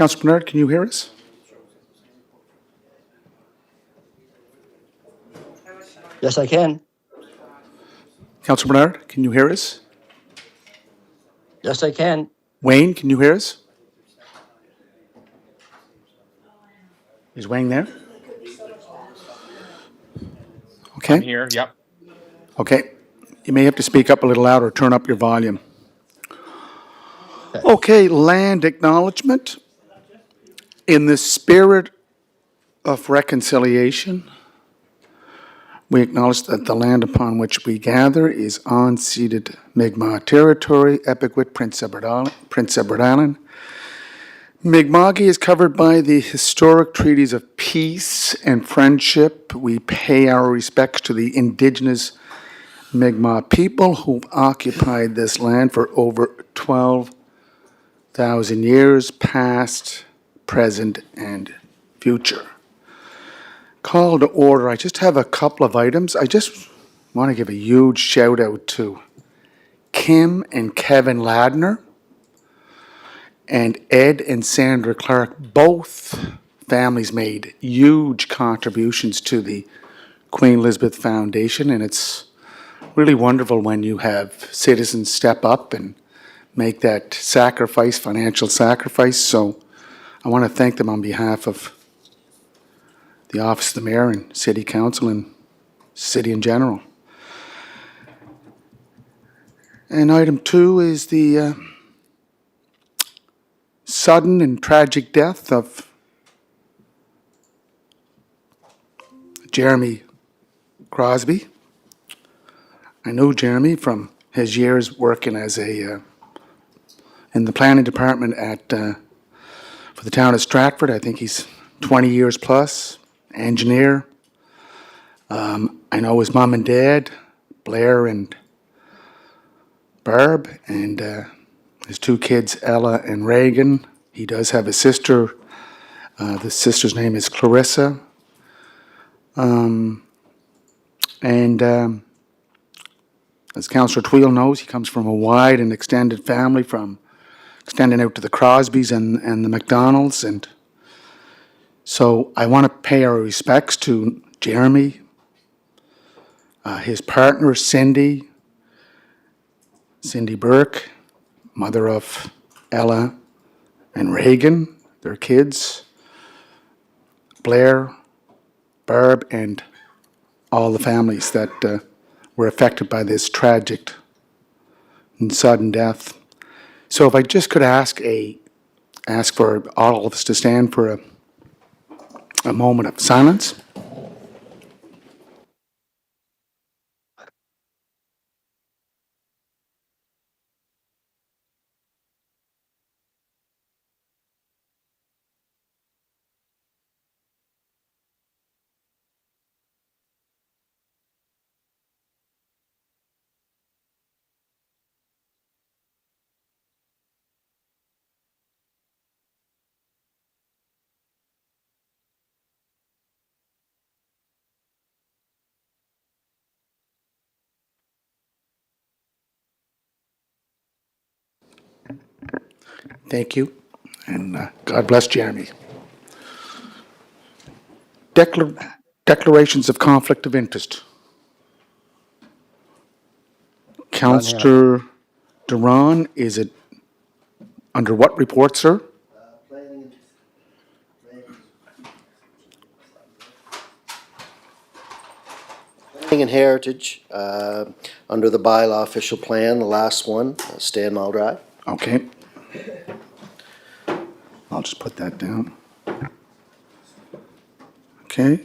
Councillor Bernard, can you hear us? Yes, I can. Councillor Bernard, can you hear us? Yes, I can. Wayne, can you hear us? Is Wayne there? Okay. I'm here, yep. Okay. You may have to speak up a little louder, turn up your volume. Okay, land acknowledgement. In the spirit of reconciliation, we acknowledge that the land upon which we gather is unceded Mi'kmaq territory, Epikowik, Prince Edward Island. Mi'kma'ki is covered by the historic treaties of peace and friendship. We pay our respects to the indigenous Mi'kmaq people who've occupied this land for over 12,000 years, past, present, and future. Call to order. I just have a couple of items. I just want to give a huge shout out to Kim and Kevin Ladner and Ed and Sandra Clark. Both families made huge contributions to the Queen Elizabeth Foundation, and it's really wonderful when you have citizens step up and make that sacrifice, financial sacrifice. So I want to thank them on behalf of the Office of the Mayor and City Council and City in general. And item 2 is the sudden and tragic death of Jeremy Crosby. I know Jeremy from his years working as in the planning department for the town of Stratford. I think he's 20 years plus, engineer. I know his mom and dad, Blair and Barb, and his 2 kids, Ella and Reagan. He does have a sister. The sister's name is Clarissa. As Councillor Tweel knows, he comes from a wide and extended family, from extending out to the Crosbys and the McDonalds. And so I want to pay our respects to Jeremy, his partner, Cindy Burke, mother of Ella and Reagan, their kids, Blair, Barb, and all the families that were affected by this tragic and sudden death. So if I just could ask for all of us to stand for a moment of silence. Thank you, and God bless Jeremy. Declarations of conflict of interest. Councillor Duran, is it under what report, sir? Planning and Heritage, under the bylaw official plan, the last one, Stanmore Drive. Okay. I'll just put that down. Okay.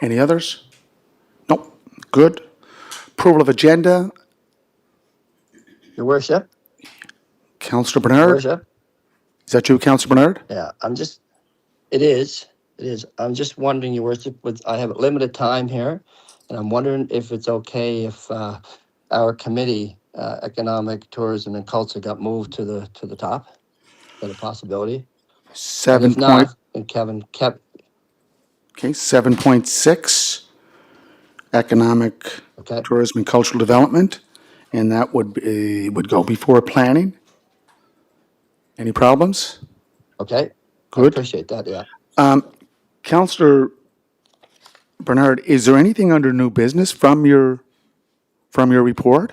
Any others? Nope. Good. Approval of agenda. Your Worship? Councillor Bernard. Worship? Is that you, Councillor Bernard? Yeah, it is. I'm just wondering, Your Worship, I have limited time here, and I'm wondering if it's okay if our committee, Economic, Tourism, and Culture, got moved to the top. Is that a possibility? And if not, then Kevin kept. Okay, 7.6, Economic, Tourism, and Cultural Development, and that would go before planning. Any problems? Okay? I Good. appreciate that, yeah. Counselor Bernard, is there anything under new business from your report?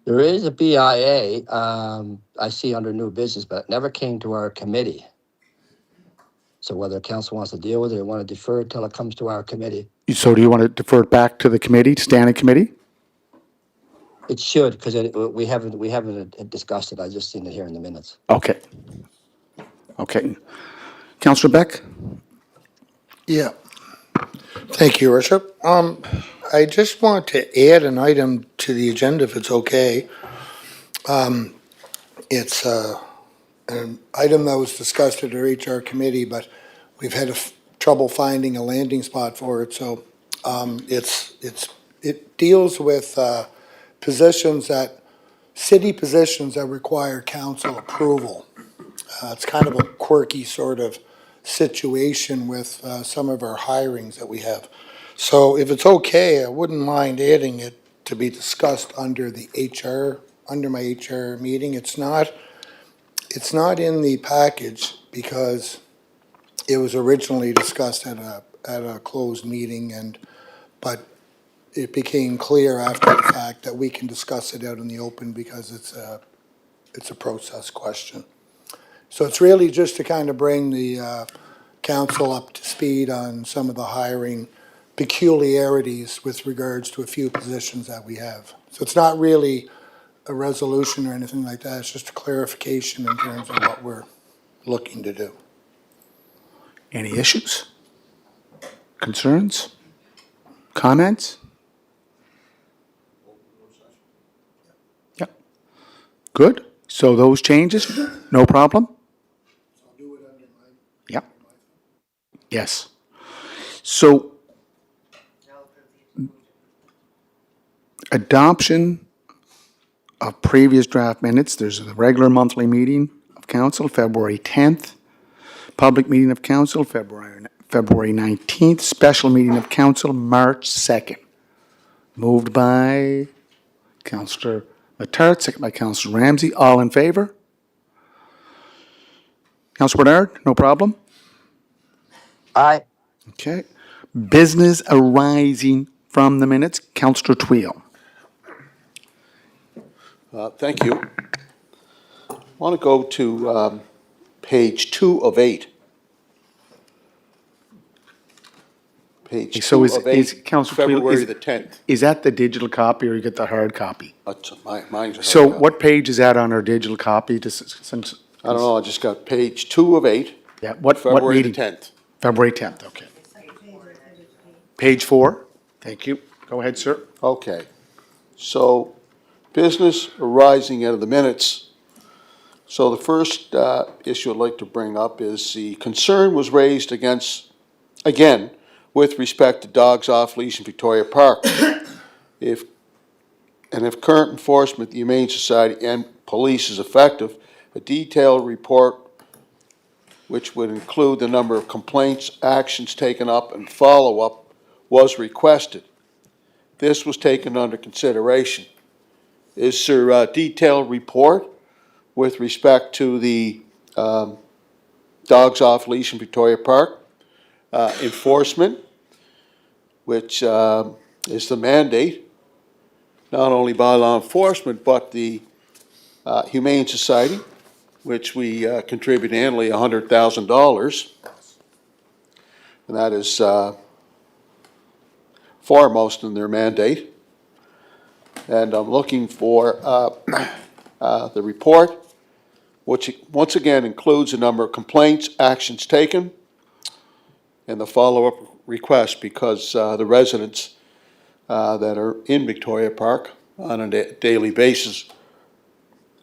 There is a BIA, I see under new business, but it never came to our committee. So whether council wants to deal with it or want to defer it till it comes to our committee, So do you want to defer it back to the committee, standing committee? it should, because we haven't discussed it. I just seen it here in the minutes. Okay. Okay. Counselor Beck? Yeah. Thank you, Worship. I just want to add an item to the agenda if it's okay. It's an item that was discussed at our HR committee, but we've had trouble finding a landing spot for it, so it deals with city positions that require council approval. It's kind of a quirky sort of situation with some of our hirings that we have. So if it's okay, I wouldn't mind adding it to be discussed under the HR, under my HR meeting. It's not in the package because it was originally discussed at a closed meeting but it became clear after the fact that we can discuss it out in the open because it's a process question. So it's really just to kind of bring the council up to speed on some of the hiring peculiarities with regards to a few positions that we have. So it's not really a resolution or anything like that. It's just a clarification in terms of what we're looking to do. Any issues? Concerns? Comments? Yep. Good. So those changes, no problem? Yep. Yes. So adoption of previous draft minutes, there's a regular monthly meeting of council, February 10th. Public meeting of council, February 19th. Special meeting of council, March 2nd. Moved by Councillor Letarte, second by Councillor Ramsay. All in favor? Councillor Bernard, no problem? Aye. Okay. Business arising from the minutes, Councillor Twill. Thank you. I want to go to page 2 of 8. Page So 2 is of 8, Councillor Twill, February the 10th. is that the digital copy or you get the hard copy? Mine's a So hard copy. what page is that on our digital copy? Since I don't know, I just got page 2 of 8, Yeah, what February the meeting? 10th. February 10th, okay. Page 4, thank you. Go ahead, sir. Okay. So, business arising out of the minutes. So the first issue I'd like to bring up is the concern was raised again, with respect to dogs off leash in Victoria Park. If current enforcement, the Humane Society and police is effective, a detailed report which would include the number of complaints, actions taken up, and follow-up was requested. This was taken under consideration. Is there a detailed report with respect to the dogs off leash in Victoria Park? Enforcement, which is the mandate, not only by law enforcement, but the Humane Society, which we contribute annually $100,000. And that is foremost in their mandate. And I'm looking for the report, which once again includes a number of complaints, actions taken, and the follow-up request, because the residents that are in Victoria Park on a daily basis,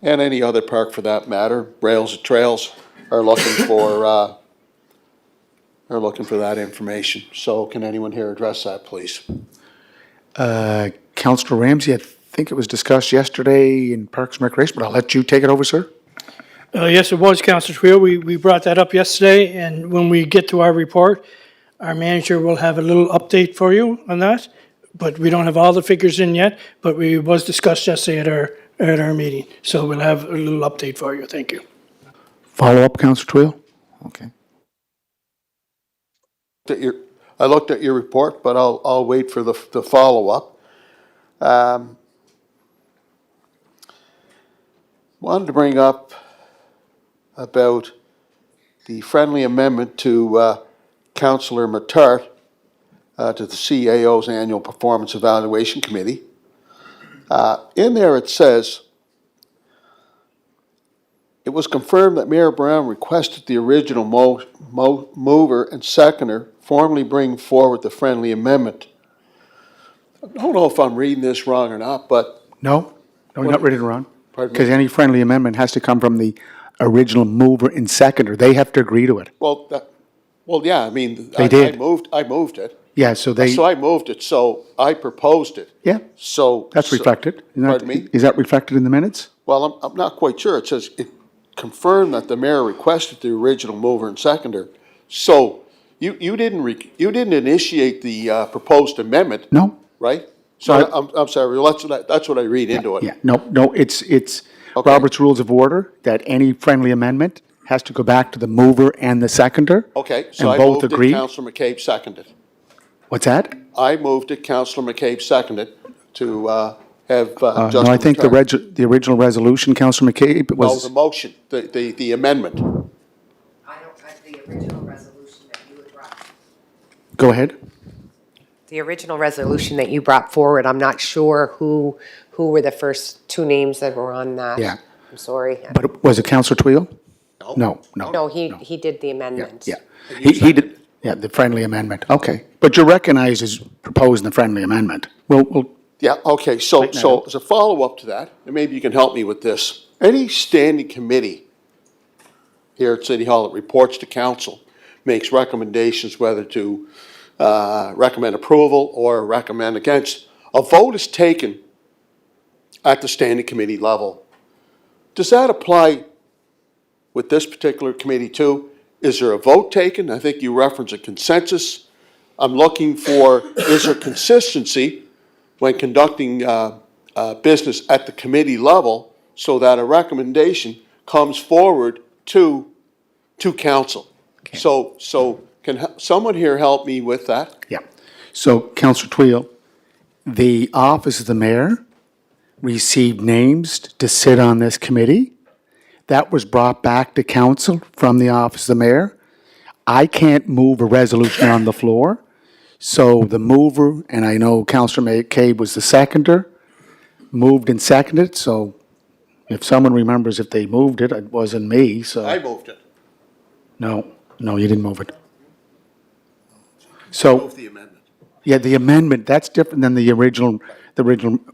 and any other park for that matter, rails and trails, are looking for that information. So can anyone here address that, please? Councillor Ramsay, I think it was discussed yesterday in Parks and Recreation, but I'll let you take it over, sir. Yes, it was, Councillor Twill. We brought that up yesterday, and when we get to our report, our manager will have a little update for you on that. But we don't have all the figures in yet, but we was discussed yesterday at our at our meeting. So we'll have a little update for you. Thank you. Follow-up, Counselor Twill? Okay. I looked at your report, but I'll wait for the follow-up. Wanted to bring up about the friendly amendment to Councillor Matart to the CAO's Annual Performance Evaluation Committee. In there it says, it was confirmed that Mayor Brown requested the original mover and seconder formally bring forward the friendly amendment. I don't know if I'm reading this wrong or not, but, No? No, you're not ready to run? pardon Because me? any friendly amendment has to come from the original mover and seconder. They have to agree to it. Well, yeah, I mean, They did. I moved it. Yeah, so they, So I moved it, so I proposed it. yeah, So. that's reflected. Isn't that- Pardon me? Is that reflected in the minutes? Well, I'm not quite sure. It says it confirmed that the mayor requested the original mover and seconder. So you didn't initiate the proposed amendment, No? right? So No, I'm sorry, well, that's what I read into it. Yeah, no, it's Okay. Robert's Rules of Order that any friendly amendment has to go back to the mover and the seconder. Okay, so I And both moved it, agreed? Councillor McCabe seconded. What's that? I moved it, Councillor McCabe seconded to have No, Justin I think the return. the original resolution, Councillor McCabe, No, was, the motion, the amendment. I don't have the original resolution that you had brought. go ahead. The original resolution that you brought forward, I'm not sure who were the first two names that were on that. Yeah. I'm sorry. But was it Councillor Twill? No. No, he did the amendment. Yeah, he did, yeah, the friendly amendment, okay. But you're recognized as proposing the friendly amendment. We'll, Yeah, okay, so as a follow-up to that, and maybe you can help me with this. Any standing committee here at City Hall that reports to council makes recommendations whether to recommend approval or recommend against. A vote is taken at the standing committee level. Does that apply with this particular committee too? Is there a vote taken? I think you referenced a consensus. I'm looking for, is there consistency when conducting business at the committee level so that a recommendation comes forward to council? So can someone here help me with that? yeah. So, Councillor Twill, the office of the mayor received names to sit on this committee. That was brought back to council from the office of the mayor. I can't move a resolution on the floor. So the mover, and I know Councillor McCabe was the seconder, moved and seconded, so if someone remembers if they moved it, it wasn't me, so. I moved it. No, you didn't move it. So, Move the amendment. yeah, the amendment, that's different than the original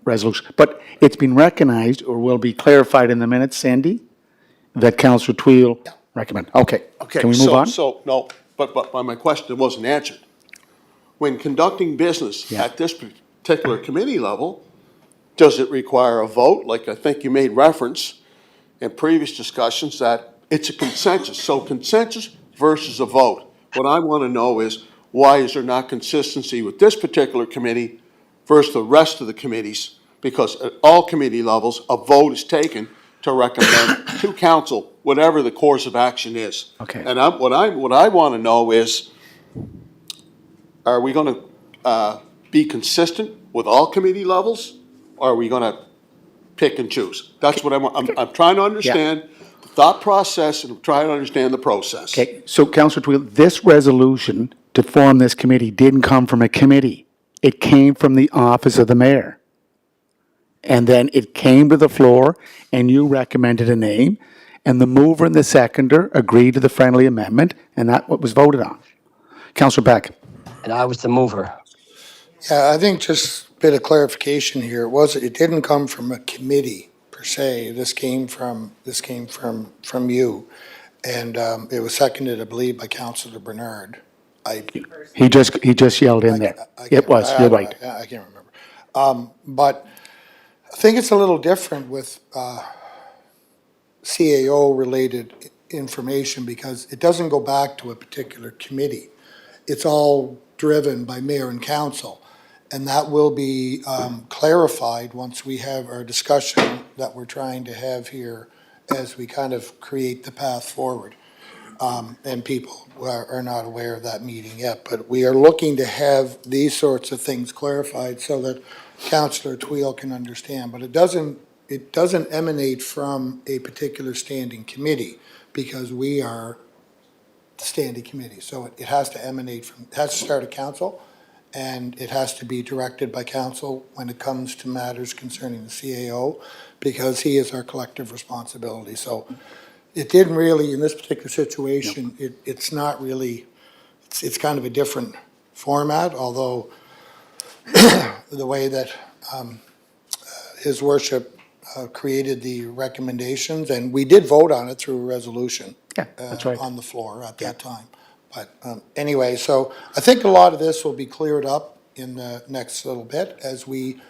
resolution. But it's been recognized, or will be clarified in the minutes, Sandy, that Councillor Twill recommended. Okay, Okay, can we move on? So, no, but my question wasn't answered. When conducting business Yeah. at this particular committee level, does it require a vote? Like I think you made reference in previous discussions that it's a consensus. So consensus versus a vote. What I want to know is, why is there not consistency with this particular committee versus the rest of the committees? Because at all committee levels, a vote is taken to recommend to council whatever the course of action is. Okay. And what I want to know is, are we going to be consistent with all committee levels? Or are we going to pick and choose? That's what I'm trying to understand the thought process, and I'm trying to understand the process. Okay, so Councillor Twill, this resolution to form this committee didn't come from a committee. It came from the office of the mayor. And then it came to the floor, and you recommended a name, and the mover and the seconder agreed to the friendly amendment, and that's what was voted on. Councillor Beck. And I was the mover. Yeah, I think just a bit of clarification here. It didn't come from a committee per se. This came from you. And it was seconded, I believe, by Councillor Bernard. He just yelled in there. It was, you're right. I can't remember. But I think it's a little different with CAO-related information because it doesn't go back to a particular committee. It's all driven by mayor and council. And that will be clarified once we have our discussion that we're trying to have here as we kind of create the path forward. And people are not aware of that meeting yet, but we are looking to have these sorts of things clarified so that Councillor Tweel can understand. But it doesn't emanate from a particular standing committee, because we are the standing committee. So it has to emanate from, it has to start at council, and it has to be directed by council when it comes to matters concerning the CAO, because he is our collective responsibility. So it didn't really, in this particular situation, it's not really, it's kind of a different format, although the way that His Worship created the recommendations, and we did vote on it through a resolution. Yeah, that's right. On the floor at that time. But anyway, so I think a lot of this will be cleared up in the next little bit as we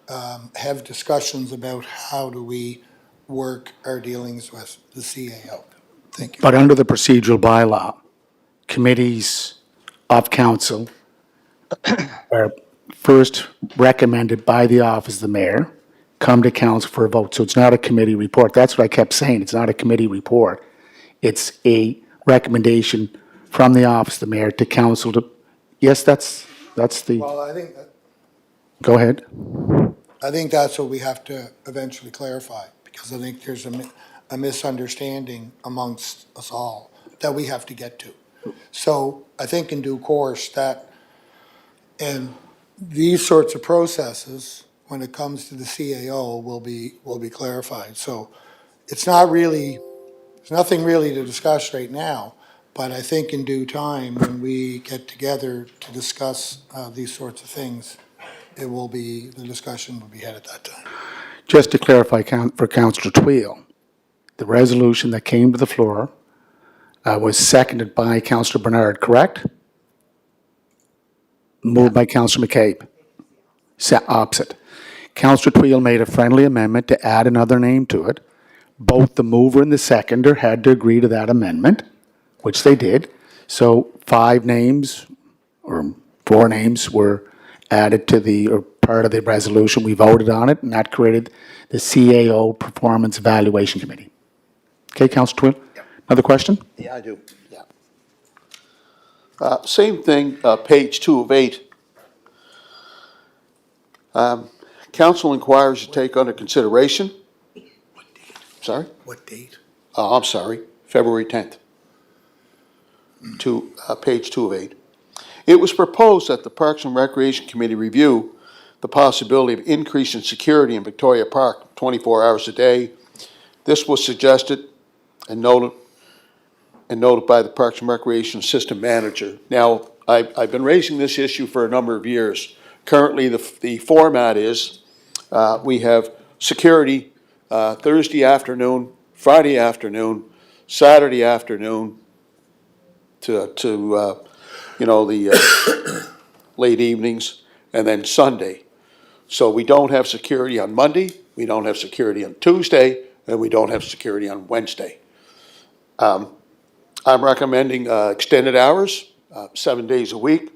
have discussions about how do we work our dealings with the CAO. Thank you. But under the procedural bylaw, committees of council are first recommended by the office of the mayor, come to council for a vote. So it's not a committee report. That's what I kept saying. It's not a committee report. It's a recommendation from the office of the mayor to council to, yes, that's the, Well, go ahead. I think that's what we have to eventually clarify, because I think there's a misunderstanding amongst us all that we have to get to. So I think in due course that, and these sorts of processes, when it comes to the CAO, will be clarified. So it's not really, there's nothing really to discuss right now, but I think in due time, when we get together to discuss these sorts of things, it will be, the discussion will be had at that time. Just to clarify for Councillor Tweel, the resolution that came to the floor was seconded by Councillor Bernard, correct? Moved by Councillor McCabe. Opposite. Councillor Tweel made a friendly amendment to add another name to it. Both the mover and the seconder had to agree to that amendment, which they did. So 5 names, or 4 names were added to the, or part of the resolution. We voted on it, and that created the CAO Performance Evaluation Committee. Okay, Councillor Tweel? Another question? Yeah, I do, yeah. Same thing, page 2 of 8. Council inquires to take under consideration. Sorry? What date? I'm sorry, February 10th. To page 2 of 8. It was proposed that the Parks and Recreation Committee review the possibility of increasing security in Victoria Park 24 hours a day. This was suggested and noted by the Parks and Recreation Assistant Manager. Now, I've been raising this issue for a number of years. Currently, the format is we have security Thursday afternoon, Friday afternoon, Saturday afternoon to the late evenings, and then Sunday. So we don't have security on Monday, we don't have security on Tuesday, and we don't have security on Wednesday. I'm recommending extended hours, 7 days a week.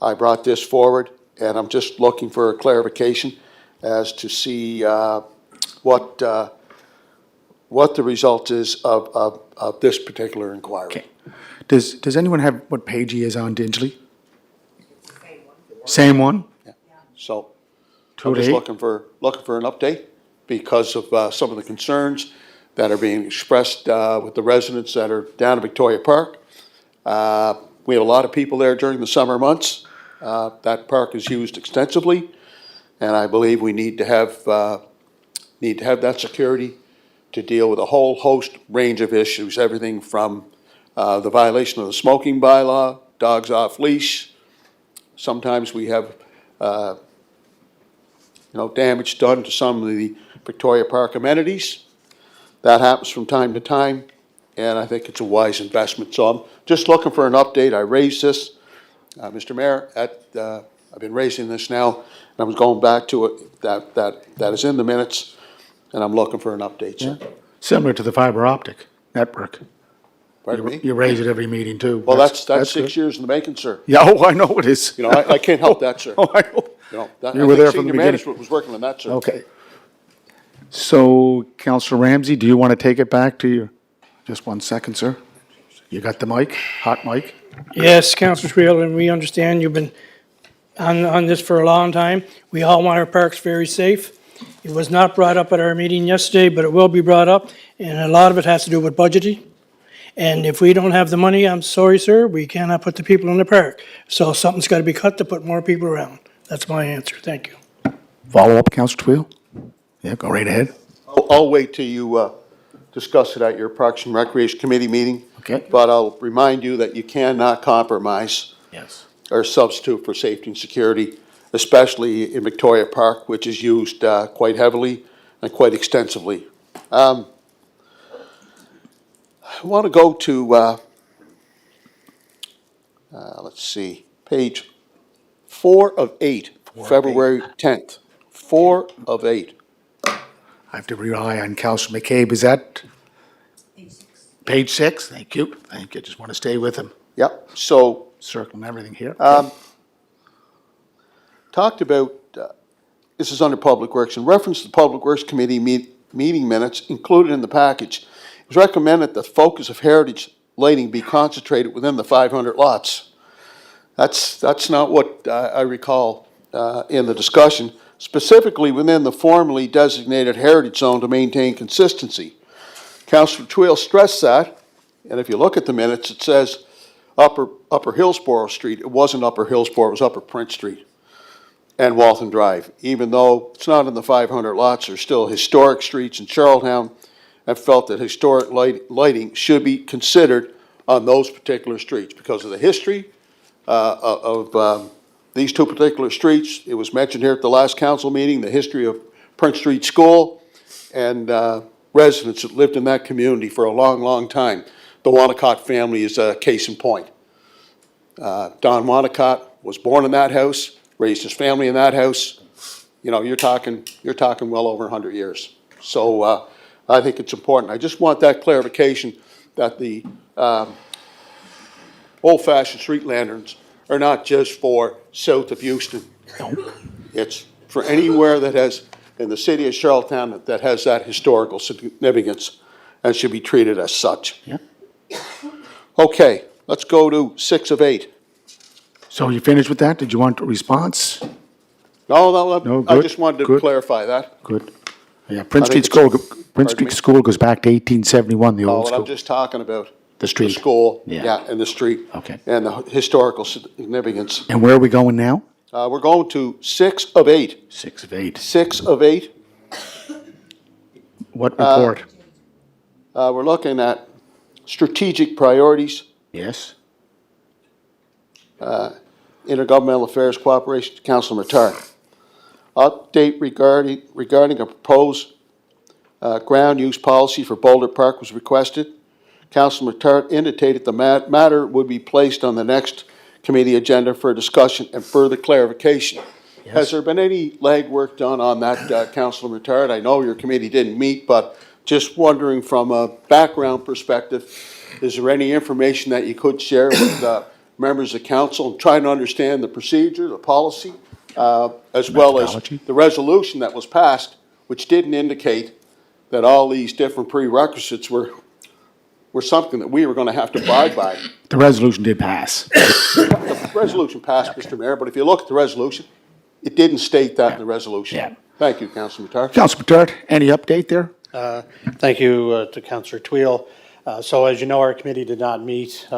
I brought this forward, and I'm just looking for a clarification as to see what the result is of this particular inquiry. Okay. Does anyone have what page he is on, Dingley? Same one? So Two I'm to just eight? looking for an update because of some of the concerns that are being expressed with the residents that are down in Victoria Park. We have a lot of people there during the summer months. That park is used extensively, and I believe we need to have that security to deal with a whole host range of issues, everything from the violation of the smoking bylaw, dogs off leash. Sometimes we have damage done to some of the Victoria Park amenities. That happens from time to time, and I think it's a wise investment. So I'm just looking for an update. I raised this, Mr. Mayor, I've been raising this now, and I was going back to it, that is in the minutes, and I'm looking for an update, sir. Similar to the fiber optic network. Pardon me? You raise it every meeting too. Well, that's good. 6 years in the making, sir. Yeah, oh, I know it is. You know, I can't help that, sir. Oh, I know. You know, that, You I were think there from the senior beginning. management was working on that, sir. Okay. So, Counselor Ramsey, do you want to take it back to your, just 1 second, sir? You got the mic, hot mic? Yes, Councillor Twill, and we understand you've been on this for a long time. We all want our parks very safe. It was not brought up at our meeting yesterday, but it will be brought up, and a lot of it has to do with budgeting. And if we don't have the money, I'm sorry, sir, we cannot put the people in the park. So something's got to be cut to put more people around. That's my answer. Thank you. Follow up, Counselor Twill? Yeah, go right ahead. I'll wait till you discuss it at your Parks and Recreation Committee meeting. Okay. But I'll remind you that you cannot compromise Yes. or substitute for safety and security, especially in Victoria Park, which is used quite heavily and quite extensively. I want to go to, let's see, page 4 of 8, February 10th. 4 of 8. I have to rely on Counselor McCabe. Is that? Page 6? Thank you. Thank you. Just want to stay with him. Yep, so Circling everything here. talked about, this is under Public Works, in reference to the Public Works Committee meeting minutes included in the package. It was recommended that the focus of heritage lighting be concentrated within the 500 lots. That's not what I recall in the discussion, specifically within the formally designated heritage zone to maintain consistency. Councillor Twill stressed that, and if you look at the minutes, it says Upper Hillsborough Street. It wasn't Upper Hillsborough, it was Upper Prince Street and Walton Drive. Even though it's not in the 500 lots, there's still historic streets in Charlottetown, and felt that historic lighting should be considered on those particular streets because of the history of these two particular streets. It was mentioned here at the last council meeting, the history of Prince Street School and residents that lived in that community for a long, long time. The Wanacott family is a case in point. Don Wanacott was born in that house, raised his family in that house. You know, you're talking well over 100 years. So I think it's important. I just want that clarification that the old-fashioned street lanterns are not just for south of Houston. It's for anywhere that has, in the city of Charlottetown, that has that historical significance and should be treated as such. Yeah. Okay, let's go to 6 of 8. So you finished with that? Did you want a response? No, No, I good, just wanted to good. clarify that. Good. Yeah, Prince I Street think School, it's- Prince pardon Street me? School goes back to 1871, the Oh, old what I'm school. just talking about. The street. The school, Yeah. yeah, and the street. Okay. And the historical significance. And where are we going now? We're going to 6 of 8. 6 of 8. 6 of 8. What report? We're looking at strategic priorities, Yes? intergovernmental affairs cooperation, Councilor Matar. Update regarding a proposed ground use policy for Boulder Park was requested. Councilor Matar indicated the matter would be placed on the next committee agenda for discussion and further clarification. Has there been any legwork done on that, Councilor Matar? I know your committee didn't meet, but just wondering from a background perspective, is there any information that you could share with members of council and try to understand the procedure, the policy, as well as Methodology. the resolution that was passed, which didn't indicate that all these different prerequisites were something that we were gonna have to abide by. The resolution did pass. The resolution passed, Mr. Mayor, but if you look at the resolution, it didn't state that in the resolution. Yeah. Thank you, Councilor Matar. Councilor Picard, any update there? Thank you to Councillor Twill. So as you know, our committee did not meet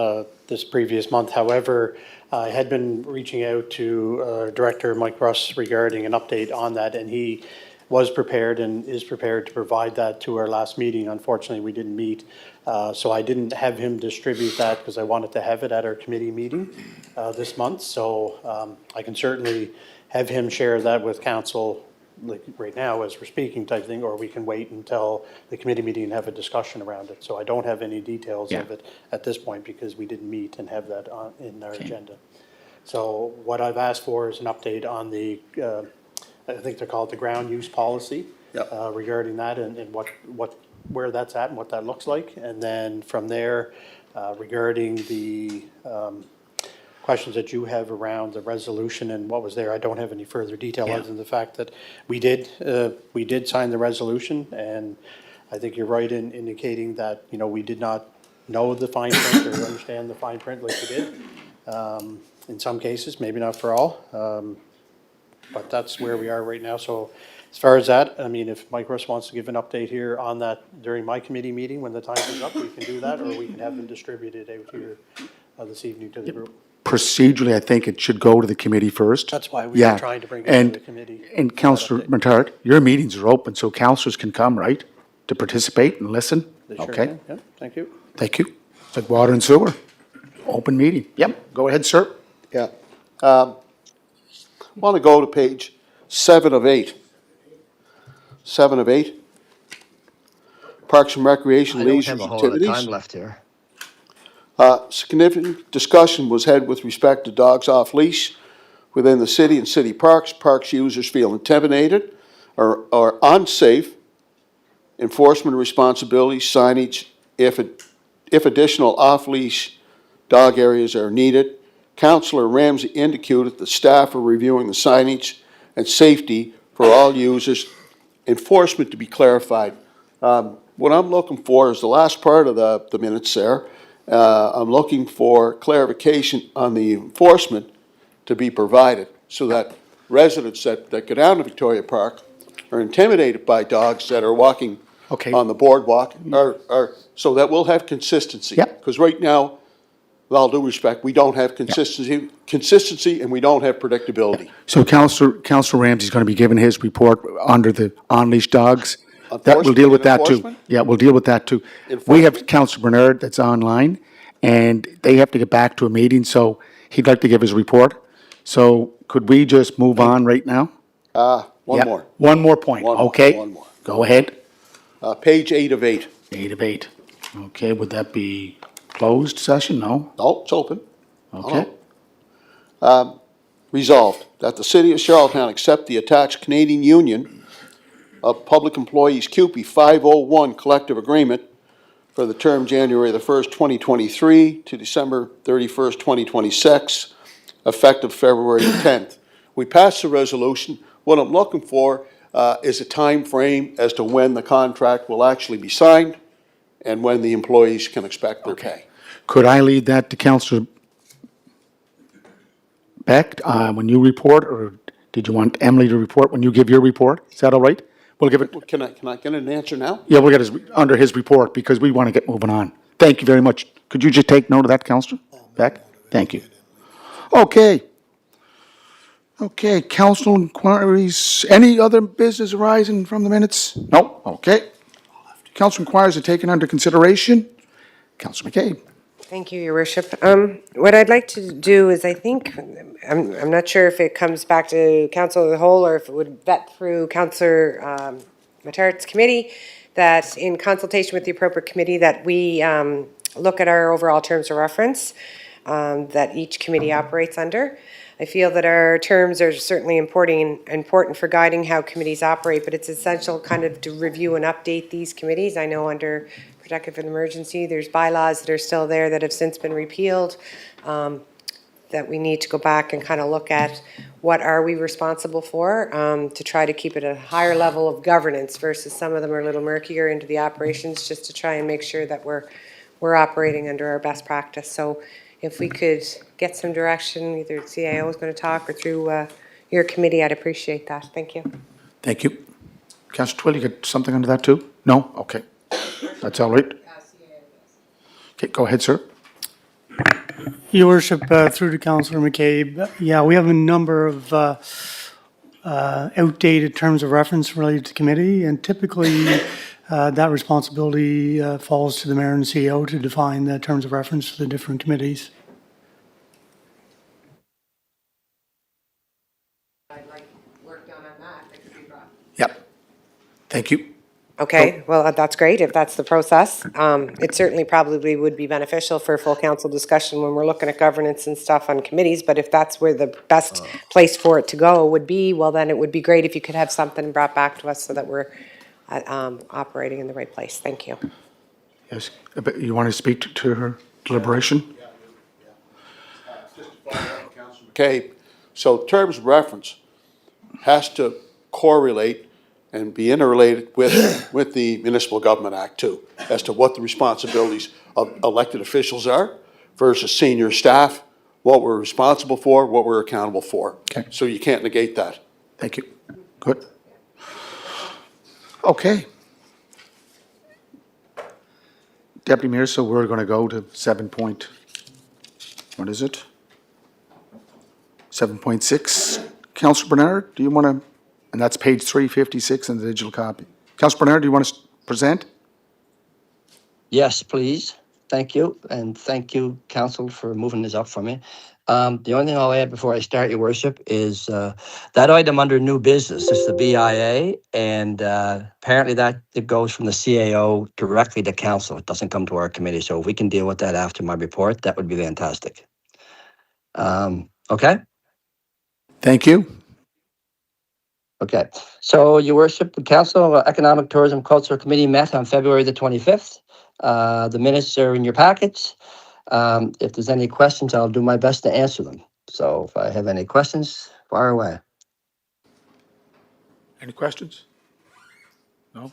this previous month. However, I had been reaching out to Director Mike Russ regarding an update on that, and he was prepared and is prepared to provide that to our last meeting. Unfortunately, we didn't meet, so I didn't have him distribute that because I wanted to have it at our committee meeting this month. So I can certainly have him share that with council, like right now as we're speaking type thing, or we can wait until the committee meeting and have a discussion around it. So I don't have any details of Yeah. it at this point because we didn't meet and have that on, in our agenda. So what I've asked for is an update on the, I think they're called the ground use policy. Yep. Regarding that and where that's at and what that looks like. And then from there, regarding the questions that you have around the resolution and what was there. I don't have any further detail other than the fact that we did sign the resolution, and I think you're right in indicating that, you know, we did not know the fine print or understand the fine print like we did. In some cases, maybe not for all, but that's where we are right now. So as far as that, I mean, if Mike Russ wants to give an update here on that during my committee meeting when the time comes up, we can do that, or we can have them distributed out here this evening to the group. Procedurally, I think it should go to the committee first. That's why we Yeah. were trying to bring it to the committee. And Councillor Matart, your meetings are open, so councillors can come, right, to participate and listen? They sure Okay, can. Yeah, thank you. thank you. It's like water and sewer, open meeting. Yep, go ahead, sir. Yeah. Want to go to page 7 of 8. 7 of 8. Parks and Recreation, I don't Leisure have a whole lot of Activities. time left here. Significant discussion was had with respect to dogs off leash within the city and city parks. Parks users feel intimidated or unsafe. Enforcement responsibilities, signage, if additional off-leash dog areas are needed. Councillor Ramsey indicated that staff are reviewing the signage and safety for all users. Enforcement to be clarified. What I'm looking for is the last part of the minutes there. I'm looking for clarification on the enforcement to be provided so that residents that go down to Victoria Park are intimidated by dogs that are walking Okay. on the boardwalk, so that we'll have consistency. Yep. Because right now, with all due respect, we don't have consistency and we don't have predictability. So Councillor Ramsey's going to be giving his report under the on-leash dogs. That, we'll deal with that too. Enforcement? Yeah, we'll deal with that too. We have Councillor Bernard that's online, and they have to get back to a meeting, so he'd like to give his report. So could we just move on right now? One Yeah. more. One more point, One more, okay? one more. Go ahead. Page 8 of 8. 8 of 8. Okay, would that be closed session? No? Oh, it's open. Okay. Resolved that the city of Charlottetown accept the attached Canadian Union of Public Employees CUPE 501 collective agreement for the term January the 1st, 2023 to December 31st, 2026, effective February the 10th. We passed the resolution. What I'm looking for is a time frame as to when the contract will actually be signed and when the employees can expect their pay. Could I lead that to Councillor Beck, when you report, or did you want Emily to report when you give your report? Is that all right? We'll give it, Can I get an answer now? yeah, we'll get his, under his report, because we want to get moving on. Thank you very much. Could you just take note of that, Councillor Beck? Thank you. Okay. Okay, council inquiries, any other business arising from the minutes? No, okay. Council inquiries are taken under consideration. Councillor McCabe. Thank you, Your Worship. What I'd like to do is, I think, I'm not sure if it comes back to council as a whole or if it would vet through Councillor Matart's committee, that in consultation with the appropriate committee, that we look at our overall terms of reference that each committee operates under. I feel that our terms are certainly important for guiding how committees operate, but it's essential kind of to review and update these committees. I know under Protective and Emergency, there's bylaws that are still there that have since been repealed, that we need to go back and kind of look at what are we responsible for, to try to keep it at a higher level of governance versus some of them are a little murkier into the operations, just to try and make sure that we're operating under our best practice. So if we could get some direction, either the CIO is going to talk or through your committee, I'd appreciate that. Thank you. Thank you. Councillor Twill, you got something under that too? No? Okay. That's all right. Okay, go ahead, sir. Your Worship, through to Councillor McCabe, yeah, we have a number of outdated terms of reference related to committee, and typically that responsibility falls to the mayor and CEO to define the terms of reference for the different committees. I'd like work done on that. Yep. Thank you. Okay, well, that's great if that's the process. It certainly probably would be beneficial for full council discussion when we're looking at governance and stuff on committees, but if that's where the best place for it to go would be, well, then it would be great if you could have something brought back to us so that we're operating in the right place. Thank you. Yes, but you want to speak to her? deliberation? Okay, so terms of reference has to correlate and be interrelated with the Municipal Government Act too, as to what the responsibilities of elected officials are versus senior staff, what we're responsible for, what we're accountable for. Okay. So you can't negate that. Thank you. Good. Okay. Deputy Mayor, so we're going to go to 7.6. Councillor Bernard, do you want to, and that's page 356 in the digital copy. Councillor Bernard, do you want to present? Yes, please. Thank you. And thank you, Council, for moving this up for me. The only thing I'll add before I start, Your Worship, is that item under new business is the BIA, and apparently that it goes from the CAO directly to Council. It doesn't come to our committee. So if we can deal with that after my report, that would be fantastic. Okay? Thank you. Okay. So, Your Worship, the Council Economic Tourism Cultural Committee met on February the 25th. The minutes are in your packets. If there's any questions, I'll do my best to answer them. So if I have any questions, fire away. Any questions? No?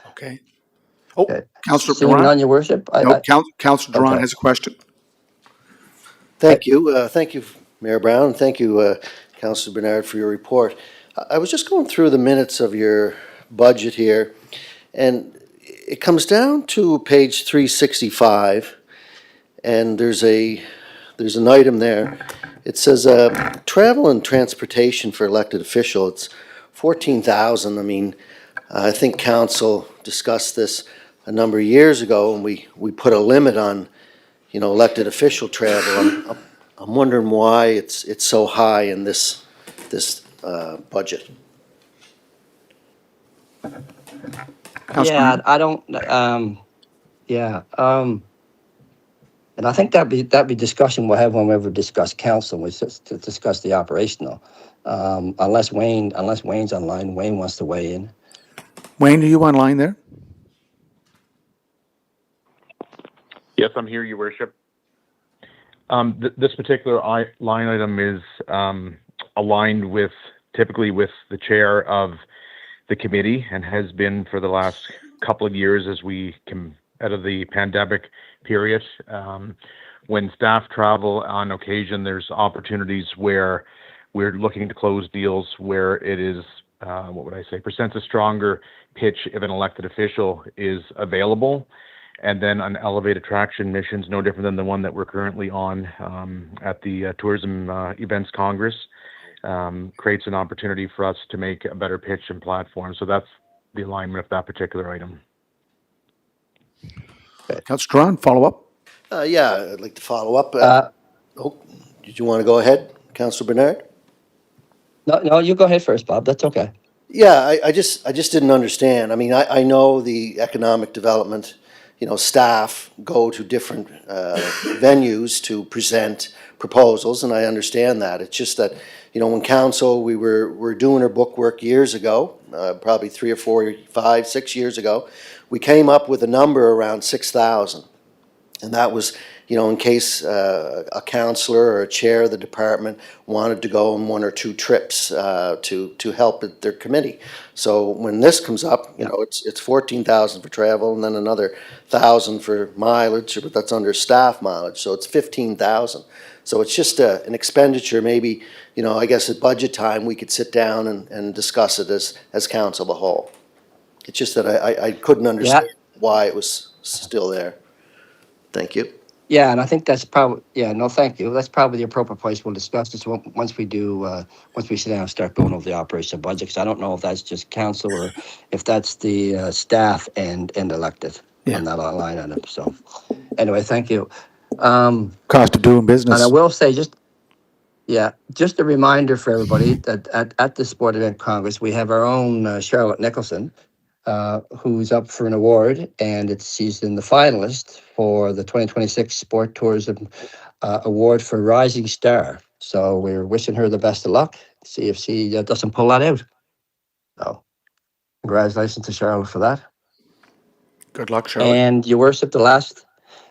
Okay. Oh, Okay. Councillor Seeing none, Durant? Your Worship. No, Councillor Durant Okay. has a question. Thank you. Thank you, Mayor Brown. Thank you, Councillor Bernard, for your report. I was just going through the minutes of your budget here, and it comes down to page 365, and there's an item there. It says, travel and transportation for elected official, it's 14,000. I mean, I think council discussed this a number of years ago, and we put a limit on, elected official travel. I'm wondering why it's so high in this budget. Yeah, I don't, and I think that'd be discussion we'll have when we ever discuss council, we just to discuss the operational. Unless Wayne's online, Wayne wants to weigh in. Wayne, are you online there? Yes, I'm here, Your Worship. This particular line item is aligned typically with the chair of the committee, and has been for the last couple of years as we come out of the pandemic period. When staff travel on occasion, there's opportunities where we're looking to close deals where it is, presents a stronger pitch if an elected official is available. And then on elevated attraction missions, no different than the one that we're currently on at the Tourism Events Congress, creates an opportunity for us to make a better pitch and platform. So that's the alignment of that particular item. Councillor Durant, follow up? Yeah, I'd like to follow up. Did you want to go ahead, Councillor Bernard? No, you go ahead first, Bob. That's okay. Yeah, I just didn't understand. I mean, I know the economic development, staff go to different venues to present proposals, and I understand that. It's just that, when council, we were doing our book work years ago, probably 3 or 4, 5, 6 years ago, we came up with a number around 6,000. And that was, in case a councillor or a chair of the department wanted to go on 1 or 2 trips to help at their committee. So when this comes up, it's 14,000 for travel, and then another 1,000 for mileage, but that's under staff mileage, so it's 15,000. So it's just an expenditure. Maybe, I guess at budget time we could sit down and discuss it as council the whole. It's just that I couldn't understand why it was still there. Thank you. Yeah, and I think that's probably, thank you. That's probably the appropriate place we'll discuss this once we sit down and start going over the operational budget. 'Cause I don't know if that's just council or if that's the staff and elected on that line item. So anyway, thank you. Cost of doing business. And I will say just a reminder for everybody that at the Sport Event Congress, we have our own Charlotte Nicholson, who's up for an award, and she's in the finalist for the 2026 Sport Tourism Award for Rising Star. So we're wishing her the best of luck. See if she doesn't pull that out. So congratulations to Charlotte for that. Good luck, Charlotte. And Your Worship, the last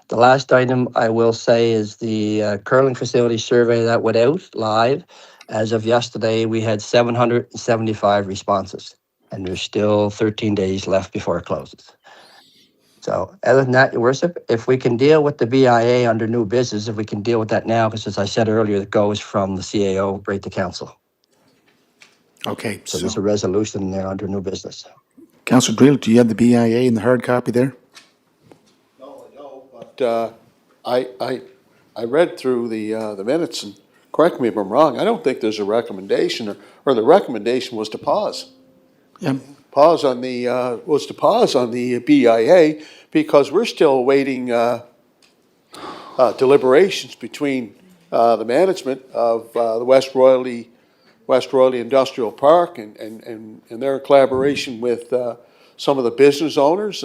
The last item I will say is the curling facility survey that went out live. As of yesterday, we had 775 responses, and there's still 13 days left before it closes. So other than that, Your Worship, if we can deal with the BIA under new business, if we can deal with that now, because as I said earlier, it goes from the CAO right to council. Okay, So there's a so, resolution there under new business. Councillor Drill, do you have the BIA in the hard copy there? But I read through the minutes, and correct me if I'm wrong, I don't think there's a recommendation, or the recommendation was to pause. Yeah. Was to pause on the BIA, because we're still awaiting deliberations between the management of the West Royalty Industrial Park and their collaboration with some of the business owners.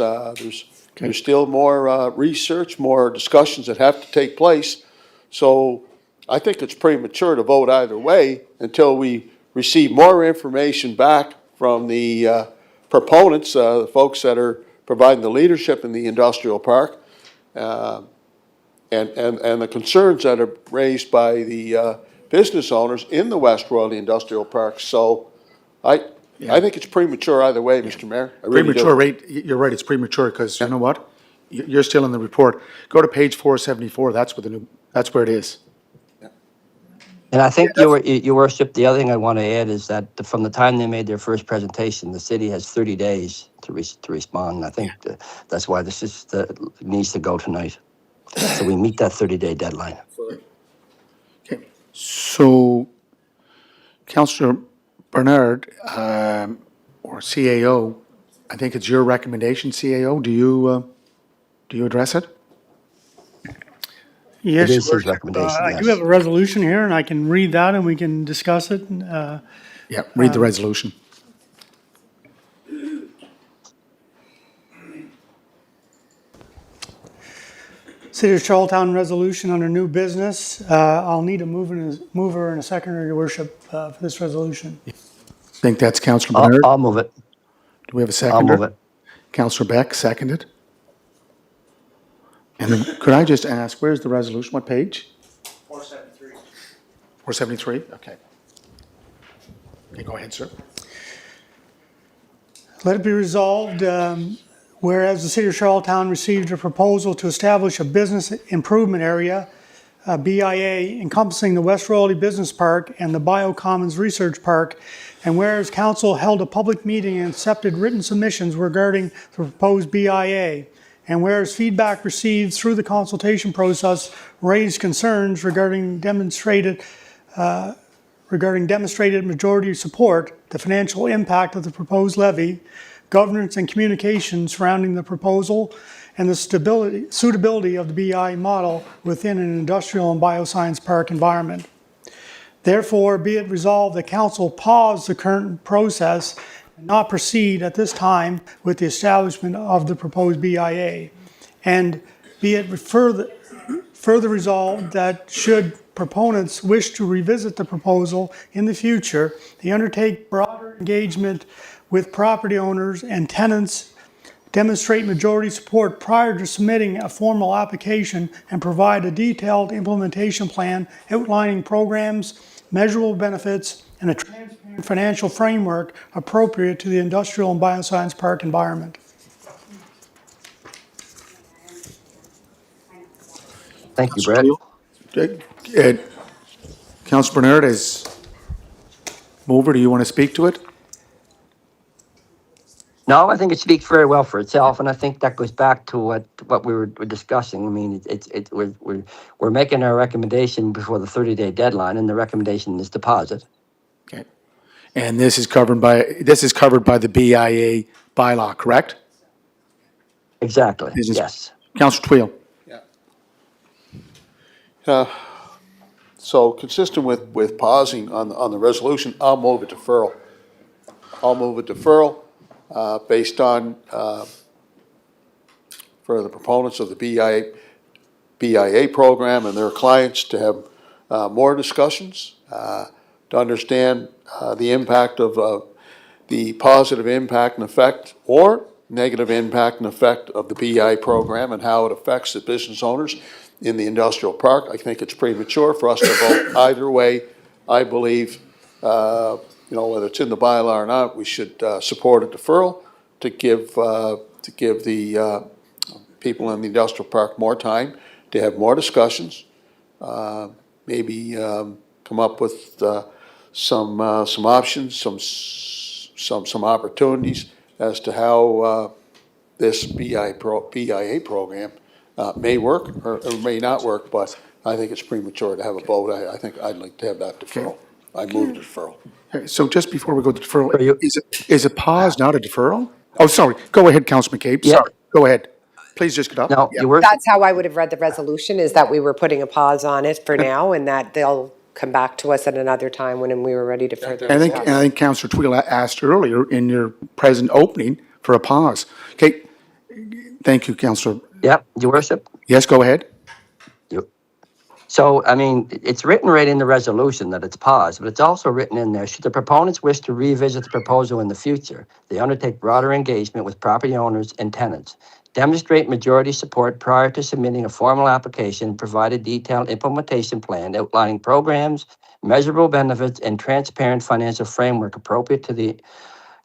There's still more research, more discussions that have to take place. So I think it's premature to vote either way until we receive more information back from the proponents, the folks that are providing the leadership in the industrial park, and the concerns that are raised by the business owners in the West Royalty Industrial Park. So I think it's premature either way, Mr. Mayor. I really do. Premature, right, you're right, it's premature, because you know what? You're still in the report. Go to page 474, that's where it is. And I think, Your Worship, the other thing I want to add is that from the time they made their first presentation, the city has 30 days to respond. And I think that's why this needs to go tonight. So we meet that 30-day deadline. Okay, so, Councillor Bernard, or CAO, I think it's your recommendation, CAO, do you address it? Yes, It Your is his Worship. recommendation, I do yes. have a resolution here, and I can read that, and we can discuss it. Yeah, read the resolution. City of Charlottetown resolution under new business. I'll need a mover and a seconder, Your Worship, for this resolution. I think that's Councillor Bernard. I'll move it. Do we have a I'll seconder? move it. Councillor Beck, seconded. And then, could I just ask, where's the resolution? What page? 473. 473, okay. Okay, go ahead, sir. Let it be resolved, whereas the City of Charlottetown received a proposal to establish a business improvement area, BIA, encompassing the West Royalty Business Park and the Biocommons Research Park, and whereas council held a public meeting and accepted written submissions regarding the proposed BIA, and whereas feedback received through the consultation process raised concerns regarding demonstrated majority support, the financial impact of the proposed levy, governance and communication surrounding the proposal, and the suitability of the BI model within an industrial and bioscience park environment. Therefore, be it resolved that council pause the current process and not proceed at this time with the establishment of the proposed BIA. And be it further resolved that should proponents wish to revisit the proposal in the future, they undertake broader engagement with property owners and tenants, demonstrate majority support prior to submitting a formal application, and provide a detailed implementation plan outlining programs, measurable benefits, and a transparent financial framework appropriate to the industrial and bioscience park environment. Thank you, Brett. Councillor Bernard, as mover, do you want to speak to it? No, I think it speaks very well for itself, and I think that goes back to what we were discussing. I mean, we're making our recommendation before the 30-day deadline, and the recommendation is deposit. Okay. And this is covered by the BIA bylaw, correct? Exactly, This is- yes. Councillor Twill. So consistent with pausing on the resolution, I'll move a deferral. Based on, for the proponents of the BIA program and their clients to have more discussions, to understand the impact of the positive impact and effect, or negative impact and effect of the BI program and how it affects the business owners in the industrial park. I think it's premature for us to vote either way. I believe, whether it's in the bylaw or not, we should support a deferral to give the people in the industrial park more time to have more discussions, maybe come up with some options, some opportunities as to how this BIA program may work or may not work, but I think it's premature to have a vote. I think I'd like to have that deferral. I move deferral. Okay, so just before we go to deferral, Are you- is a pause not a deferral? Oh, sorry. Go ahead, Councillor McCabe. Yeah. Sorry. Go ahead. Please just get up. No, Yeah. Your Worship, That's how I would have read the resolution, is that we were putting a pause on it for now and that they'll come back to us at another time when we were ready to further And discuss. I think Councillor Twill asked earlier in your present opening for a pause. Okay. Thank you, Councillor. yep, Your Worship. Yes, go ahead. So, I mean, it's written right in the resolution that it's paused, but it's also written in there, should the proponents wish to revisit the proposal in the future, they undertake broader engagement with property owners and tenants. Demonstrate majority support prior to submitting a formal application, provide a detailed implementation plan outlining programs, measurable benefits, and transparent financial framework appropriate to the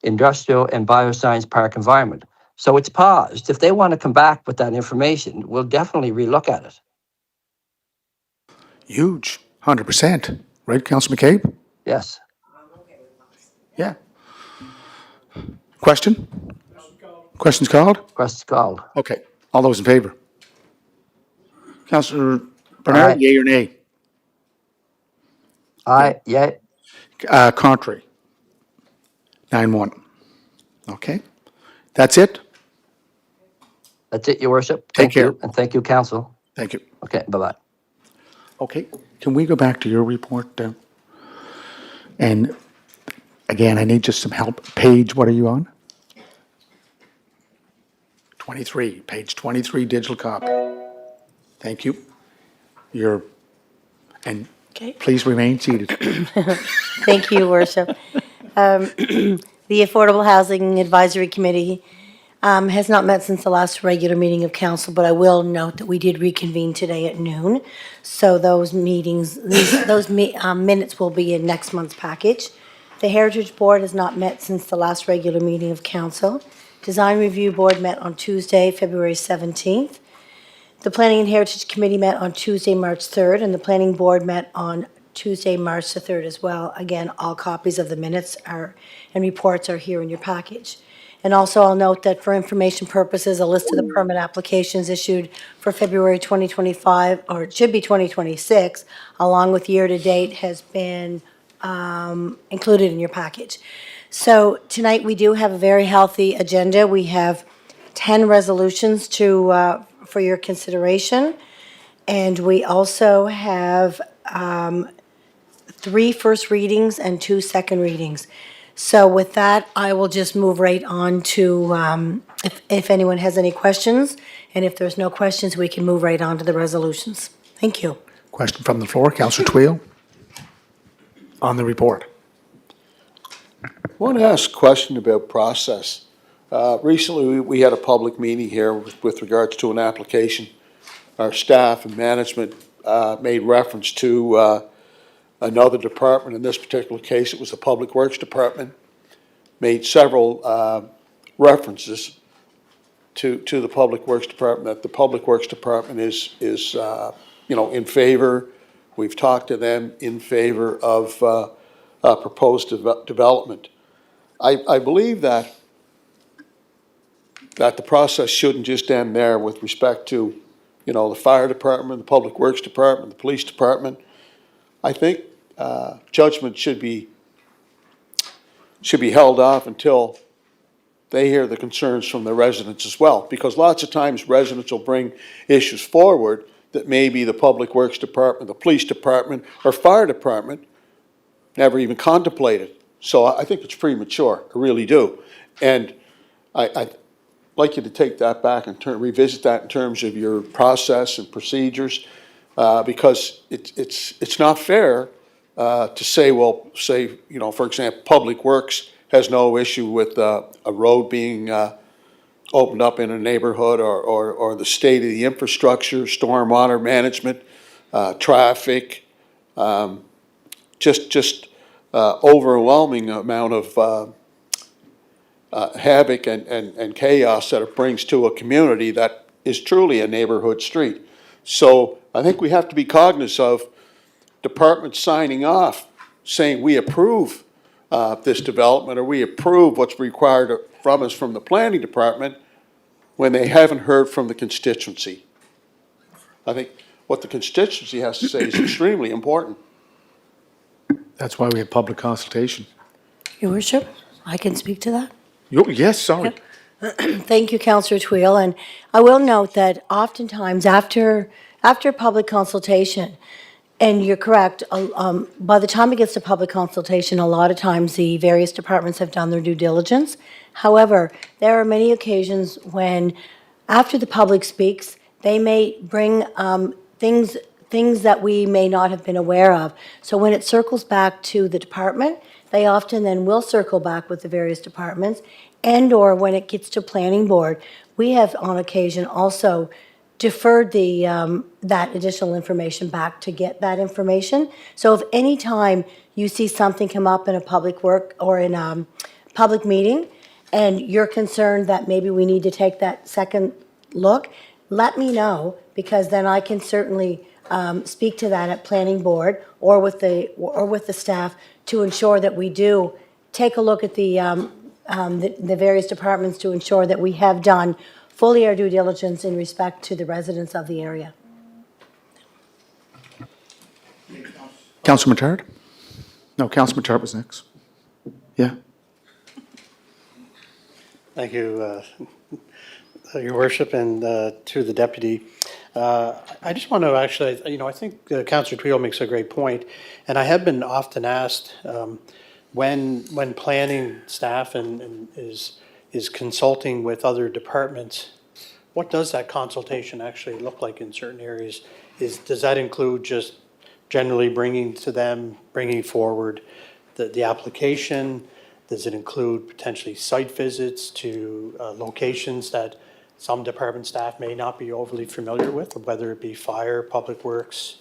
industrial and bioscience park environment. So it's paused. If they want to come back with that information, we'll definitely relook at it. Huge. 100%. Right, Councillor McCabe? Yes. Yeah. Question? Questions called? Questions called. Okay. All those in favor? Councillor Bernard, Aye. yea or nay? Aye, yeah. Contrary? 9-1. Okay. That's it? That's it, Your Worship. Take Thank care. you, and thank you, Council. Thank you. Okay, bye-bye. Okay. Can we go back to your report? And again, I need just some help. Page, what are you on? 23, page 23, digital copy. Thank you. And Okay. please remain seated. Thank you, Your Worship. The Affordable Housing Advisory Committee has not met since the last regular meeting of council, but I will note that we did reconvene today at noon. So those meetings, minutes will be in next month's package. The Heritage Board has not met since the last regular meeting of council. Design Review Board met on Tuesday, February 17th. The Planning and Heritage Committee met on Tuesday, March 3rd, and the Planning Board met on Tuesday, March the 3rd as well. Again, all copies of the minutes and reports are here in your package. And also, I'll note that for information purposes, a list of the permit applications issued for February 2025, or it should be 2026, along with year-to-date, has been included in your package. So tonight, we do have a very healthy agenda. We have 10 resolutions for your consideration, and we also have 3 first readings and 2 second readings. So with that, I will just move right on to, if anyone has any questions, and if there's no questions, we can move right on to the resolutions. Thank you. Question from the floor, Councillor Twill, on the report. I want to ask a question about process. Recently, we had a public meeting here with regards to an application. Our staff and management made reference to another department. In this particular case, it was the Public Works Department. Made several references to the Public Works Department, that the Public Works Department is in favor. We've talked to them in favor of proposed development. I believe that the process shouldn't just end there with respect to, the fire department, the public works department, the police department. I think judgment should be held off until they hear the concerns from the residents as well, because lots of times residents will bring issues forward that maybe the public works department, the police department, or fire department never even contemplated. So I think it's premature, I really do. And I'd like you to take that back and revisit that in terms of your process and procedures, because it's not fair to say, for example, Public Works has no issue with a road being opened up in a neighborhood, or the state of the infrastructure, stormwater management, traffic, just overwhelming amount of havoc and chaos that it brings to a community that is truly a neighborhood street. So I think we have to be cognizant of departments signing off, saying we approve this development, or we approve what's required from us from the planning department, when they haven't heard from the constituency. I think what the constituency has to say is extremely important. That's why we have public consultation. Your worship, I can speak to that. Yes, sorry. Thank you, Councillor Twill. And I will note that oftentimes after public consultation, and you're correct, by the time it gets to public consultation, a lot of times the various departments have done their due diligence. However, there are many occasions when, after the public speaks, they may bring things that we may not have been aware of. So when it circles back to the department, they often then will circle back with the various departments, and/or when it gets to planning board, we have on occasion also deferred that additional information back to get that information. So if any time you see something come up in a public work or in a public meeting, and you're concerned that maybe we need to take that second look, let me know, because then I can certainly speak to that at planning board or with the staff to ensure that we do take a look at the various departments to ensure that we have done fully our due diligence in respect to the residents of the area. Councillor Matard? No, Councillor Matard was next. Yeah. Thank you, Your Worship, and to the deputy. I just want to actually, I think Councillor Twill makes a great point, and I have been often asked when planning staff and is consulting with other departments, what does that consultation actually look like in certain areas? Does that include just generally bringing forward the application? Does it include potentially site visits to locations that some department staff may not be overly familiar with, whether it be fire, public works,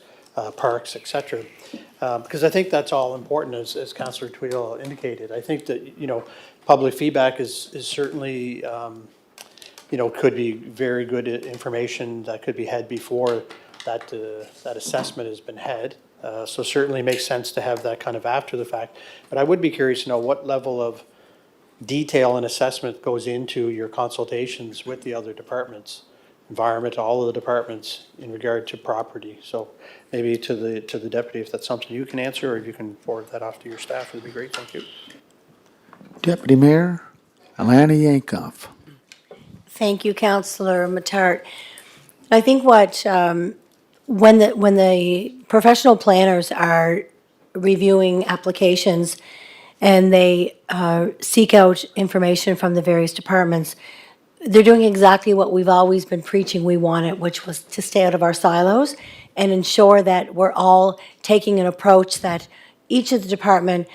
parks, et cetera? Because I think that's all important, as Councillor Twill indicated. I think that, public feedback is certainly, could be very good information that could be had before that assessment has been had. So certainly makes sense to have that kind of after the fact. But I would be curious to know what level of detail and assessment goes into your consultations with the other departments, environment, all of the departments in regard to property. So maybe to the deputy, if that's something you can answer, or if you can forward that off to your staff, it'd be great. Thank you. Deputy Mayor Alana Yankoff. Thank you, Councillor Matart. I think when the professional planners are reviewing applications and they seek out information from the various departments, they're doing exactly what we've always been preaching we wanted, which was to stay out of our silos and ensure that we're all taking an approach that each of the department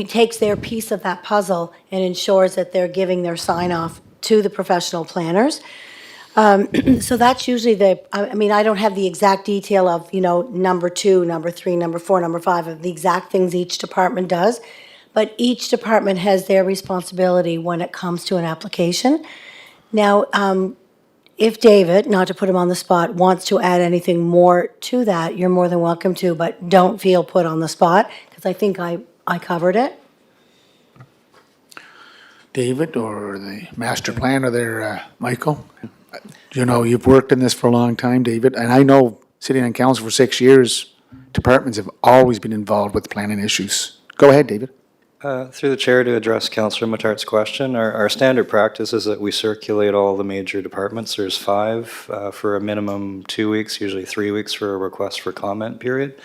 takes their piece of that puzzle and ensures that they're giving their sign-off to the professional planners. So that's usually I don't have the exact detail of, number 2, number 3, number 4, number 5, of the exact things each department does, but each department has their responsibility when it comes to an application. Now, if David, not to put him on the spot, wants to add anything more to that, you're more than welcome to, but don't feel put on the spot, because I think I covered it. David or the master planner there, Michael? You've worked in this for a long time, David, and I know sitting on council for 6 years, departments have always been involved with planning issues. Go ahead, David. Through the chair, to address Councillor Matart's question, our standard practice is that we circulate all the major departments. There's 5 for a minimum 2 weeks, usually 3 weeks for a request for comment period.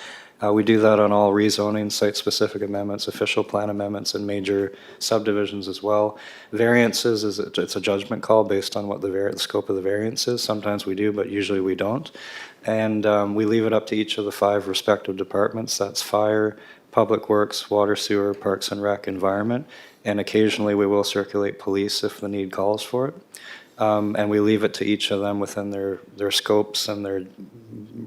We do that on all rezoning, site-specific amendments, official plan amendments, and major subdivisions as well. Variances, it's a judgment call based on what the scope of the variance is. Sometimes we do, but usually we don't. And we leave it up to each of the 5 respective departments. That's fire, public works, water, sewer, parks and rec, environment. And occasionally we will circulate police if the need calls for it. And we leave it to each of them within their scopes and their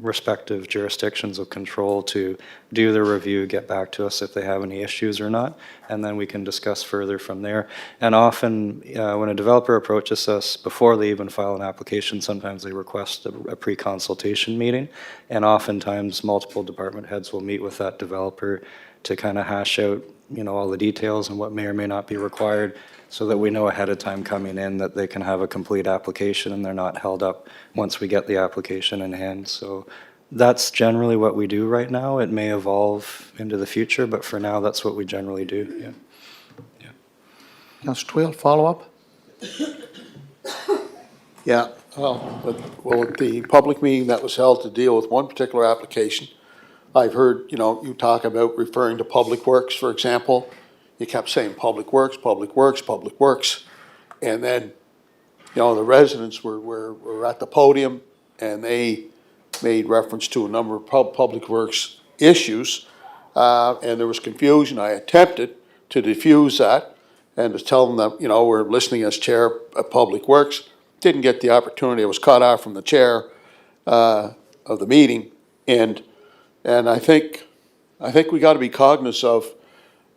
respective jurisdictions of control to do their review, get back to us if they have any issues or not, and then we can discuss further from there. And often, when a developer approaches us, before they even file an application, sometimes they request a pre-consultation meeting, and oftentimes multiple department heads will meet with that developer to kind of hash out, all the details and what may or may not be required, so that we know ahead of time coming in that they can have a complete application and they're not held up once we get the application in hand. So that's generally what we do right now. It may evolve into the future, but for now, that's what we generally do, yeah. Councillor Twill, follow-up? Yeah, well, at the public meeting that was held to deal with one particular application, I've heard, you talk about referring to Public Works, for example. You kept saying Public Works, Public Works, Public Works. And then, the residents were at the podium and they made reference to a number of Public Works issues. And there was confusion. I attempted to diffuse that and to tell them that, we're listening as chair of Public Works. Didn't get the opportunity. I was cut off from the chair of the meeting. And I think we got to be cognizant of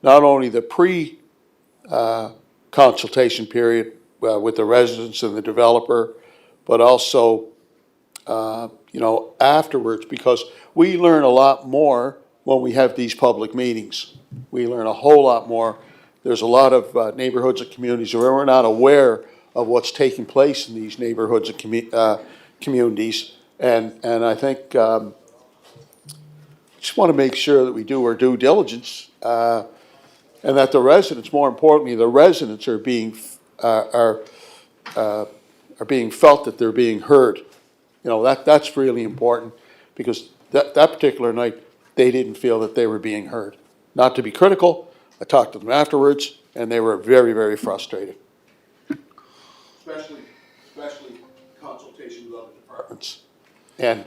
not only the pre-consultation period with the residents and the developer, but also, afterwards, because we learn a lot more when we have these public meetings. We learn a whole lot more. There's a lot of neighborhoods and communities where we're not aware of what's taking place in these neighborhoods and communities. And I think just want to make sure that we do our due diligence, and that the residents, more importantly, the residents are being felt that they're being heard. That's really important, because that particular night, they didn't feel that they were being heard. Not to be critical, I talked to them afterwards, and they were very, very frustrated. Especially consultation with other departments. And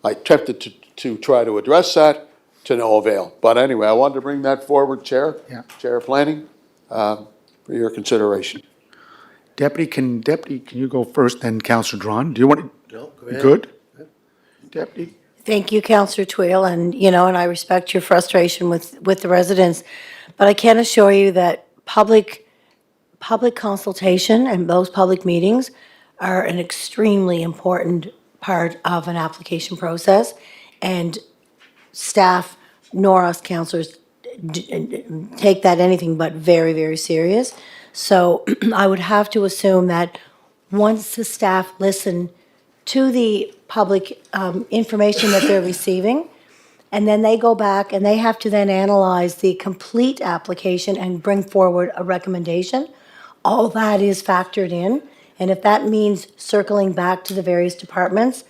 I attempted to try to address that, to no avail. But anyway, I wanted to bring that forward, Chair. Yeah. Chair of Planning, for your consideration. Deputy, can you go first, then Councillor Drawn? Do you want to? No, go ahead. Good? Deputy? Thank you, Councillor Twill, and, and I respect your frustration with the residents. But I can assure you that public consultation and those public meetings are an extremely important part of an application process. And staff, nor us councillors, take that anything but very, very serious. So I would have to assume that once the staff listen to the public information that they're receiving, and then they go back and they have to then analyze the complete application and bring forward a recommendation, all that is factored in. And if that means circling back to the various departments,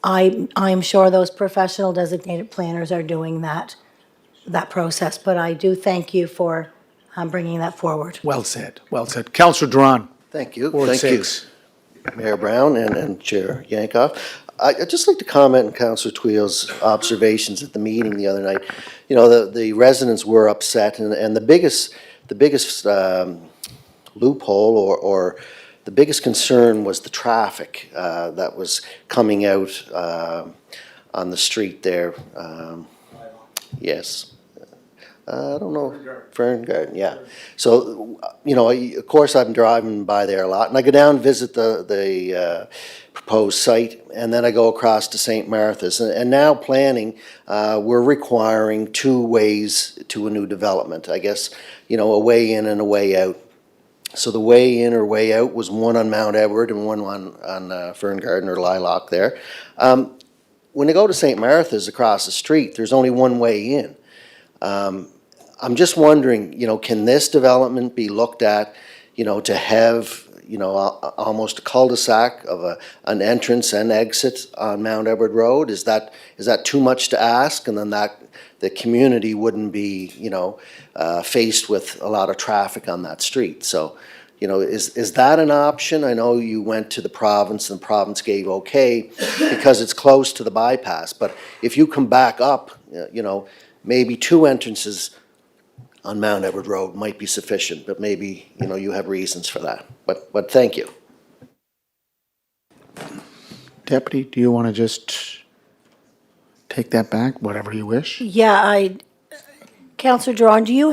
I am sure those professional designated planners are doing that process. But I do thank you for bringing that forward. Well said, well said. Councillor Drawn, Thank you. Ward Thank you, 6. Mayor Brown and Chair Yankoff. I'd just like to comment on Councillor Twill's observations at the meeting the other night. The residents were upset, and the biggest loophole or the biggest concern was the traffic that was coming out on the street there. Yes. I don't know. Fern Garden, yeah. So, of course, I'm driving by there a lot, and I go down and visit the proposed site, and then I go across to St. Martha's. And now planning, we're requiring 2 ways to a new development. I guess, a way in and a way out. So the way in or way out was one on Mount Edward and one on Fern Garden or Lilac there. When you go to St. Martha's across the street, there's only one way in. I'm just wondering, can this development be looked at, to have, almost a cul-de-sac of an entrance and exit on Mount Edward Road? Is that too much to ask? And then the community wouldn't be, faced with a lot of traffic on that street. So, is that an option? I know you went to the province and the province gave okay because it's close to the bypass. But if you come back up, maybe 2 entrances on Mount Edward Road might be sufficient, but maybe, you have reasons for that. But thank you. Deputy, do you want to just take that back, whatever you wish? Yeah, Counselor Drawn, do you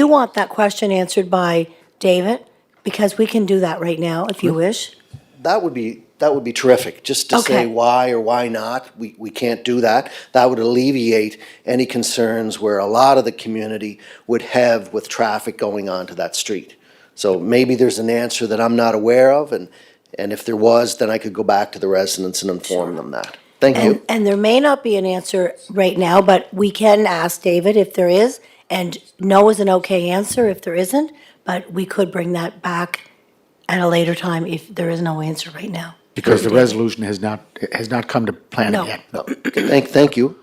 want that question answered by David? Because we can do that right now, if you wish. That would be terrific, just to say Okay. why or why not. We can't do that. That would alleviate any concerns where a lot of the community would have with traffic going onto that street. So maybe there's an answer that I'm not aware of, and if there was, then I could go back to the residents and inform them that. Thank you. And there may not be an answer right now, but we can ask David if there is, and no is an okay answer if there isn't, but we could bring that back at a later time if there is no answer right now. Because the resolution has not come to planning No. yet. No. Thank you.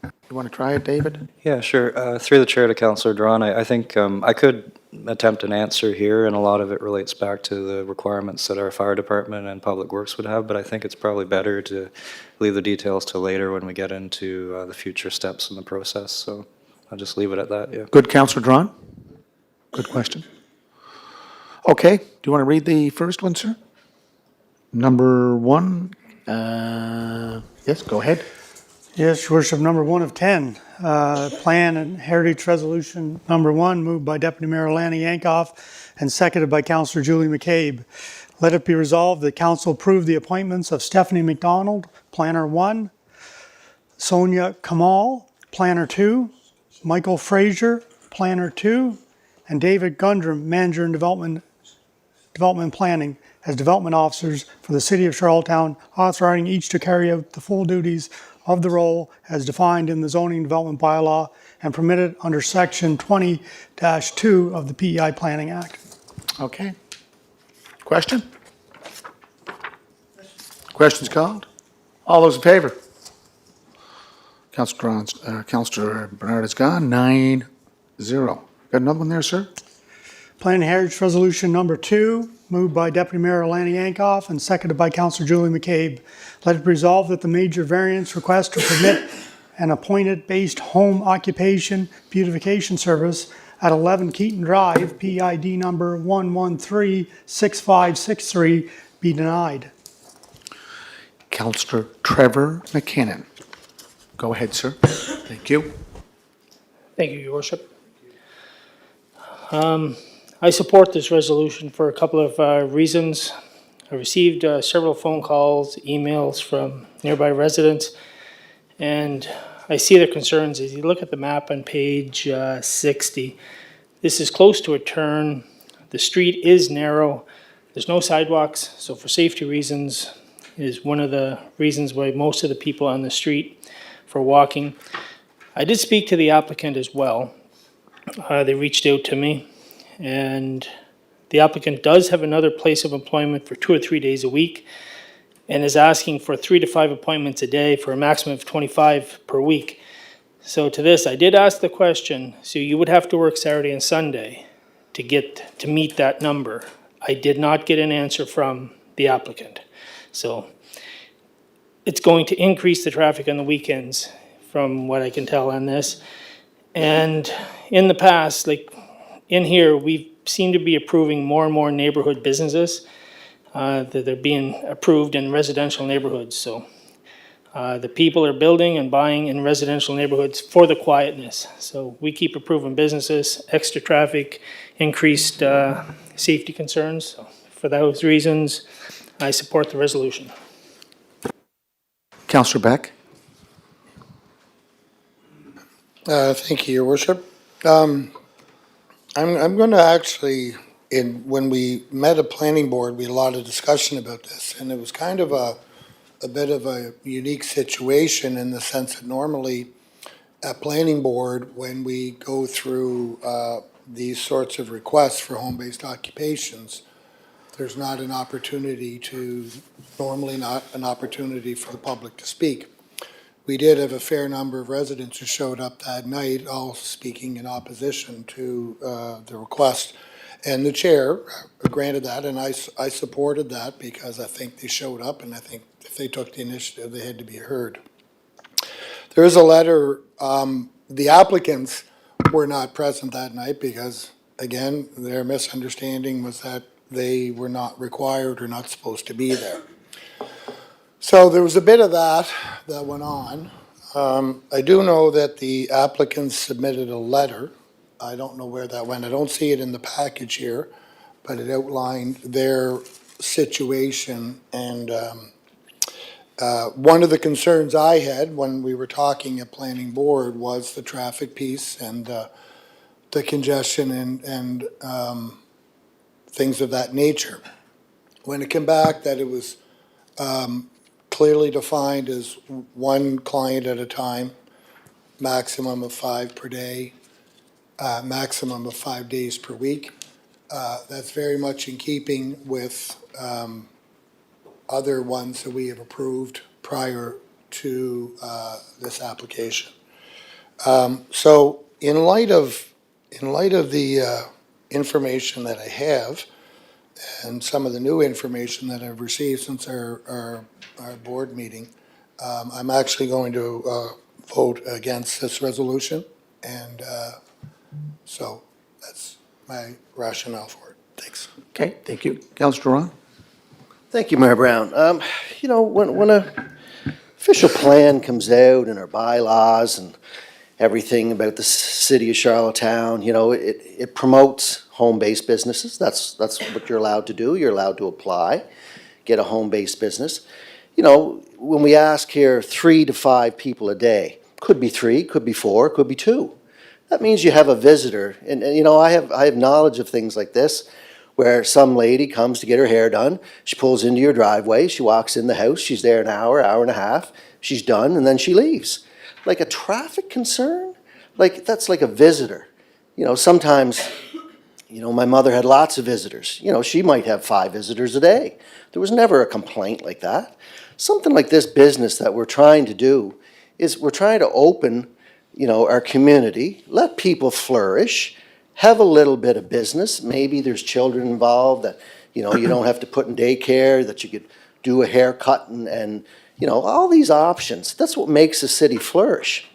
You want to try it, David? Yeah, sure. Through the chair to Councillor Drawn, I think I could attempt an answer here, and a lot of it relates back to the requirements that our fire department and public works would have, but I think it's probably better to leave the details till later when we get into the future steps in the process. So I'll just leave it at that, yeah. Good, Counselor Drawn? Good question. Okay, do you want to read the first one, sir? Number 1, yes, go ahead. Yes, Your Worship, number 1 of 10, Plan and Heritage Resolution number 1, moved by Deputy Mayor Lanny Yankoff and seconded by Councillor Julie McCabe. Let it be resolved that Council approve the appointments of Stephanie McDonald, Planner 1, Sonia Kamal, Planner 2, Michael Fraser, Planner 2, and David Gundrum, Manager in Development Planning, as development officers for the City of Charlottetown, authorizing each to carry out the full duties of the role as defined in the zoning development bylaw and permitted under Section 20-2 of the PEI Planning Act. Okay. Question? Questions called? All those in favor? Councillor Bernard is gone, 9-0. Got another one there, sir? Plan and Heritage Resolution number 2, moved by Deputy Mayor Lanny Yankoff and seconded by Councillor Julie McCabe. Let it be resolved that the major variance request to permit an appointed-based home occupation beautification service at 11 Keaton Drive, PID number 1136563, be denied. Councillor Trevor McKinnon. Go ahead, sir. Thank you. Thank you, Your Worship. I support this resolution for a couple of reasons. I received several phone calls, emails from nearby residents, and I see their concerns. As you look at the map on page 60, this is close to a turn. The street is narrow. There's no sidewalks, so for safety reasons is one of the reasons why most of the people on the street for walking. I did speak to the applicant as well. They reached out to me, and the applicant does have another place of employment for 2 or 3 days a week and is asking for 3 to 5 appointments a day for a maximum of 25 per week. So to this, I did ask the question, so you would have to work Saturday and Sunday to meet that number. I did not get an answer from the applicant. So it's going to increase the traffic on the weekends, from what I can tell on this. And in the past, like in here, we seem to be approving more and more neighborhood businesses that they're being approved in residential neighborhoods. So the people are building and buying in residential neighborhoods for the quietness. So we keep approving businesses, extra traffic, increased safety concerns. So for those reasons, I support the resolution. Councillor Beck. Thank you, Your Worship. I'm going to actually, when we met a planning board, we had a lot of discussion about this, and it was kind of a bit of a unique situation in the sense that normally at planning board, when we go through these sorts of requests for home-based occupations, there's not an opportunity normally not an opportunity for the public to speak. We did have a fair number of residents who showed up that night, all speaking in opposition to the request. And the chair granted that, and I supported that because I think they showed up, and I think if they took the initiative, they had to be heard. There is a letter, the applicants were not present that night because, again, their misunderstanding was that they were not required or not supposed to be there. So there was a bit of that went on. I do know that the applicants submitted a letter. I don't know where that went. I don't see it in the package here, but it outlined their situation. And one of the concerns I had when we were talking at planning board was the traffic piece and the congestion and things of that nature. When it came back that it was clearly defined as one client at a time, maximum of 5 per day, maximum of 5 days per week. That's very much in keeping with other ones that we have approved prior to this application. So in light of the information that I have and some of the new information that I've received since our board meeting, I'm actually going to vote against this resolution. And so that's my rationale for it. Thanks. Okay, thank you. Councillor Ron? Thank you, Mayor Brown. You know, when a official plan comes out and our bylaws and everything about the city of Charlottetown, you know, it promotes home-based businesses. That's what you're allowed to do. You're allowed to apply, get a home-based business. You know, when we ask here 3 to 5 people a day, could be 3, could be 4, could be 2. That means you have a visitor. And you know, I have knowledge of things like this, where some lady comes to get her hair done, she pulls into your driveway, she walks in the house, she's there an hour, hour and a half, she's done, and then she leaves. Like a traffic concern? Like, that's like a visitor. You know, sometimes, you know, my mother had lots of visitors. You know, she might have 5 visitors a day. There was never a complaint like that. Something like this business that we're trying to do is we're trying to open, you know, our community, let people flourish, have a little bit of business. Maybe there's children involved that, you know, you don't have to put in daycare, that you could do a haircut and you know, all these options. That's what makes a city flourish.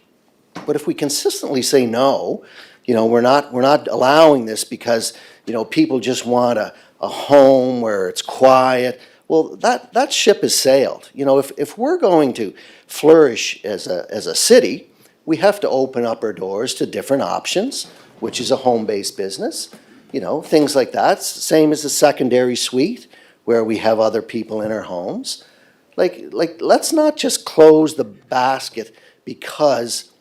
But if we consistently say no, you know, we're not allowing this because, you know, people just want a home where it's quiet. Well, that ship has sailed. You know, if we're going to flourish as a city, we have to open up our doors to different options, which is a home-based business. You know, things like that. Same as the secondary suite, where we have other people in our homes. Like, let's not just close the basket because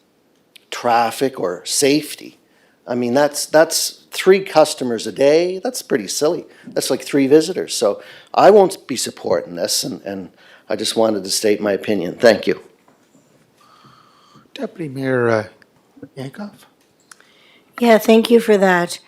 traffic or safety. I mean, that's 3 customers a day. That's pretty silly. That's like 3 visitors. So I won't be supporting this, and I just wanted to state my opinion. Thank you. Deputy Mayor Yankoff? Yeah, thank you for that.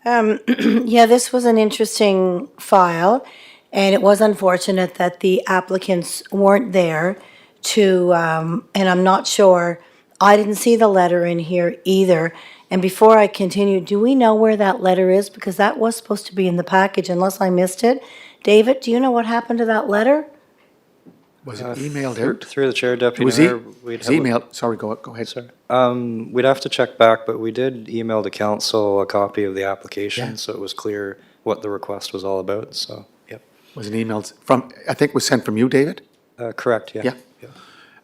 Yeah, this was an interesting file, and it was unfortunate that the applicants weren't there to, and I'm not sure, I didn't see the letter in here either. And before I continue, do we know where that letter is? Because that was supposed to be in the package unless I missed it. David, do you know what happened to that letter? Was it emailed out? Through the chair, It Deputy was Mayor. it was emailed, sorry, go ahead, sir. We'd have to check back, but we did email the council a copy of the application, Yeah. so it was clear what the request was all about, so, yep. Was an email from, I think was sent from you, David? Correct, yeah.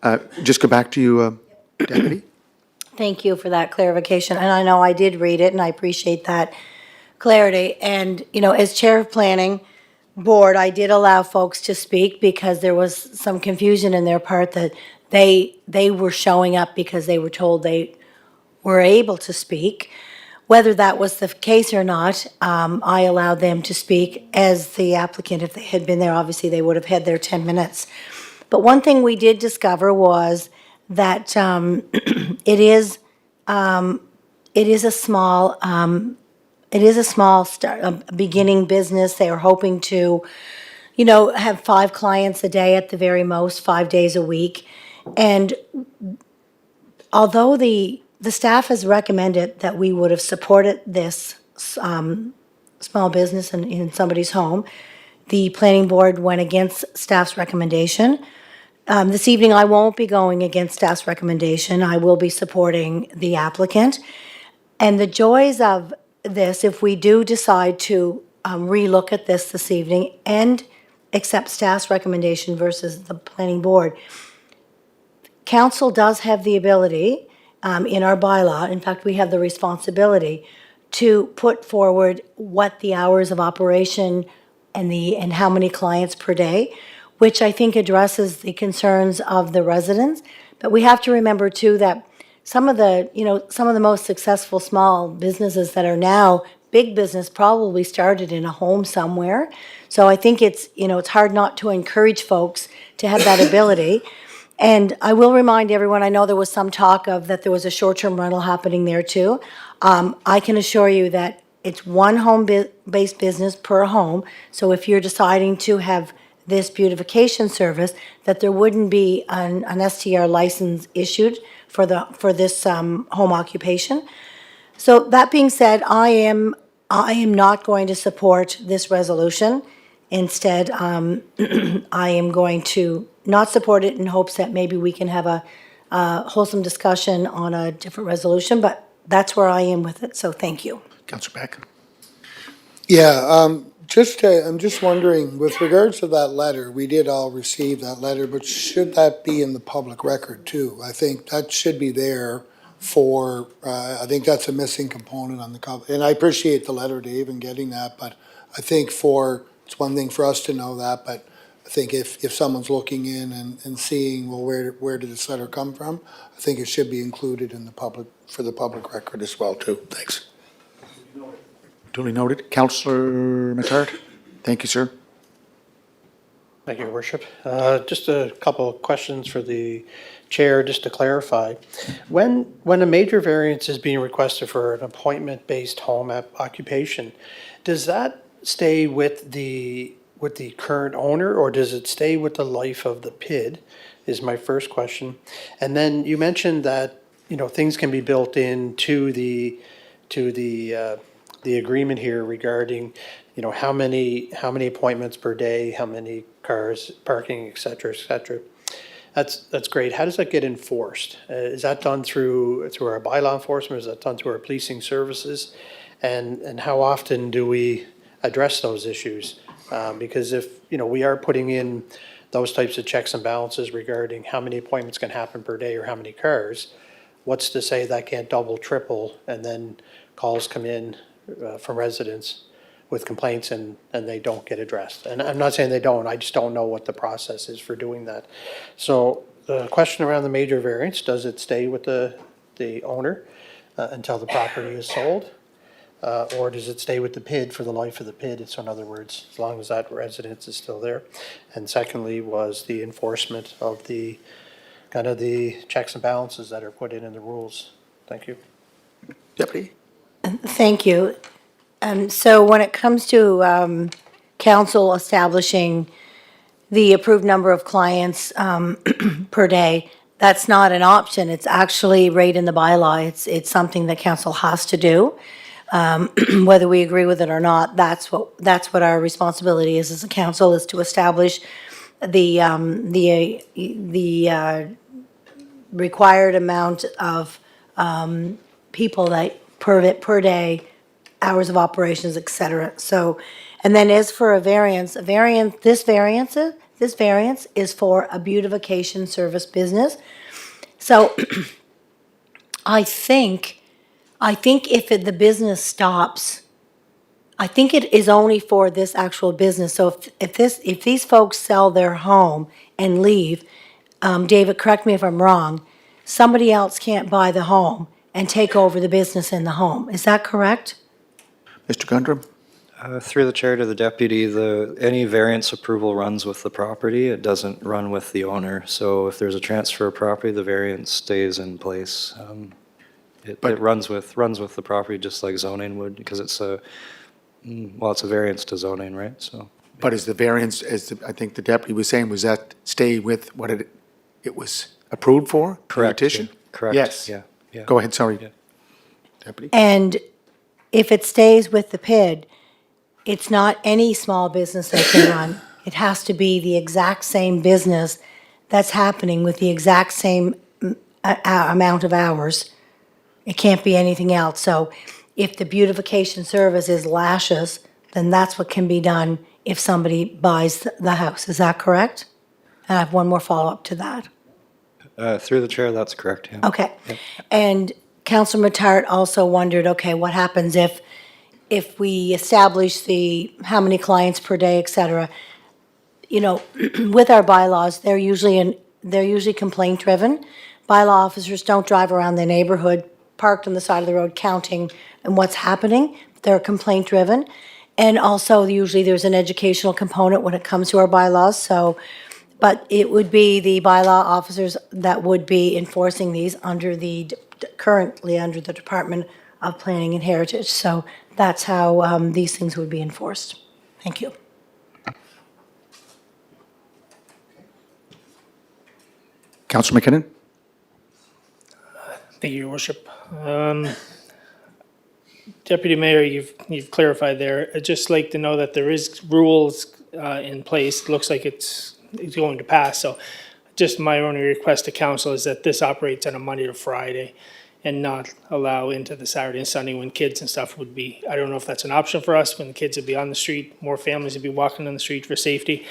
Yeah. Just go back to you, Deputy. Thank you for that clarification, and I know I did read it, and I appreciate that clarity. And, you know, as Chair of Planning Board, I did allow folks to speak because there was some confusion in their part that they were showing up because they were told they were able to speak. Whether that was the case or not, I allowed them to speak as the applicant. If they had been there, obviously they would have had their 10 minutes. But one thing we did discover was that it is a small start, a beginning business. They are hoping to, you know, have 5 clients a day at the very most, 5 days a week. And although the staff has recommended that we would have supported this small business in somebody's home, the planning board went against staff's recommendation. This evening, I won't be going against staff's recommendation. I will be supporting the applicant. And the joys of this, if we do decide to relook at this evening and accept staff's recommendation versus the planning board. Council does have the ability, in our bylaw, in fact, we have the responsibility to put forward what the hours of operation and how many clients per day, which I think addresses the concerns of the residents. But we have to remember too that some of the most successful small businesses that are now big business probably started in a home somewhere. So I think it's hard not to encourage folks to have that ability. And I will remind everyone, I know there was some talk of that there was a short-term rental happening there too. I can assure you that it's one home-based business per home. So if you're deciding to have this beautification service, that there wouldn't be an STR license issued for this home occupation. So that being said, I am not going to support this resolution. Instead, I am going to not support it in hopes that maybe we can have a wholesome discussion on a different resolution, but that's where I am with it, so thank you. Councillor Beck? Yeah, I'm just wondering, with regards to that letter, we did all receive that letter, but should that be in the public record too? I think that should be there for, I think that's a missing component on the, and I appreciate the letter, Dave, and getting that, but I think it's one thing for us to know that, but I think if someone's looking in and seeing, well, where did this letter come from? I think it should be included in for the public record as well too. Thanks. Duly noted. Councillor Matart? Thank you, sir. Thank you, Your Worship. Just a couple of questions for the chair, just to clarify. When a major variance is being requested for an appointment-based home occupation, does that stay with the current owner, or does it stay with the life of the PID, is my first question. And then you mentioned that, things can be built into the agreement here regarding, how many appointments per day, how many cars, parking, et cetera, et cetera. That's great. How does that get enforced? Is that done through our bylaw enforcement? Is that done through our policing services? And how often do we address those issues? Because if, we are putting in those types of checks and balances regarding how many appointments can happen per day or how many cars, what's to say that can't double, triple, and then calls come in from residents with complaints and they don't get addressed? And I'm not saying they don't, I just don't know what the process is for doing that. So the question around the major variance, does it stay with the owner until the property is sold? Or does it stay with the PID for the life of the PID? So in other words, as long as that residence is still there. And secondly was the enforcement of the checks and balances that are put in the rules. Thank you. Deputy? Thank you. So when it comes to council establishing the approved number of clients per day, that's not an option. It's actually right in the bylaw. It's something that council has to do. Whether we agree with it or not, that's what our responsibility is as a council, is to establish the required amount of people that per day, hours of operations, et cetera. So, and then as for this variance is for a beautification service business. So I think if the business stops, I think it is only for this actual business. So if these folks sell their home and leave, David, correct me if I'm wrong, somebody else can't buy the home and take over the business in the home. Is that correct? Mr. Gundrum? Through the chair to the deputy, any variance approval runs with the property. It doesn't run with the owner. So if there's a transfer of property, the variance stays in place. It runs with the property just like zoning would, because it's a variance to zoning, right? So. But is the variance, I think the deputy was saying, was that stay with what it was approved for? Correct. Petition? Correct. Yes. Yeah. Go ahead, sorry. Yeah. Deputy? And if it stays with the PID, it's not any small business that can run. It has to be the exact same business that's happening with the exact same amount of hours. It can't be anything else. So if the beautification service is lashes, then that's what can be done if somebody buys the house. Is that correct? And I have one more follow-up to that. Through the chair, that's correct, yeah. Okay. And Councillor Matart also wondered, okay, what happens if we establish how many clients per day, et cetera? You know, with our bylaws, they're usually complaint-driven. Bylaw officers don't drive around the neighborhood parked on the side of the road counting and what's happening. They're complaint-driven. And also, usually there's an educational component when it comes to our bylaws, so, but it would be the bylaw officers that would be enforcing these currently under the Department of Planning and Heritage. So that's how these things would be enforced. Thank you. Councillor McKinnon? Thank you, Your Worship. Deputy Mayor, you've clarified there. I'd just like to know that there is rules in place. It looks like it's going to pass. So just my only request to council is that this operates on a Monday to Friday and not allow into the Saturday and Sunday when kids and stuff would be, I don't know if that's an option for us, when the kids would be on the street, more families would be walking on the street for safety.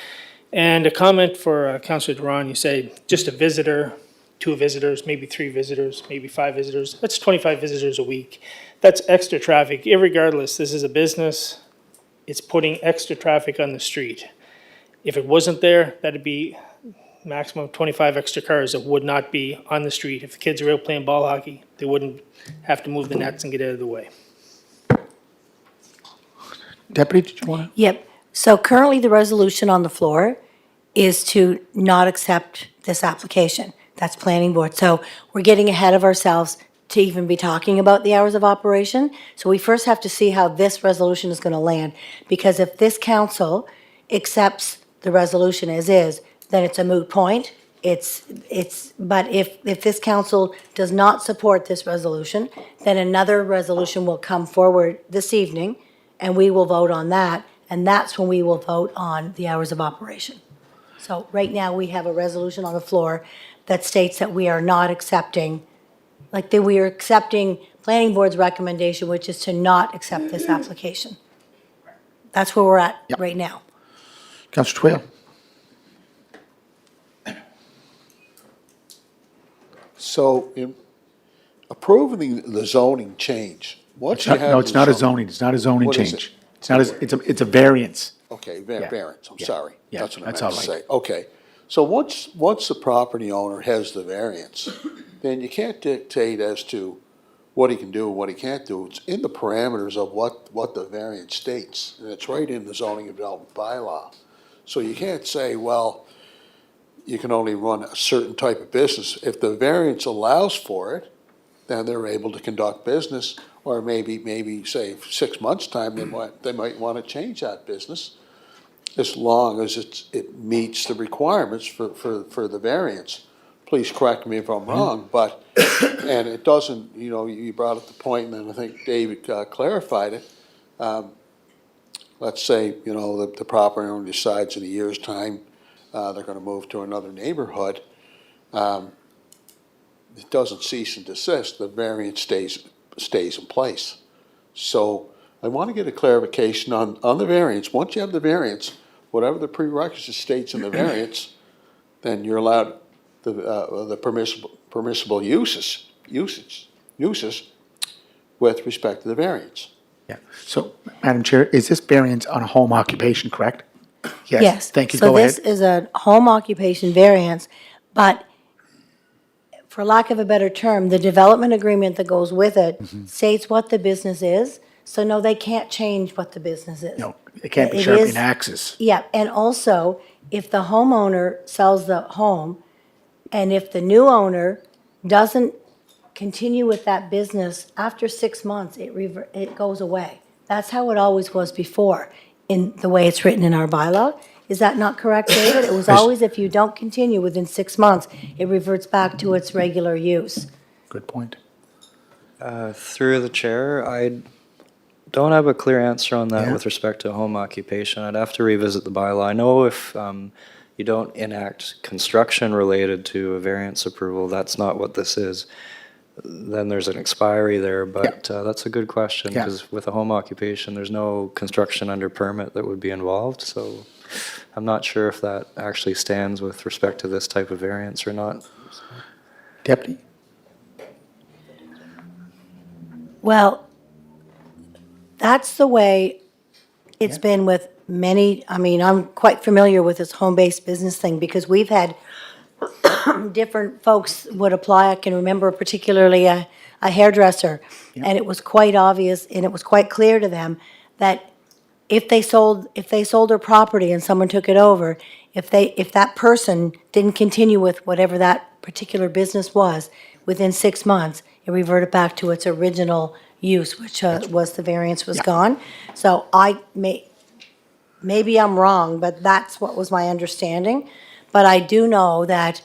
And a comment for Councillor Duran, you say just a visitor, 2 visitors, maybe 3 visitors, maybe 5 visitors. That's 25 visitors a week. That's extra traffic. Irregardless, this is a business. It's putting extra traffic on the street. If it wasn't there, that'd be maximum of 25 extra cars that would not be on the street. If the kids are out playing ball hockey, they wouldn't have to move the nets and get out of the way. Deputy, did you want to? Yep. So currently, the resolution on the floor is to not accept this application. That's planning board. So we're getting ahead of ourselves to even be talking about the hours of operation. So we first have to see how this resolution is going to land. Because if this council accepts the resolution as is, then it's a moot point. But if this council does not support this resolution, then another resolution will come forward this evening, and we will vote on that, and that's when we will vote on the hours of operation. So right now, we have a resolution on the floor that states that we are not accepting, we are accepting planning board's recommendation, which is to not accept this application. That's where we're at right now. Councillor Twill? So in approving the zoning change, once you have. No, it's the not a zone- zoning, it's not a zoning What is change. it? It's not, it's a variance. Okay, Yeah. variance, I'm Yeah. sorry. Yeah, That's what I that's meant all to right. say. Okay, so once the property owner has the variance, then you can't dictate as to what he can do and what he can't do. It's in the parameters of what the variance states, and it's right in the zoning and development bylaw. So you can't say, well, you can only run a certain type of business. If the variance allows for it, then they're able to conduct business, or maybe say 6 months' time, they might want to change that business as long as it meets the requirements for the variance. Please correct me if I'm wrong, but, and it doesn't, you brought up the point, and then I think David clarified it. Let's say, the property owner decides in a year's time, they're gonna move to another neighborhood. It doesn't cease and desist, the variance stays in place. So I want to get a clarification on the variance. Once you have the variance, whatever the prerequisite states in the variance, then you're allowed the permissible uses with respect to the variance. Yeah. So, Madam Chair, is this variance on a home occupation, correct? Yes. Thank you. So Go this ahead. is a home occupation variance, but for lack of a better term, the development agreement that goes with it states what the business is. So no, they can't change what the business is. No, it can't be It sharp is- in axis. Yeah, and also, if the homeowner sells the home, and if the new owner doesn't continue with that business, after 6 months, it goes away. That's how it always was before, in the way it's written in our bylaw. Is that not correct, David? It was always if you don't continue within 6 months, it reverts back to its regular use. Good point. Through the chair, I don't have a clear answer on that Yeah. with respect to home occupation. I'd have to revisit the bylaw. I know if you don't enact construction related to a variance approval, that's not what this is. then there's an expiry there, but that's a good question, Yeah. because with a home occupation, there's no construction under permit that would be involved, so I'm not sure if that actually stands with respect to this type of variance or not. Deputy? Well, that's the way it's been with many, I mean, I'm quite familiar with this home-based business thing because we've had different folks would apply. I can remember particularly a hairdresser. And it was quite obvious and it was quite clear to them that if they sold their property and someone took it over, if that person didn't continue with whatever that particular business was, within 6 months, it reverted back to its original use, which was the variance was gone. So maybe I'm wrong, but that's what was my understanding. But I do know that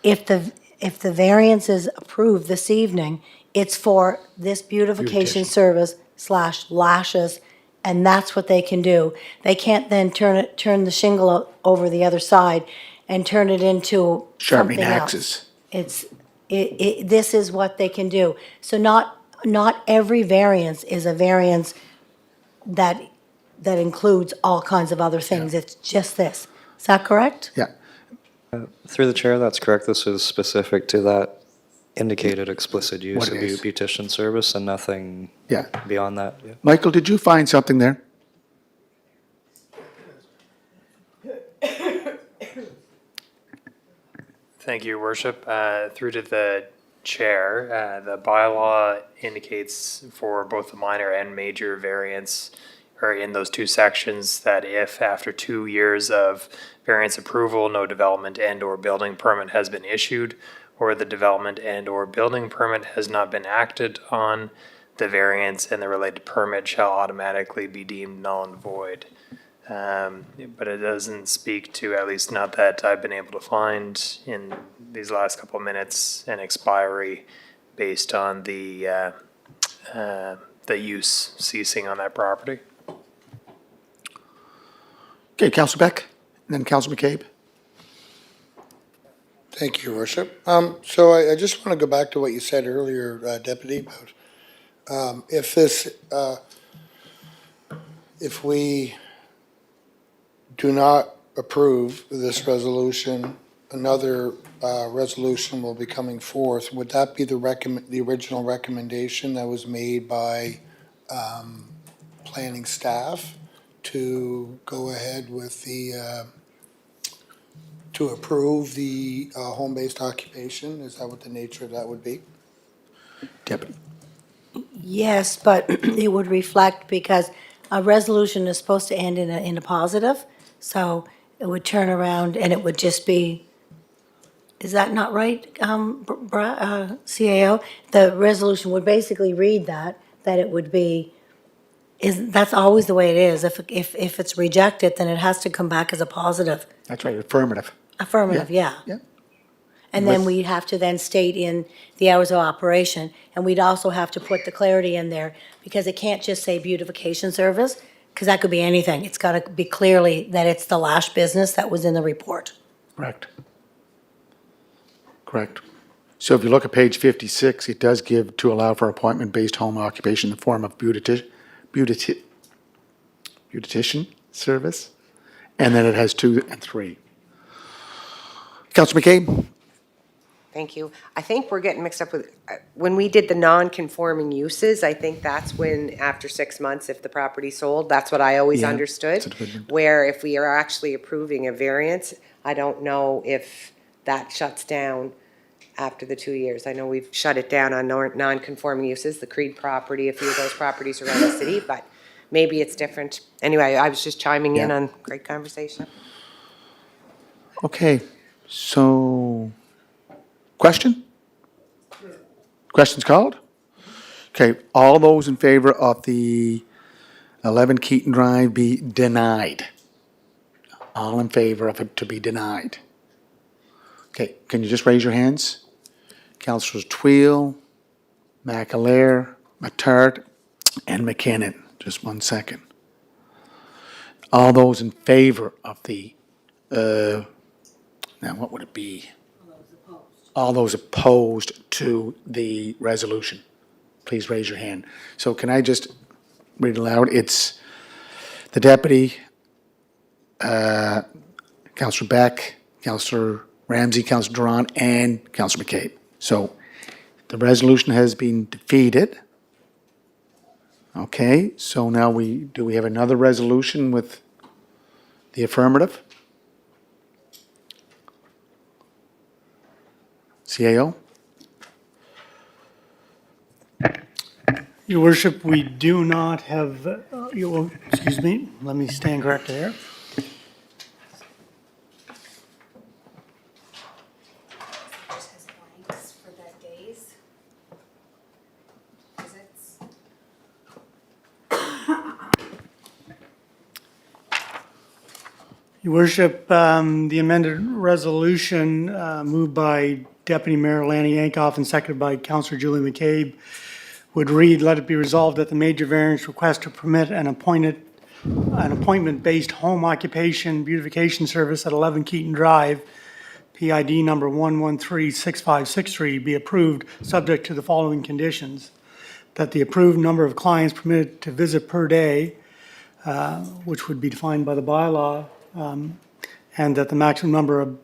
if the variance is approved this evening, it's for this beautification service / lashes, and that's what they can do. They can't then turn the shingle over the other side and turn it into Sharpening something else. axes. This is what they can do. So not every variance is a variance that includes all kinds of other things. It's just this. Is that correct? Yeah. Through the chair, that's correct. This is specific to that indicated explicit use What of it is. beautician service and nothing Yeah. beyond that. Yeah. Michael, did you find something there? Thank you, Your Worship. Through to the chair, the bylaw indicates for both the minor and major variance, or in those two sections, that if after 2 years of variance approval, no development and/or building permit has been issued, or the development and/or building permit has not been acted on, the variance and the related permit shall automatically be deemed null and void. But it doesn't speak to, at least not that I've been able to find in these last couple of minutes, an expiry based on the use ceasing on that property. Okay, Councillor Beck, and then Councillor McCabe. Thank you, Your Worship. So I just want to go back to what you said earlier, Deputy, about if we do not approve this resolution, another resolution will be coming forth. Would that be the original recommendation that was made by planning staff to go ahead with to approve the home-based occupation? Is that what the nature of that would be? Deputy. Yes, but it would reflect because a resolution is supposed to end in a positive. So it would turn around and it would just be, is that not right, CAO? The resolution would basically read that it would be, that's always the way it is. If it's rejected, then it has to come back as a positive. That's right, affirmative. Affirmative, yeah. Yeah. And then With- we'd have to then state in the hours of operation, and we'd also have to put the clarity in there, because it can't just say beautification service, because that could be anything. It's got to be clearly that it's the lash business that was in the report. Correct. Correct. So if you look at page 56, it does give to allow for appointment-based home occupation in the form of beautician service, and then it has 2 and 3. Councillor McCabe? Thank you. I think we're getting mixed up with, when we did the non-conforming uses, I think that's when, after 6 months, if the property's sold, that's what I always Yeah, understood. that's a good one. Where if we are actually approving a variance, I don't know if that shuts down after the 2 years. I know we've shut it down on non-conforming uses, the Creed property, a few of those properties around the city, but maybe it's different. Anyway, I was just chiming in Yeah. on great conversation. Okay, so, question? Questions called? Okay, all those in favor of the 11 Keaton Drive be denied? All in favor of it to be denied? Okay, can you just raise your hands? Councilors Tweel, McAleer, Matart, and McKinnon. Just 1 second. All those in favor of the, now what would it be? All those opposed to the resolution, please raise your hand. So can I just read it aloud? It's the deputy, Councillor Beck, Councillor Ramsey, Councillor Duran, and Councillor McCabe. So the resolution has been defeated. Okay, so now do we have another resolution with the affirmative? CAO? Your worship, we do not have, excuse me, let me stand corrected here. Your worship, the amended resolution moved by Deputy Mayor Lanny Yankoff and seconded by Councillor Julie McCabe would read, let it be resolved that the major variance request to permit an appointment-based home occupation beautification service at 11 Keaton Drive, PID number 1136563, be approved, subject to the following conditions. That the approved number of clients permitted to visit per day, which would be defined by the bylaw, and that the maximum number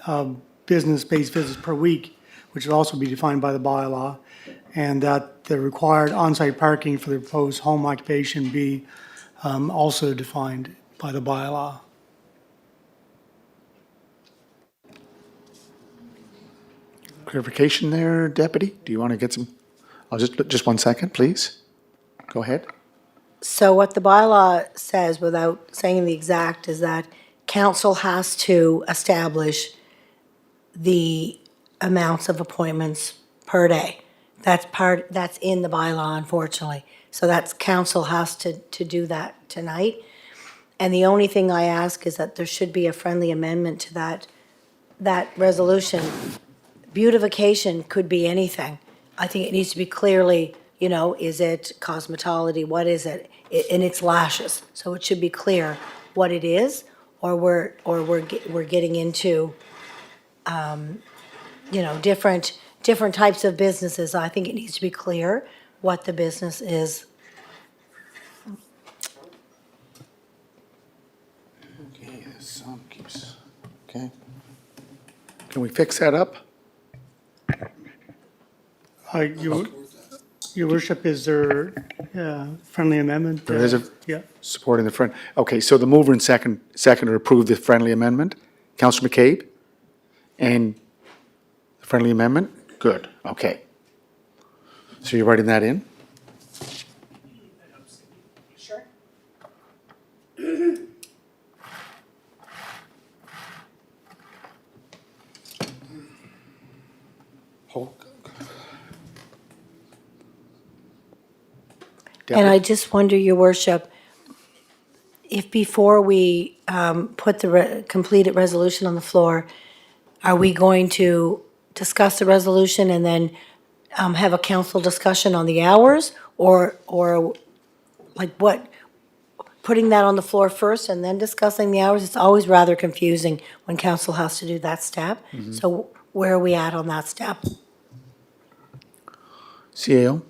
of business-based visits per week, which would also be defined by the bylaw, and that the required on-site parking for the proposed home occupation be also defined by the bylaw. Clarification there, Deputy? Do you want to get some? I'll just 1 second, please. Go ahead. So what the bylaw says, without saying the exact, is that council has to establish the amounts of appointments per day. That's in the bylaw, unfortunately. So council has to do that tonight. And the only thing I ask is that there should be a friendly amendment to that resolution. Beautification could be anything. I think it needs to be clearly, is it cosmetology, what is it? And it's lashes, so it should be clear what it is, or we're getting into, different types of businesses. I think it needs to be clear what the business is. Okay, this song keeps, okay. Can we fix that up? Your worship, is there a friendly amendment? There is a- Yeah. Supporting the friend. Okay, so the mover and seconder approve the friendly amendment. Councillor McCabe? And the friendly amendment? Good, okay. So you're writing that in? Sure. And I just wonder, your worship, if before we put the completed resolution on the floor, are we going to discuss the resolution and then have a council discussion on the hours? Or like what, putting that on the floor first and then discussing the hours? It's always rather confusing when council has to do that step. So where are we at on that step? CAO?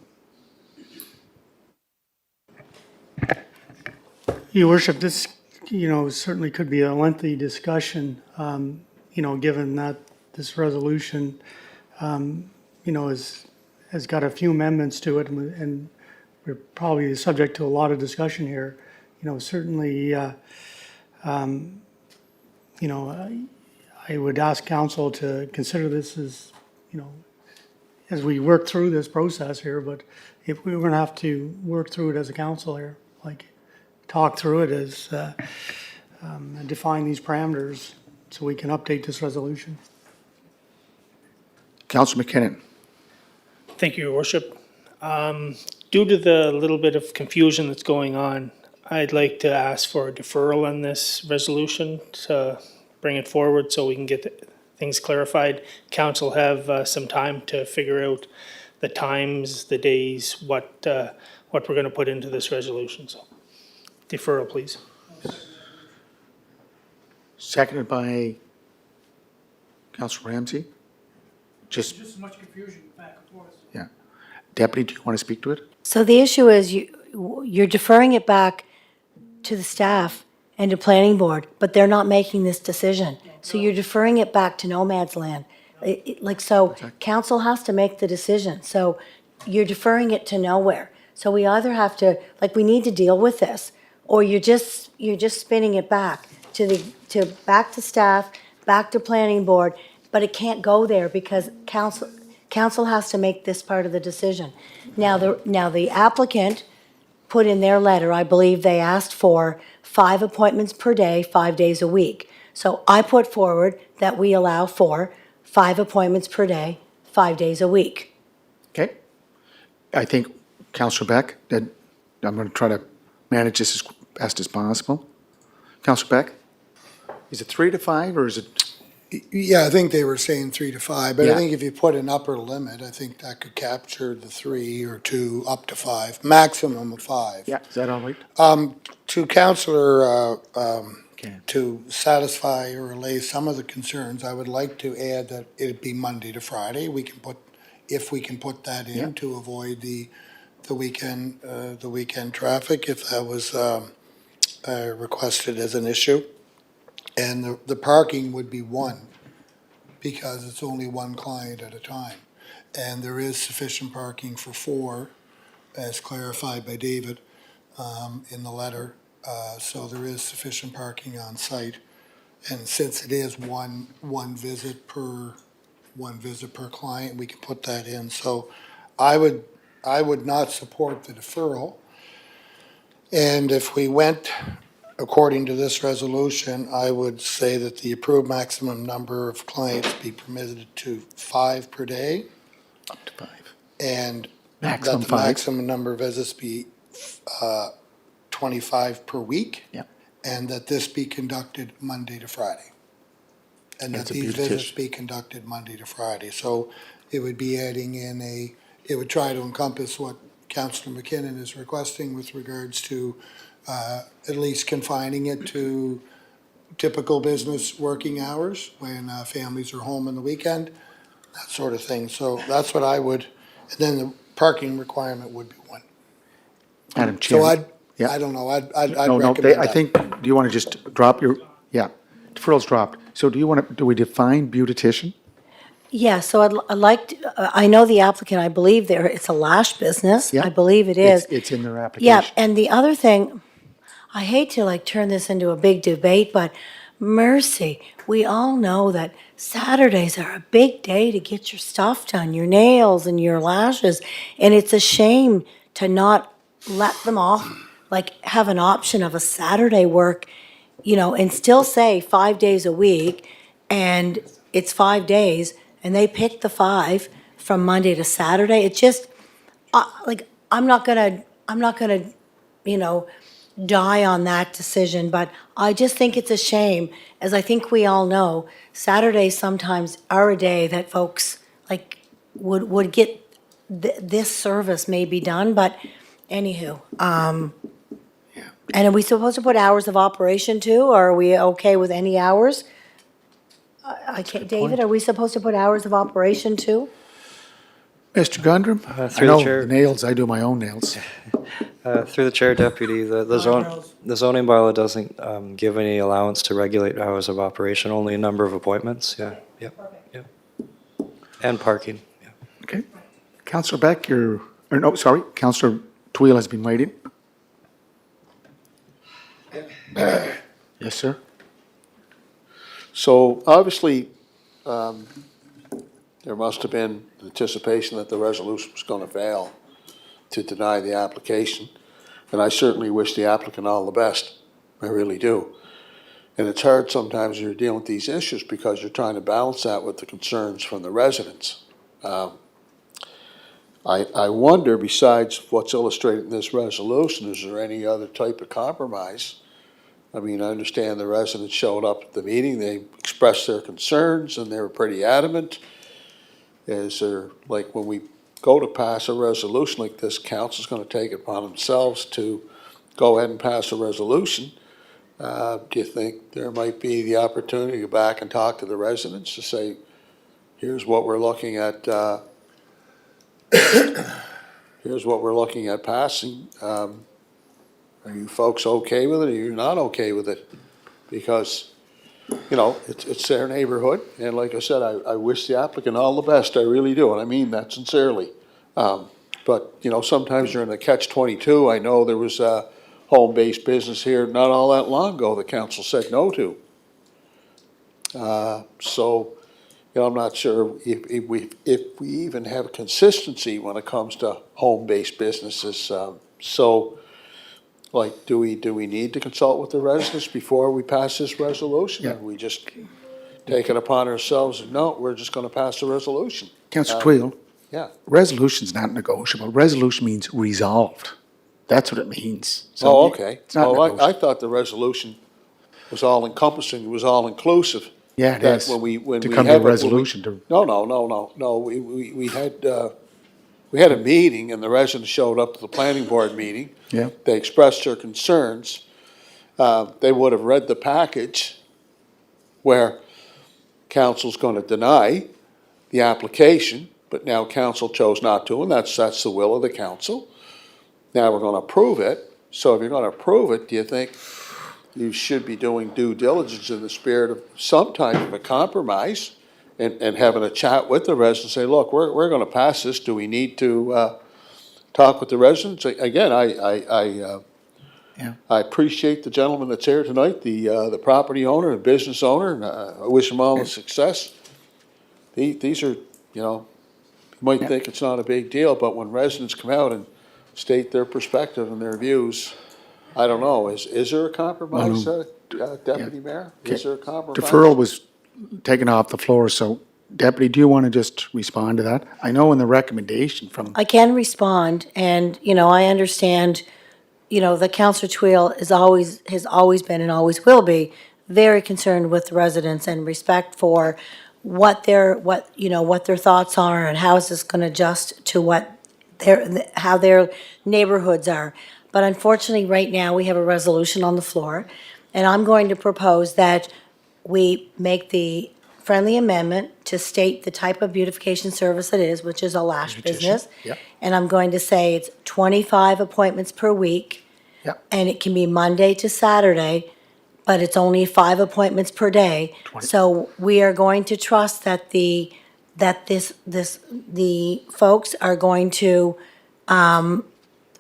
Your worship, this, certainly could be a lengthy discussion, given that this resolution, has got a few amendments to it, and we're probably subject to a lot of discussion here. Certainly, I would ask council to consider this as we work through this process here, but if we were gonna have to work through it as a council here, talk through it as, and define these parameters so we can update this resolution. Councillor McKinnon? Thank you, Your Worship. Due to the little bit of confusion that's going on, I'd like to ask for a deferral on this resolution to bring it forward so we can get things clarified. Council have some time to figure out the times, the days, what we're going to put into this resolution. So deferral, please. Seconded by Councillor Ramsey. Just, Just as much confusion back and forth. yeah. Deputy, do you want to speak to it? So the issue is you're deferring it back to the staff and to planning board, but they're not making this decision. So you're deferring it back to no man's land. Like, so council has to make the decision. So you're deferring it to nowhere. So we either have to, like, we need to deal with this, or you're just spinning it back back to staff, back to planning board, but it can't go there because council has to make this part of the decision. Now, the applicant put in their letter, I believe they asked for 5 appointments per day, 5 days a week. So I put forward that we allow for 5 appointments per day, 5 days a week. Okay. I think, Councillor Beck, that I'm going to try to manage this as best as possible. Councillor Beck, is it 3 to 5 or is it? Yeah, I think they were saying 3 to 5, but I Yeah. think if you put an upper limit, I think that could capture the 3 or 2 up to 5, maximum of 5. Yeah, is that all right? To Councillor, Okay. to satisfy or allay some of the concerns, I would like to add that it'd be Monday to Friday. If we can put that Yeah. in to avoid the weekend traffic, if that was requested as an issue. And the parking would be 1, because it's only 1 client at a time. And there is sufficient parking for 4, as clarified by David in the letter. So there is sufficient parking on site. And since it is one visit per client, we can put that in. So I would not support the deferral. And if we went according to this resolution, I would say that the approved maximum number of clients be permitted to 5 per day, Up to 5. and Maximum that the 5. maximum number of visits be 25 per week. Yep. And that this be conducted Monday to Friday. And that That's a these beautician. visits be conducted Monday to Friday. So it would be adding in it would try to encompass what Councillor McKinnon is requesting with regards to at least confining it to typical business working hours when families are home on the weekend, that sort of thing. So that's what I would, and then the parking requirement would be 1. Madam Chair. So Yeah. I don't know, I'd No, recommend I that. think, do you want to just drop your, yeah, deferral's dropped. So do we define beautician? Yeah, so I'd like, I know the applicant, I believe it's a lash business. Yeah. I believe it is. It's in their Yeah, application. and the other thing, I hate to like turn this into a big debate, but mercy, we all know that Saturdays are a big day to get your stuff done, your nails and your lashes. And it's a shame to not let them off, like have an option of a Saturday work, and still say 5 days a week. And it's 5 days and they pick the 5 from Monday to Saturday. It just, I'm not gonna, die on that decision, but I just think it's a shame, as I think we all know, Saturdays sometimes are a day that folks would get this service may be done, but anywho. And are we supposed to put hours of operation too, or are we okay with any hours? I can't, David, are we supposed to put hours of operation too? Mr. Gundrum? I through the know chair. the nails, I do my own nails. Through the chair, Deputy, the zoning bylaw doesn't give any allowance to regulate hours of operation, only a number of appointments, yeah, yep. And parking, yeah. Okay. Councillor Beck, Councillor Twill has been waiting. Yes, sir. So obviously, there must have been anticipation that the resolution was going to fail to deny the application. And I certainly wish the applicant all the best. I really do. And it's hard sometimes when you're dealing with these issues because you're trying to balance that with the concerns from the residents. I wonder, besides what's illustrated in this resolution, is there any other type of compromise? I mean, I understand the residents showed up at the meeting, they expressed their concerns, and they were pretty adamant. Is there, like, when we go to pass a resolution like this, council's gonna take it upon themselves to go ahead and pass a resolution? Do you think there might be the opportunity to go back and talk to the residents to say, here's what we're looking at, here's what we're looking at passing. Are you folks okay with it, or you're not okay with it? Because, you know, it's their neighborhood, and like I said, I wish the applicant all the best, I really do, and I mean that sincerely. But, you know, sometimes you're in a catch-22. I know there was a home-based business here not all that long ago the council said no to. So, you know, I'm not sure if we even have consistency when it comes to home-based businesses. So, like, do we need to consult with the residents before we pass this resolution? Yeah. Or we just take it upon ourselves and, no, we're just gonna pass the resolution? Councillor Twill, Yeah. resolution's not negotiable. Resolution means resolved. That's what it means. So Oh, okay. It's not Oh, negotiable. I thought the resolution was all encompassing, was all inclusive. Yeah, it That is. when we To have come to a it- when we- resolution to, No, we had a meeting and the residents showed up to the planning board meeting. yeah. They expressed their concerns. They would have read the package where council's gonna deny the application, but now council chose not to, and that's the will of the council. Now we're gonna approve it. So if you're gonna approve it, do you think you should be doing due diligence in the spirit of some type of a compromise and having a chat with the residents, say, look, we're gonna pass this, do we need to, talk with the residents? Again, Yeah. I appreciate the gentleman that's here tonight, the property owner, the business owner, and I wish him all the success. These are, you know, you might Yeah. think it's not a big deal, but when residents come out and state their perspective and their views, I don't know, is there a compromise, Deputy Mayor? Is there a compromise? Deferral was taken off the floor, so Deputy, do you want to just respond to that? I know in the recommendation from, I can respond, and, you know, I understand, you know, that Councillor Twill has always been and always will be very concerned with the residents and respect for what their thoughts are and how is this going to adjust to how their neighborhoods are. But unfortunately, right now, we have a resolution on the floor, and I'm going to propose that we make the friendly amendment to state the type of beautification service it is, which is a lash business. Yep. And I'm going to say it's 25 appointments per week. Yep. And it can be Monday to Saturday, but it's only 5 appointments per day. 20. So we are going to trust that the folks are going to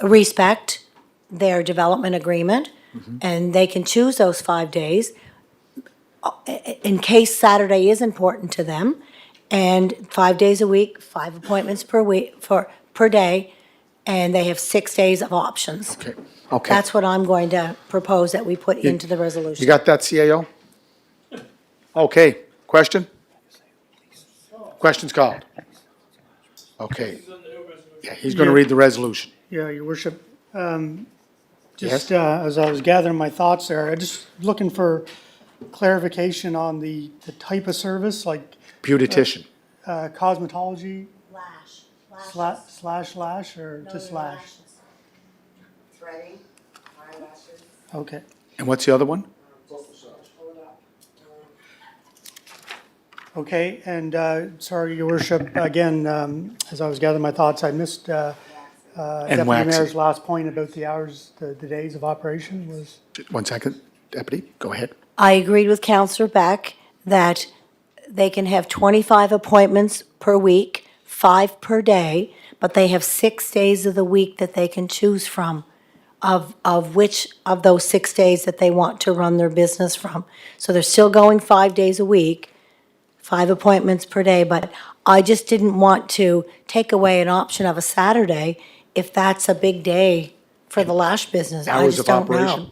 respect their development agreement, and they can choose those 5 days in case Saturday is important to them, and 5 days a week, 5 appointments per week, per day, and they have 6 days of options. okay, okay. That's what I'm going to propose that we put into the You resolution. got that, CAO? Okay, question? Question's called. Okay. Yeah, he's going to read the resolution. Yeah, your worship. Yes? As I was gathering my thoughts there, I just looking for clarification on the type of service, like Beautician. cosmetology Lash. slash lash or just lash? Threading, eyelashes. Okay. And what's the other one? Okay, and sorry, your worship, again, as I was gathering my thoughts, I missed Deputy waxing. Mayor's last point about the hours, the days of operation was. 1 second, Deputy, go ahead. I agreed with Counselor Beck that they can have 25 appointments per week, 5 per day, but they have 6 days of the week that they can choose from, of which of those 6 days that they want to run their business from. So they're still going 5 days a week, 5 appointments per day, but I just didn't want to take away an option of a Saturday if that's a big day for the lash business. I Hours just of don't know. operation?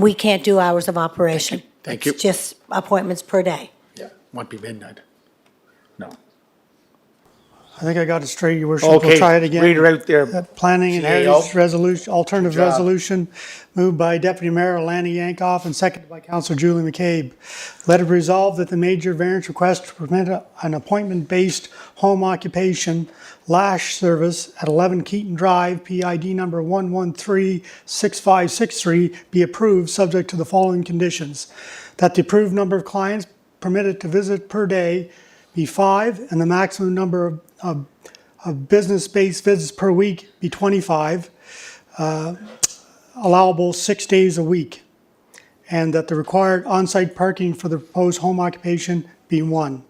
We can't do hours of operation. Thank you. It's just appointments per day. Yeah. Won't be midnight. No. I think I got it straight, your worship. We'll Okay, try it again. read it out there. Planning and CAO. Heritage Resolution, alternative Good job. resolution, moved by Deputy Mayor Lanny Yankoff and seconded by Councillor Julie McCabe. Let it resolve that the major variance request to permit an appointment-based home occupation lash service at 11 Keaton Drive, PID number 1136563, be approved, subject to the following conditions. That the approved number of clients permitted to visit per day be 5, and the maximum number of business-based visits per week be 25, allowable 6 days a week, and that the required on-site parking for the proposed home occupation be 1.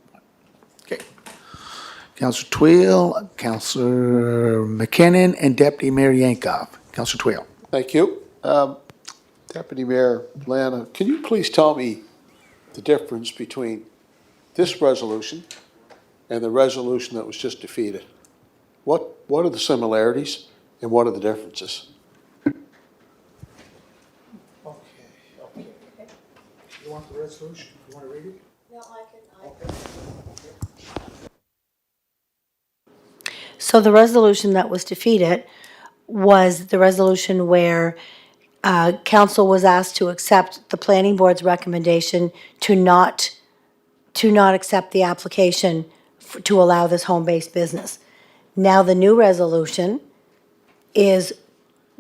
Okay. Councillor Twill, Councillor McKinnon, and Deputy Mayor Yankoff. Councillor Twill. Thank you. Deputy Mayor Lana, can you please tell me the difference between this resolution and the resolution that was just defeated? What are the similarities and what are the differences? Okay. You want the resolution? You want to read it? No, I can. So the resolution that was defeated was the resolution where council was asked to accept the planning board's recommendation to not accept the application to allow this home-based business. Now, the new resolution is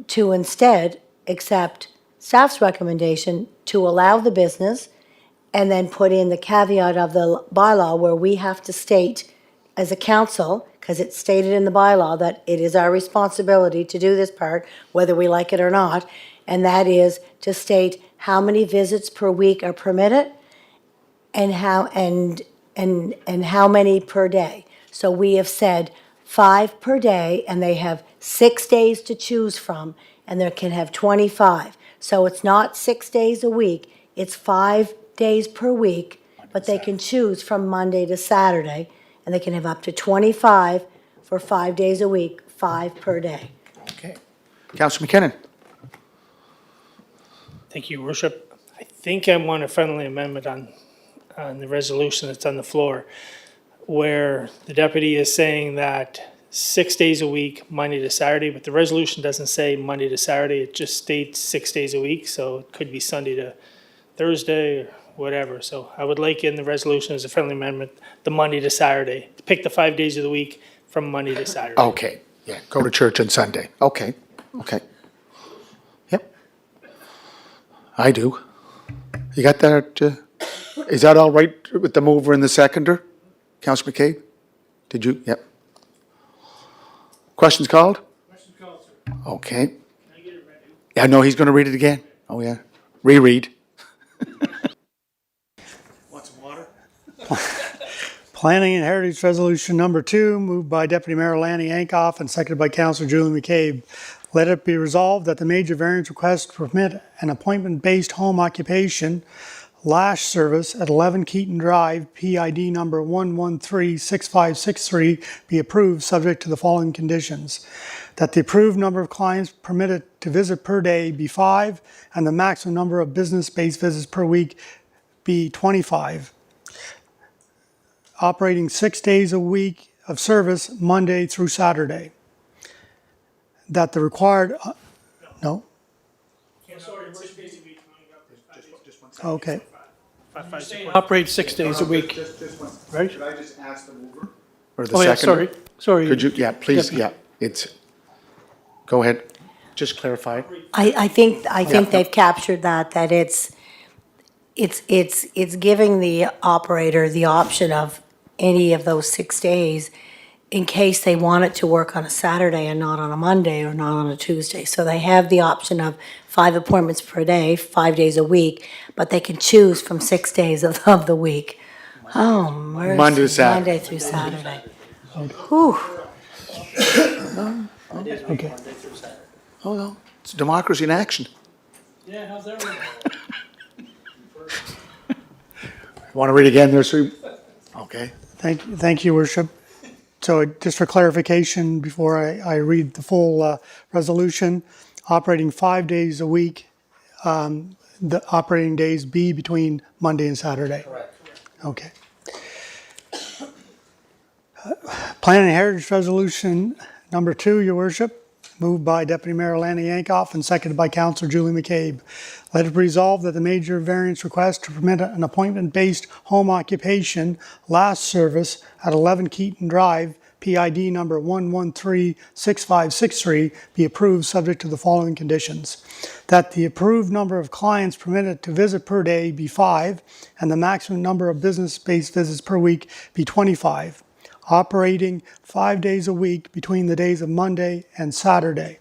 to instead accept staff's recommendation to allow the business and then put in the caveat of the bylaw where we have to state as a council, because it's stated in the bylaw that it is our responsibility to do this part, whether we like it or not, and that is to state how many visits per week are permitted and how many per day. So we have said 5 per day, and they have 6 days to choose from, and they can have 25. So it's not 6 days a week, it's 5 days per week, but they can choose from Monday to Saturday, and they can have up to 25 for 5 days a week, 5 per day. Okay. Councillor McKinnon. Thank you, Worship. I think I want a friendly amendment on the resolution that's on the floor, where the deputy is saying that 6 days a week, Monday to Saturday, but the resolution doesn't say Monday to Saturday, it just states 6 days a week, so it could be Sunday to Thursday or whatever. So I would like in the resolution as a friendly amendment, the Monday to Saturday, to pick the 5 days of the week from Monday to Saturday. Okay, yeah, go to church on Sunday. Okay. Yep. I do. You got that? Is that all right with the mover and the seconder? Councillor McCabe? Did you? Yep. Questions called? Questions called, sir. Okay. Can I get it ready? Yeah, no, he's going to read it again. Oh, yeah. Reread. Want some water? Planning and Heritage Resolution Number 2, moved by Deputy Mayor Lanny Yankoff and seconded by Councillor Julie McCabe. Let it be resolved that the major variance request to permit an appointment-based home occupation lash service at 11 Keaton Drive, PID number 1136563, be approved subject to the following conditions. That the approved number of clients permitted to visit per day be 5, and the maximum number of business-based visits per week be 25. Operating 6 days a week of service, Monday through Saturday. That the required, no? Okay. Operate 6 days a week, right? Should I just ask the mover? Or the Oh, yeah, seconder? sorry. Could you, yeah, please, Deputy. yeah, it's, go ahead. Just clarify. I think they've captured that it's giving the operator the option of any of those 6 days in case they want it to work on a Saturday and not on a Monday or not on a Tuesday. So they have the option of 5 appointments per day, 5 days a week, but they can choose from 6 days of the week. Oh, mercy. Monday to Saturday. Monday through Saturday. Whew. Okay. Oh, no, it's democracy in action. Yeah, how's that working? Want to read again there, Sue? Okay. Thank you, Worship. So just for clarification, before I read the full resolution, operating 5 days a week, the operating days be between Monday and Saturday? Correct. Okay. Plan and Heritage Resolution Number 2, Your Worship, moved by Deputy Mayor Lanny Yankoff and seconded by Councillor Julie McCabe. Let it be resolved that the major variance request to permit an appointment-based home occupation last service at 11 Keaton Drive, PID number 1136563, be approved subject to the following conditions. That the approved number of clients permitted to visit per day be 5, and the maximum number of business-based visits per week be 25, operating 5 days a week between the days of Monday and Saturday,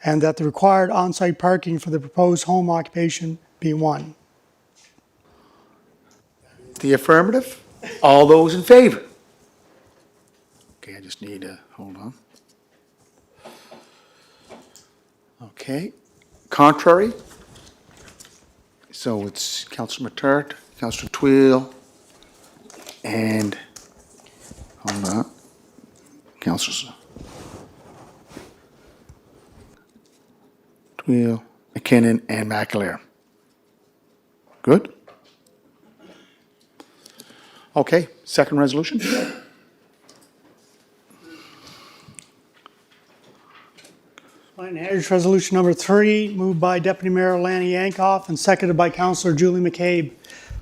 and that the required on-site parking for the proposed home occupation be 1. The affirmative? All those in favor? Okay, I just need to, hold on. Okay, contrary? So it's Councillor Matart, Councillor Twill, and, hold on, Councillor Twill, McKinnon, and McAleer. Good? Okay, second resolution? Planning and Heritage Resolution number 3, moved by Deputy Mayor Lanny Yankoff and seconded by Councillor Julie McCabe.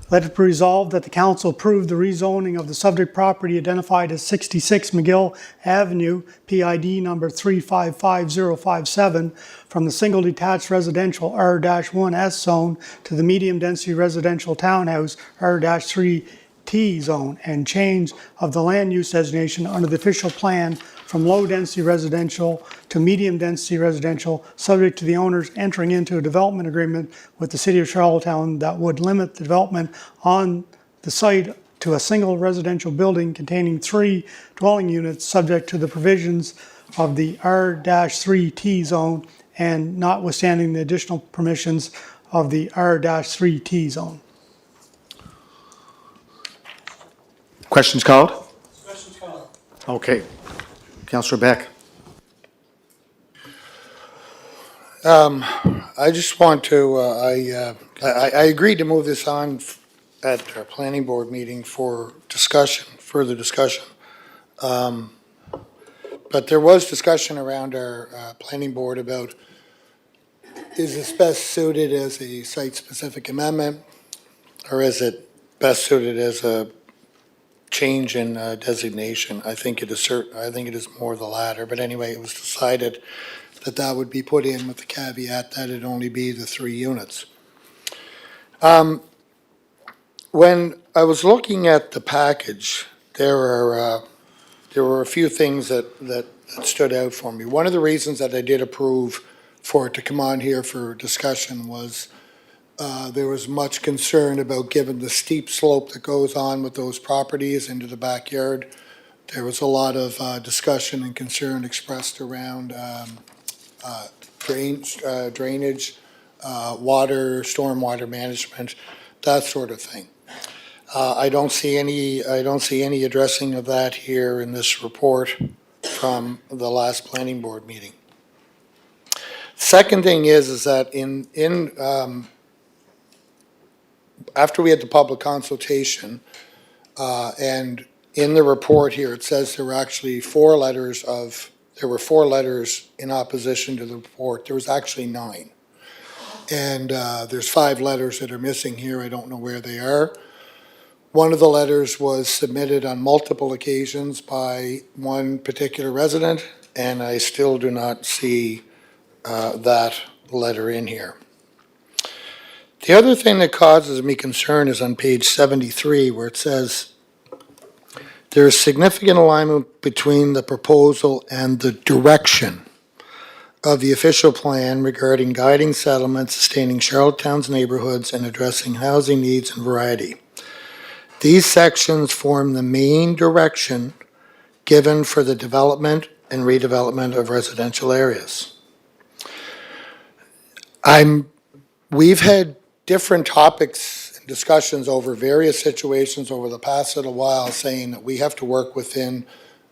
Let it be resolved that the council approve the rezoning of the subject property identified as 66 McGill Avenue, PID number 355057, from the single detached residential R-1S zone to the medium density residential townhouse R-3T zone, and change of the land use designation under the official plan from low-density residential to medium-density residential, subject to the owners entering into a development agreement with the City of Charlottetown that would limit the development on the site to a single residential building containing 3 dwelling units, subject to the provisions of the R-3T zone and notwithstanding the additional permissions of the R-3T zone. Questions called? Questions called. Okay. Councillor Beck. I just want to, I agreed to move this on at our planning board meeting for discussion, further discussion. But there was discussion around our planning board about, is this best suited as a site-specific amendment, or is it best suited as a change in designation? I think it is more the latter, but anyway, it was decided that that would be put in with the caveat that it'd only be the 3 units. When I was looking at the package, there were a few things that stood out for me. One of the reasons that I did approve for it to come on here for discussion was there was much concern about, given the steep slope that goes on with those properties into the backyard, there was a lot of discussion and concern expressed around drainage, water, stormwater management, that sort of thing. I don't see any addressing of that here in this report from the last planning board meeting. Second thing is that after we had the public consultation, and in the report here, it says there were actually 4 letters in opposition to the report. There was actually 9. And there's 5 letters that are missing here. I don't know where they are. One of the letters was submitted on multiple occasions by one particular resident, and I still do not see that letter in here. The other thing that causes me concern is on page 73, where it says, there is significant alignment between the proposal and the direction of the official plan regarding guiding settlements, sustaining Charlottetown's neighborhoods, and addressing housing needs and variety. These sections form the main direction given for the development and redevelopment of residential areas. We've had different topics and discussions over various situations over the past little while, saying that we have to work within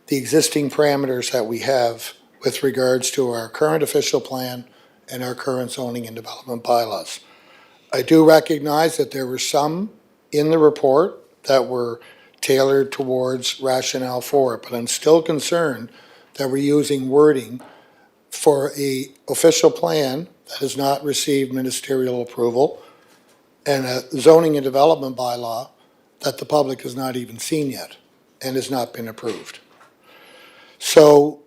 the existing parameters that we have with regards to our current official plan and our current zoning and development bylaws. I do recognize that there were some in the report that were tailored towards rationale for it, but I'm still concerned that we're using wording for a official plan that has not received ministerial approval and a zoning and development bylaw that the public has not even seen yet and has not been approved. So,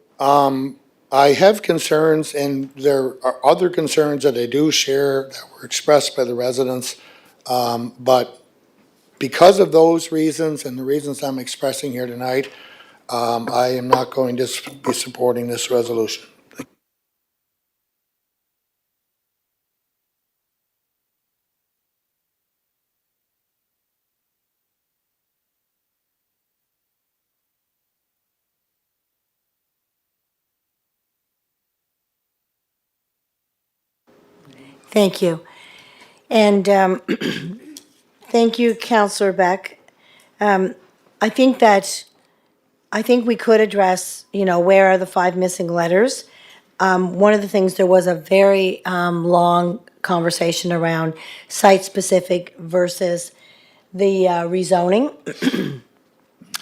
I have concerns, and there are other concerns that I do share that were expressed by the residents. But because of those reasons and the reasons I'm expressing here tonight, I am not going to be supporting this resolution. Thank you. And thank you, Counselor Beck. I think that, I think we could address, where are the 5 missing letters? One of the things, there was a very long conversation around site-specific versus the rezoning.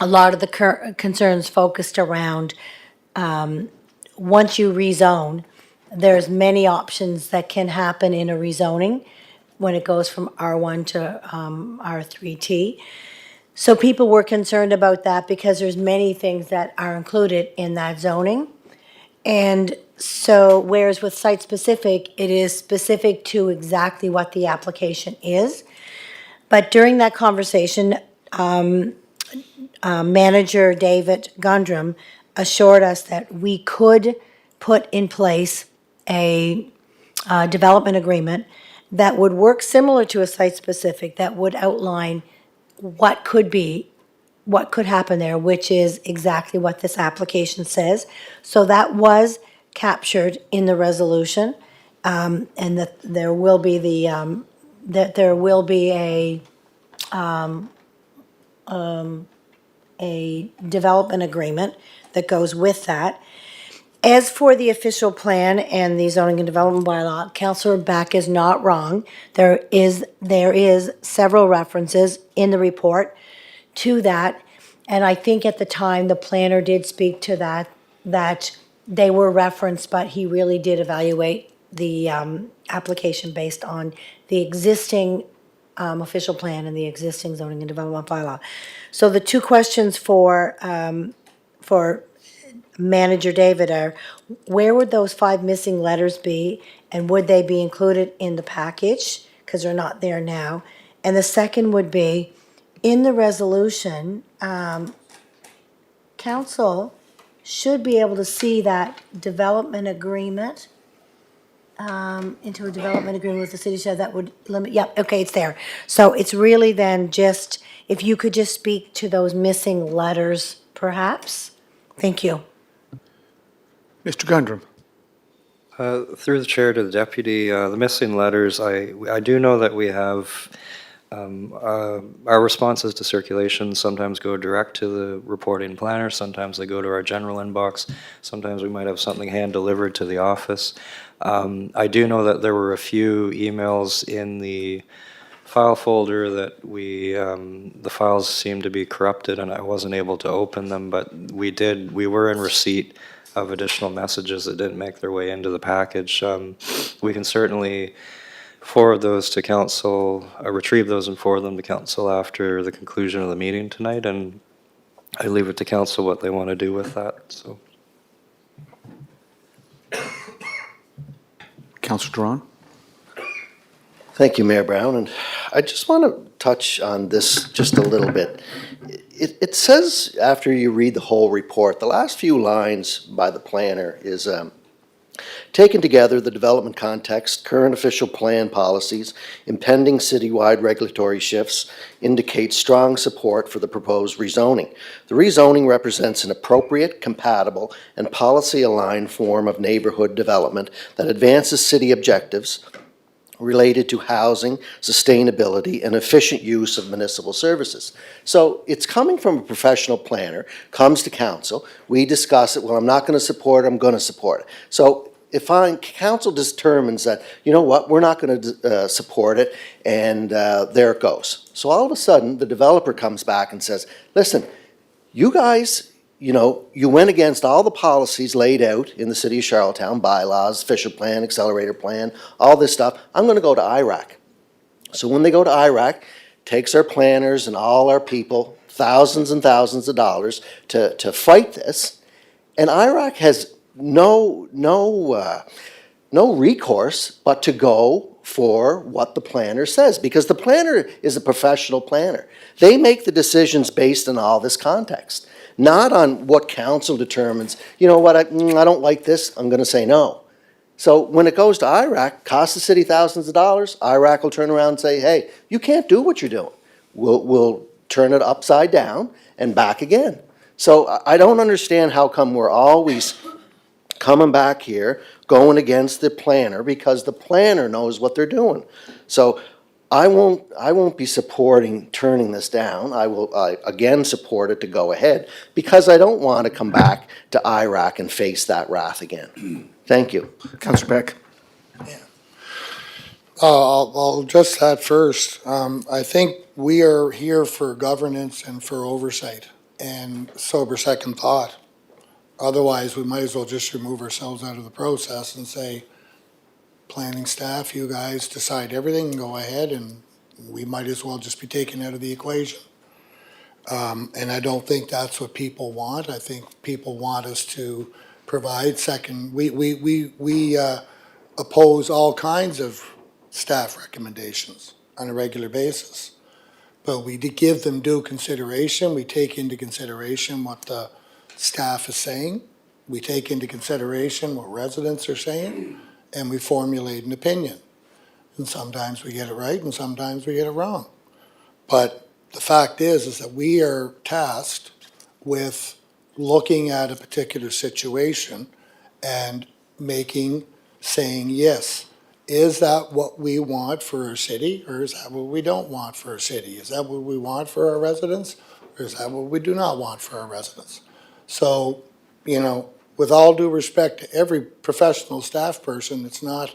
A lot of the concerns focused around, once you rezone, there's many options that can happen in a rezoning when it goes from R1 to R3T. So people were concerned about that because there's many things that are included in that zoning. And so, whereas with site-specific, it is specific to exactly what the application is. But during that conversation, Manager David Gundrum assured us that we could put in place a development agreement that would work similar to a site-specific, that would outline what could happen there, which is exactly what this application says. So that was captured in the resolution, and that there will be a development agreement that goes with that. As for the official plan and the zoning and development bylaw, Councillor Beck is not wrong. There is several references in the report to that. And I think at the time, the planner did speak to that they were referenced, but he really did evaluate the application based on the existing official plan and the existing zoning and development bylaw. So the two questions for Manager David are, where would those 5 missing letters be? And would they be included in the package? Because they're not there now. And the second would be, in the resolution, council should be able to see that development agreement, into a development agreement with the city, so that would limit, okay, it's there. So it's really then just, if you could just speak to those missing letters, perhaps? Thank you. Mr. Gundrum. Through the chair to the deputy, the missing letters, I do know that we have, our responses to circulation sometimes go direct to the reporting planner, sometimes they go to our general inbox, sometimes we might have something hand-delivered to the office. I do know that there were a few emails in the file folder that the files seemed to be corrupted and I wasn't able to open them, but we were in receipt of additional messages that didn't make their way into the package. We can certainly forward those to council, retrieve those and forward them to council after the conclusion of the meeting tonight, and I leave it to council what they want to do with that. So, Councillor Duran. Thank you, Mayor Brown, and I just want to touch on this just a little bit. It says, after you read the whole report, the last few lines by the planner is, taken together, the development context, current official plan policies, impending citywide regulatory shifts indicate strong support for the proposed rezoning. The rezoning represents an appropriate, compatible, and policy-aligned form of neighborhood development that advances city objectives related to housing, sustainability, and efficient use of municipal services. So it's coming from a professional planner, comes to council, we discuss it, well, I'm not going to support it, I'm going to support it. So if council determines that, you know what, we're not going to support it, and there it goes. So all of a sudden, the developer comes back and says, listen, you guys, you went against all the policies laid out in the city of Charlottetown, bylaws, official plan, accelerator plan, all this stuff. I'm going to go to IRAC. So when they go to IRAC, takes our planners and all our people, thousands and thousands of dollars to fight this. And IRAC has no recourse but to go for what the planner says, because the planner is a professional planner. They make the decisions based on all this context, not on what council determines. You know what, I don't like this, I'm gonna say no. So when it goes to IRAC, costs the city thousands of dollars, IRAC will turn around and say, hey, you can't do what you're doing. We'll turn it upside down and back again. So I don't understand how come we're always coming back here, going against the planner, because the planner knows what they're doing. So I won't be supporting turning this down. I will, again, support it to go ahead, because I don't want to come back to IRAC and face that wrath again. Thank you. Councillor Beck. I'll address that first. I think we are here for governance and for oversight and sober second thought. Otherwise, we might as well just remove ourselves out of the process and say, planning staff, you guys decide everything and go ahead, and we might as well just be taken out of the equation. And I don't think that's what people want. I think people want us to provide second. We oppose all kinds of staff recommendations on a regular basis. But we give them due consideration. We take into consideration what the staff is saying. We take into consideration what residents are saying, and we formulate an opinion. And sometimes we get it right and sometimes we get it wrong. But the fact is that we are tasked with looking at a particular situation and saying, yes, is that what we want for our city, or is that what we don't want for our city? Is that what we want for our residents, or is that what we do not want for our residents? So, with all due respect to every professional staff person, it's not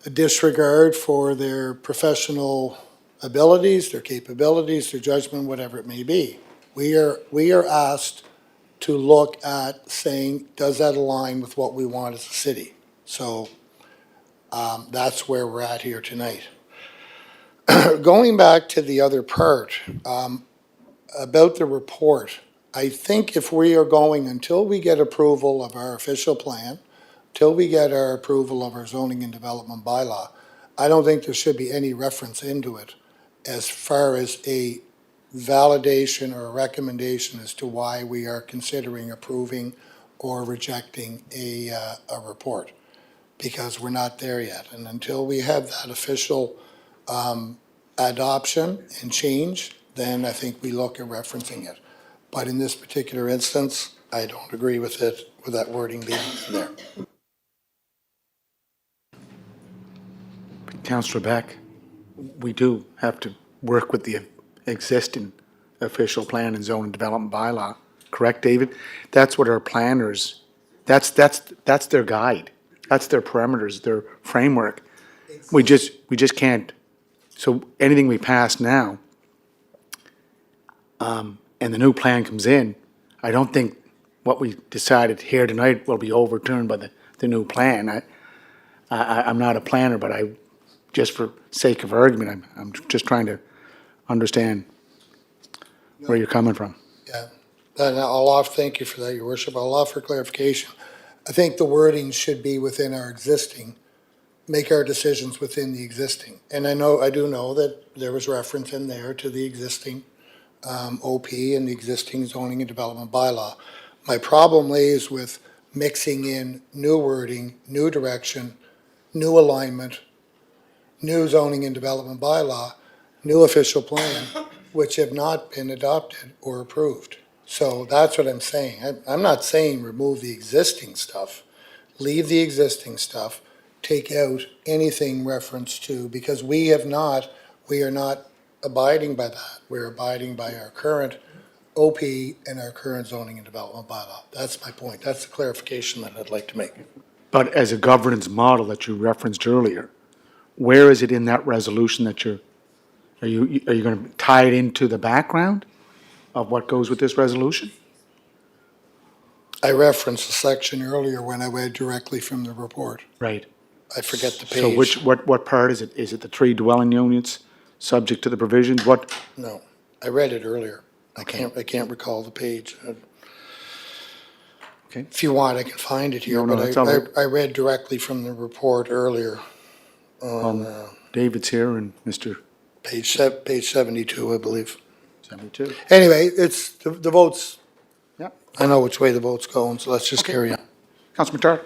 a disregard for their professional abilities, their capabilities, their judgment, whatever it may be. We are asked to look at saying, does that align with what we want as a city? So that's where we're at here tonight. Going back to the other part, about the report, I think if we are going, until we get approval of our official plan, till we get our approval of our zoning and development bylaw, I don't think there should be any reference into it as far as a validation or a recommendation as to why we are considering approving or rejecting a report, because we're not there yet. And until we have that official adoption and change, then I think we look at referencing it. But in this particular instance, I don't agree with it, with that wording being there. Councillor Beck, we do have to work with the existing official plan and zone and development bylaw. Correct, David? That's what our planners, that's their guide. That's their parameters, their framework. We just can't. So anything we pass now, and the new plan comes in, I don't think what we decided here tonight will be overturned by the new plan. I'm not a planner, but just for sake of argument, I'm just trying to understand where you're coming from. Yeah, and thank you for that, Your Worship. I'll offer clarification. I think the wording should be within our existing, make our decisions within the existing. And I do know that there was reference in there to the existing OP and the existing zoning and development bylaw. My problem lays with mixing in new wording, new direction, new alignment, new zoning and development bylaw, new official plan, which have not been adopted or approved. So that's what I'm saying. I'm not saying remove the existing stuff, leave the existing stuff, take out anything reference to, because we are not abiding by that. We're abiding by our current OP and our current zoning and development bylaw. That's my point. That's the clarification that I'd like to make. But as a governance model that you referenced earlier, where is it in that resolution that are you going to tie it into the background of what goes with this resolution? I referenced a section earlier when I read directly from the report. Right. I forget the page. So what part is it? Is it the 3 dwelling units subject to the provisions? What? No, I read it earlier. I can't recall the page. Okay. If you want, I can find it here, No, but that's all right. I read directly from the report earlier on David's here and Mr. page 72, I believe. 72. Anyway, it's, the votes, Yeah. I know which way the vote's going, so let's just carry on. Councilor Matart?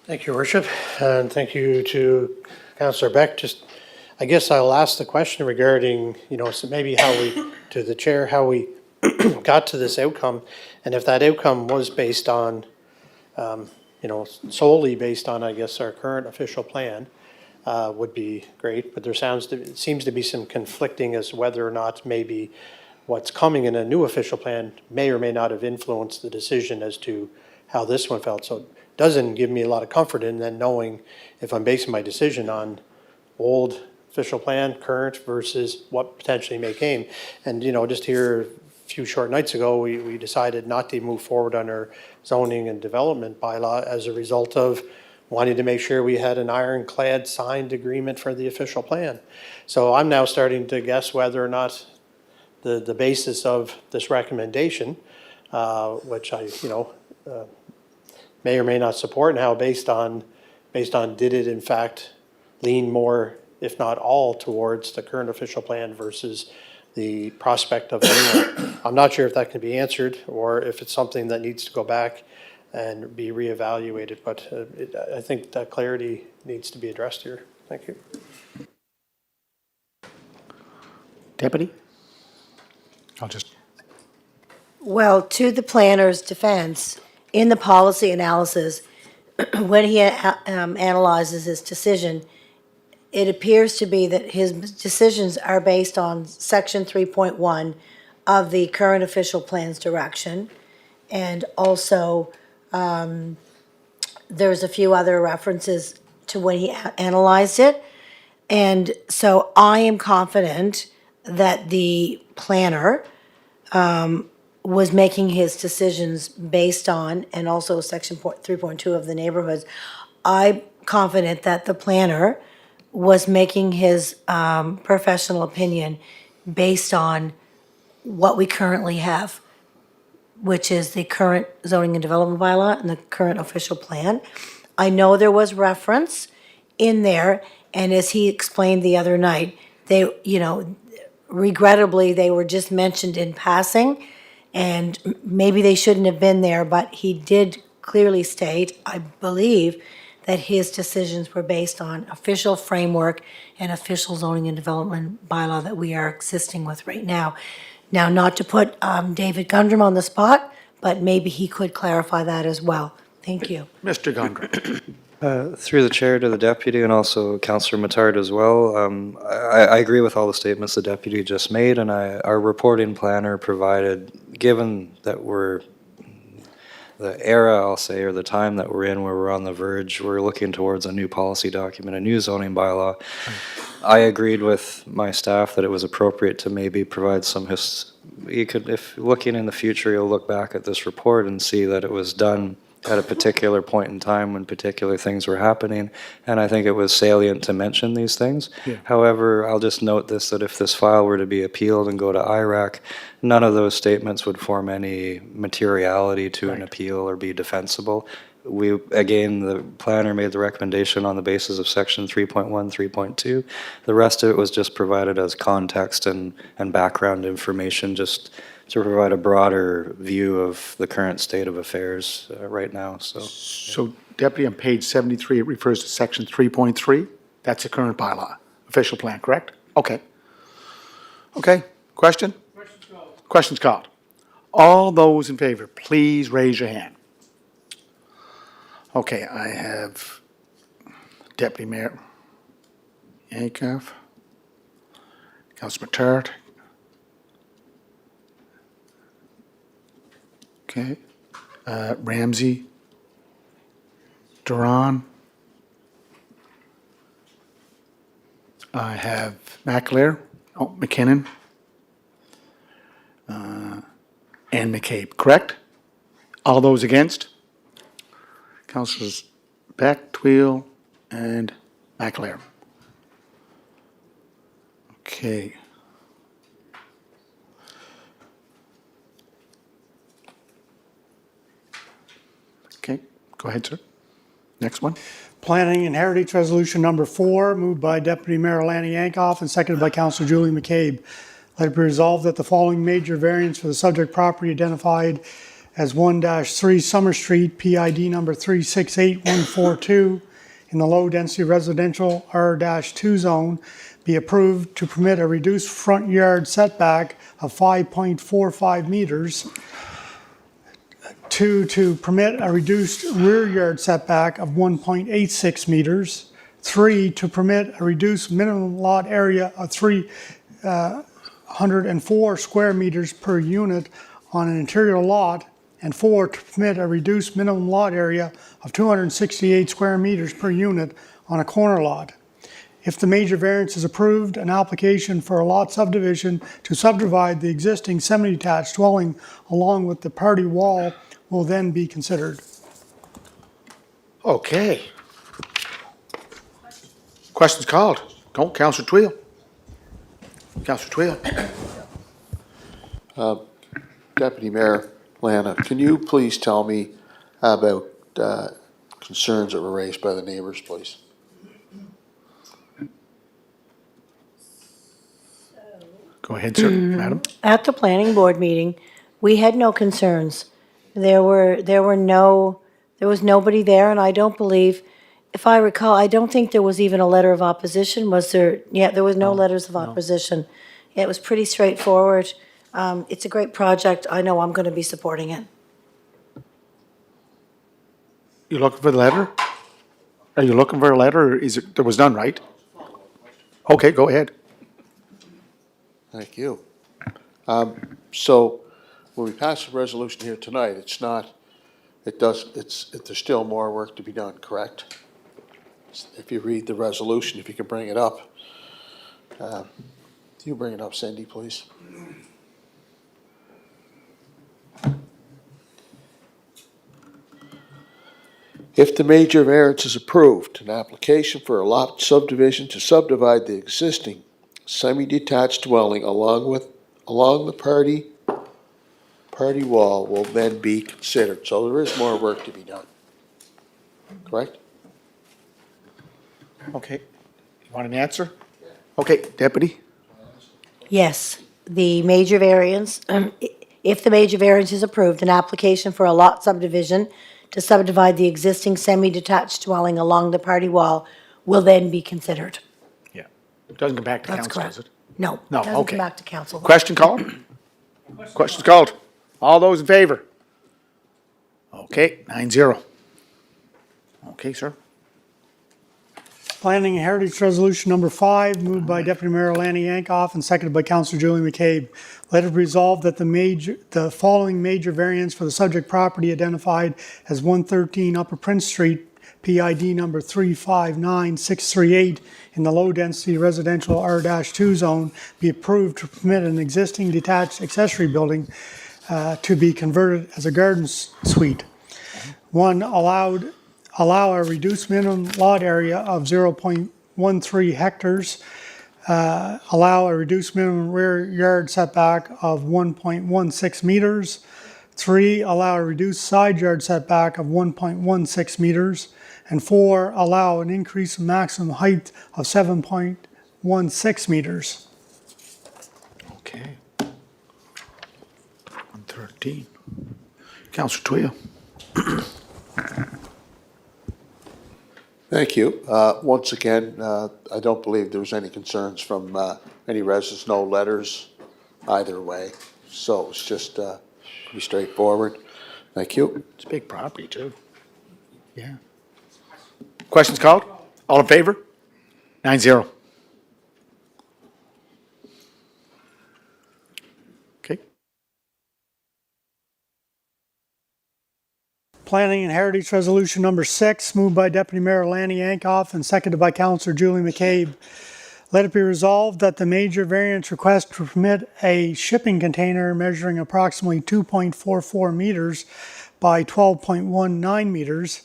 Thank you, Worship, and thank you to Councillor Beck. Just, I guess I'll ask the question regarding, so maybe how we, to the chair, how we got to this outcome, and if that outcome was based on, solely based on, I guess, our current official plan, would be great, but it seems to be some conflicting as whether or not maybe what's coming in a new official plan may or may not have influenced the decision as to how this one felt. So it doesn't give me a lot of comfort in then knowing if I'm basing my decision on old official plan, current versus what potentially may came. And, just here a few short nights ago, we decided not to move forward on our zoning and development bylaw as a result of wanting to make sure we had an ironclad signed agreement for the official plan. So I'm now starting to guess whether or not the basis of this recommendation, which I, may or may not support now based on did it in fact lean more, if not all, towards the current official plan versus the prospect of a new one. I'm not sure if that can be answered or if it's something that needs to go back and be reevaluated, but I think that clarity needs to be addressed here. Thank you. Deputy? I'll just, Well, to the planner's defense, in the policy analysis, when he analyzes his decision, it appears to be that his decisions are based on section 3.1 of the current official plan's direction. And also, there's a few other references to when he analyzed it. And so I am confident that the planner was making his decisions based on, and also section 3.2 of the neighborhoods. I'm confident that the planner was making his professional opinion based on what we currently have, which is the current zoning and development bylaw and the current official plan. I know there was reference in there, and as he explained the other night, they, regrettably, they were just mentioned in passing, and maybe they shouldn't have been there, but he did clearly state, I believe, that his decisions were based on official framework and official zoning and development bylaw that we are existing with right now. Now, not to put David Gundrum on the spot, but maybe he could clarify that as well. Thank you. Mr. Gundry. Through the chair to the deputy and also Councillor Matard as well. I agree with all the statements the deputy just made, and our reporting planner provided, given that we're the era, I'll say, or the time that we're in where we're on the verge, we're looking towards a new policy document, a new zoning bylaw. I agreed with my staff that it was appropriate to maybe provide some if looking in the future, you'll look back at this report and see that it was done at a particular point in time when particular things were happening, and I think it was salient to mention these things. Yeah. However, I'll just note this, that if this file were to be appealed and go to IRAC, none of those statements would form any materiality to an appeal or be defensible. Again, the planner made the recommendation on the basis of section 3.1, 3.2. The rest of it was just provided as context and background information, just to provide a broader view of the current state of affairs right now. So Deputy, on page 73, it refers to section 3.3. That's the current bylaw, official plan, correct? Okay. Okay, question? Question's called. All those in favor, please raise your hand. Okay, I have Deputy Mayor Yankoff, Councilor Matart. Okay, Ramsey, Duran. I have McAleer, McKinnon, and McCabe, correct? All those against? Councilors Beck, Tweel, and McAleer. Okay. Go ahead, sir. Next one. Planning and Heritage Resolution Number 4, moved by Deputy Mayor Lanny Yankoff and seconded by Councillor Julie McCabe. Let it be resolved that the following major variance for the subject property identified as 1-3 Summer Street, PID number 368142, in the low-density residential R-2 zone, be approved to permit a reduced front yard setback of 5.45 meters. 2, to permit a reduced rear yard setback of 1.86 meters. 3, to permit a reduced minimum lot area of 304 square meters per unit on an interior lot. And 4, to permit a reduced minimum lot area of 268 square meters per unit on a corner lot. If the major variance is approved, an application for a lot subdivision to subdivide the existing semi-detached dwelling along with the party wall will then be considered. Okay. Questions called. Go, Councillor Twill. Councillor Twill. Deputy Mayor Lana, can you please tell me about concerns that were raised by the neighbors, please? Go ahead, sir, madam. At the planning board meeting, we had no concerns. There was nobody there, and I don't believe, if I recall, I don't think there was even a letter of opposition, was there? Yeah, there was no letters of opposition. It was pretty straightforward. It's a great project. I know I'm going to be supporting it. You looking for the letter? Are you looking for a letter, or is it, there was none, right? Okay, go ahead. Thank you. So when we pass a resolution here tonight, there's still more work to be done, correct? If you read the resolution, if you can bring it up. Do you bring it up, Cindy, please? If the major variance is approved, an application for a lot subdivision to subdivide the existing semi-detached dwelling along the party wall will then be considered. So there is more work to be done. Correct? Okay. You want an answer? Okay, Deputy? Yes, the major variance, if the major variance is approved, an application for a lot subdivision to subdivide the existing semi-detached dwelling along the party wall will then be considered. Yeah. It doesn't come back to That's council, correct. does it? No, No, doesn't okay. come back to council. Question called? Questions called? All those in favor? Okay, 9-0. Okay, sir. Planning and Heritage Resolution Number 5, moved by Deputy Mayor Lanny Yankoff and seconded by Councillor Julie McCabe. Let it be resolved that the following major variance for the subject property identified as 113 Upper Prince Street, PID number 359638, in the low-density residential R-2 zone be approved to permit an existing detached accessory building to be converted as a garden suite. 1, allow a reduced minimum lot area of 0.13 hectares, allow a reduced minimum rear yard setback of 1.16 meters. 3, allow a reduced side yard setback of 1.16 meters. And 4, allow an increase in maximum height of 7.16 meters. Okay. 113. Councillor Twill. Thank you. Once again, I don't believe there was any concerns from any residents, no letters either way. So it's just pretty straightforward. Thank you. It's a big property, too. Yeah. Questions called? All in favor? 9-0. Okay. Planning and Heritage Resolution Number 6, moved by Deputy Mayor Lanny Yankoff and seconded by Councillor Julie McCabe. Let it be resolved that the major variance request to permit a shipping container measuring approximately 2.44 meters by 12.19 meters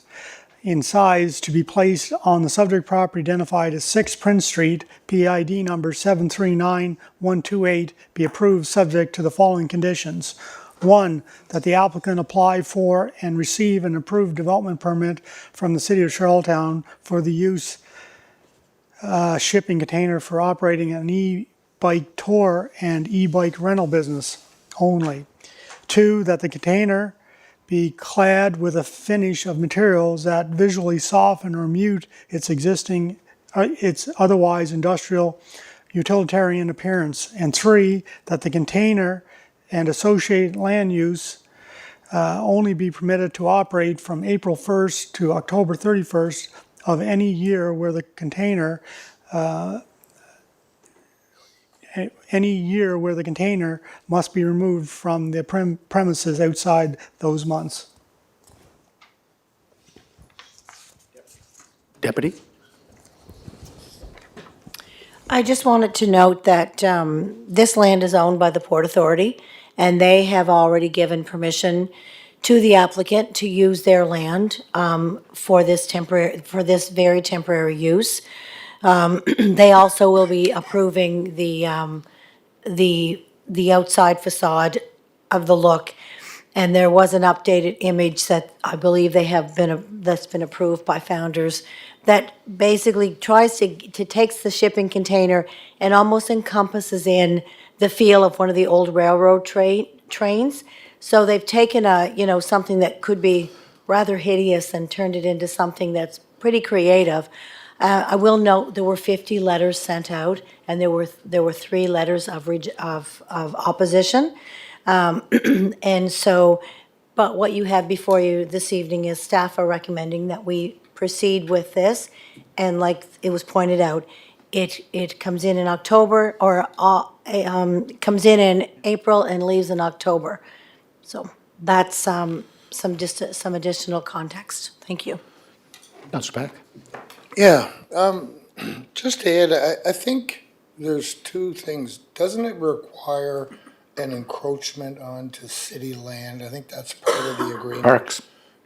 in size to be placed on the subject property identified as 6 Prince Street, PID number 739128, be approved subject to the following conditions. One, that the applicant apply for and receive an approved development permit from the city of Charlottetown for the use shipping container for operating an e-bike tour and e-bike rental business only. Two, that the container be clad with a finish of materials that visually soften or mute its its otherwise industrial utilitarian appearance. And three, that the container and associated land use only be permitted to operate from April 1st to October 31st of any year where the container must be removed from the premises outside those months. Deputy? I just wanted to note that this land is owned by the Port Authority, and they have already given permission to the applicant to use their land for this very temporary use. They also will be approving the outside facade of the look. And there was an updated image that I believe that's been approved by Founders that basically tries to takes the shipping container and almost encompasses in the feel of one of the old railroad trains. So they've taken something that could be rather hideous and turned it into something that's pretty creative. I will note there were 50 letters sent out, and there were 3 letters of opposition. And so, but what you have before you this evening is staff are recommending that we proceed with this. And like it was pointed out, it comes in October, or comes in April and leaves in October. So that's some additional context. Thank you. Councillor Pack? Yeah, just to add, I think there's two things. Doesn't it require an encroachment onto city land? I think that's part of the agreement. Parks.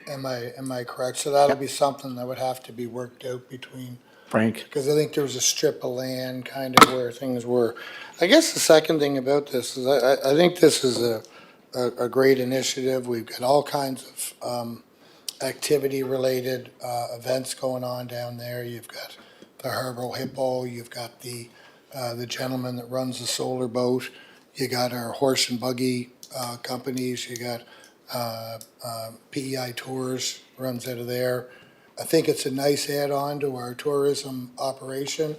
Am I correct? So that'll be something that would have to be worked out between, Frank? because I think there was a strip of land kind of where things were. I guess the second thing about this is I think this is a great initiative. We've got all kinds of activity-related events going on down there. You've got the Harbor Hippo, you've got the gentleman that runs the solar boat, you got our horse and buggy companies, you got PEI Tours runs out of there. I think it's a nice add-on to our tourism operation.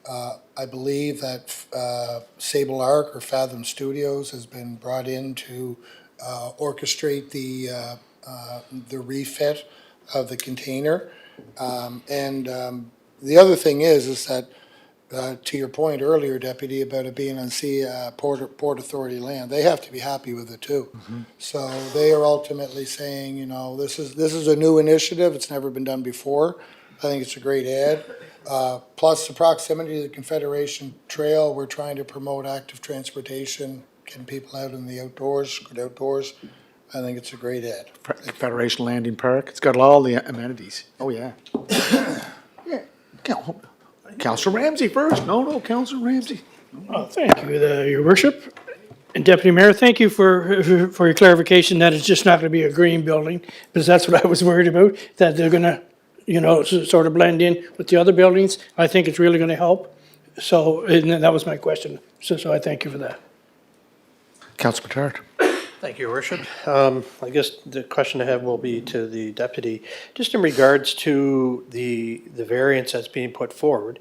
I believe that Sable Arc or Fathom Studios has been brought in to orchestrate the refit of the container. The other thing is that, to your point earlier, Deputy, about it being on Port Authority land, they have to be happy with it too. So they are ultimately saying, this is a new initiative, it's never been done before. I think it's a great add. Plus the proximity to the Confederation Trail, we're trying to promote active transportation, getting people out in the outdoors, good outdoors. I think it's a great ad. Federation Landing Park, it's got all the amenities. Oh, yeah. Yeah. Councillor Ramsey first. No, Councillor Ramsey. Oh, thank you, Your Worship. And Deputy Mayor, thank you for your clarification that it's just not going to be a green building, because that's what I was worried about, that they're going to, sort of blend in with the other buildings. I think it's really going to help. So, and that was my question. So I thank you for that. Councillor Matart. Thank you, Your Worship. I guess the question I have will be to the deputy, just in regards to the variance that's being put forward.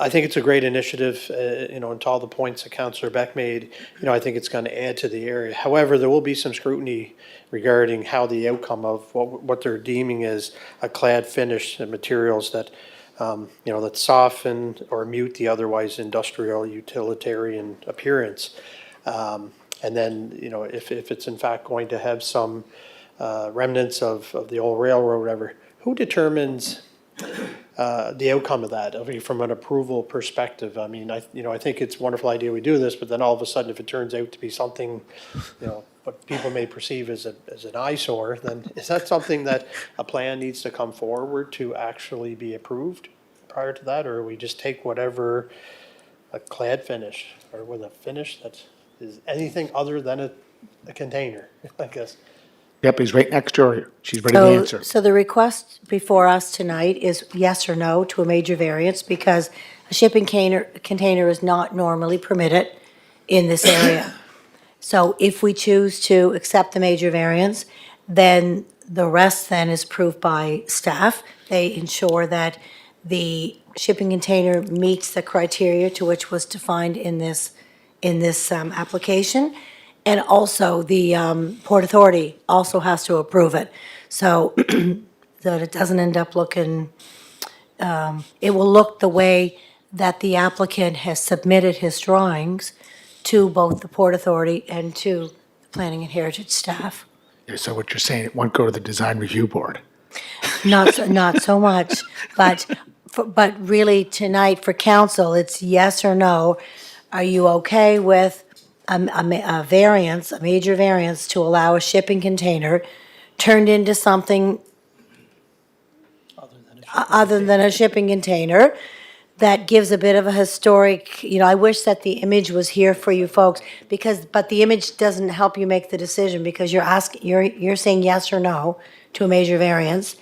I think it's a great initiative, and to all the points that Councillor Beck made, I think it's going to add to the area. However, there will be some scrutiny regarding how the outcome of what they're deeming as a clad finish and materials that, that soften or mute the otherwise industrial utilitarian appearance. And then, if it's in fact going to have some remnants of the old railroad, whatever, who determines the outcome of that? I mean, from an approval perspective, I mean, I think it's a wonderful idea we do this, but then all of a sudden, if it turns out to be something, what people may perceive as an eyesore, then is that something that a plan needs to come forward to actually be approved prior to that, or we just take whatever a clad finish or with a finish that is anything other than a container, I guess. Deputy's right next to her. She's ready to answer. So the request before us tonight is yes or no to a major variance because a shipping container is not normally permitted in this area. So if we choose to accept the major variance, then the rest then is proved by staff. They ensure that the shipping container meets the criteria to which was defined in this application. And also, the Port Authority also has to approve it. So that it doesn't end up looking, it will look the way that the applicant has submitted his drawings to both the Port Authority and to the Planning and Heritage staff. Yeah, so what you're saying, it won't go to the Design Review Board. Not so much, but really tonight for council, it's yes or no. Are you okay with a variance, a major variance to allow a shipping container turned into something other than a shipping container that gives a bit of a historic, I wish that the image was here for you folks but the image doesn't help you make the decision because you're saying yes or no to a major variance.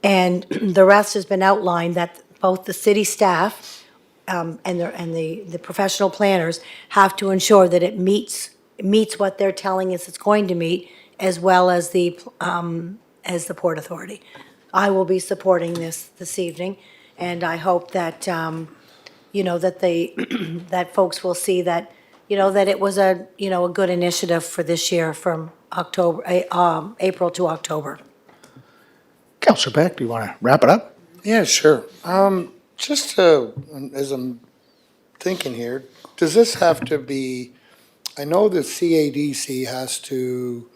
And the rest has been outlined that both the city staff and the professional planners have to ensure that it meets what they're telling us it's going to meet, as well as the Port Authority. I will be supporting this evening, and I hope that, that folks will see that, that it was a good initiative for this year from April to October. Counselor Beck, do you want to wrap it up? Yeah, sure. Just to, as I'm thinking here, does this have to be, I know the CADC has to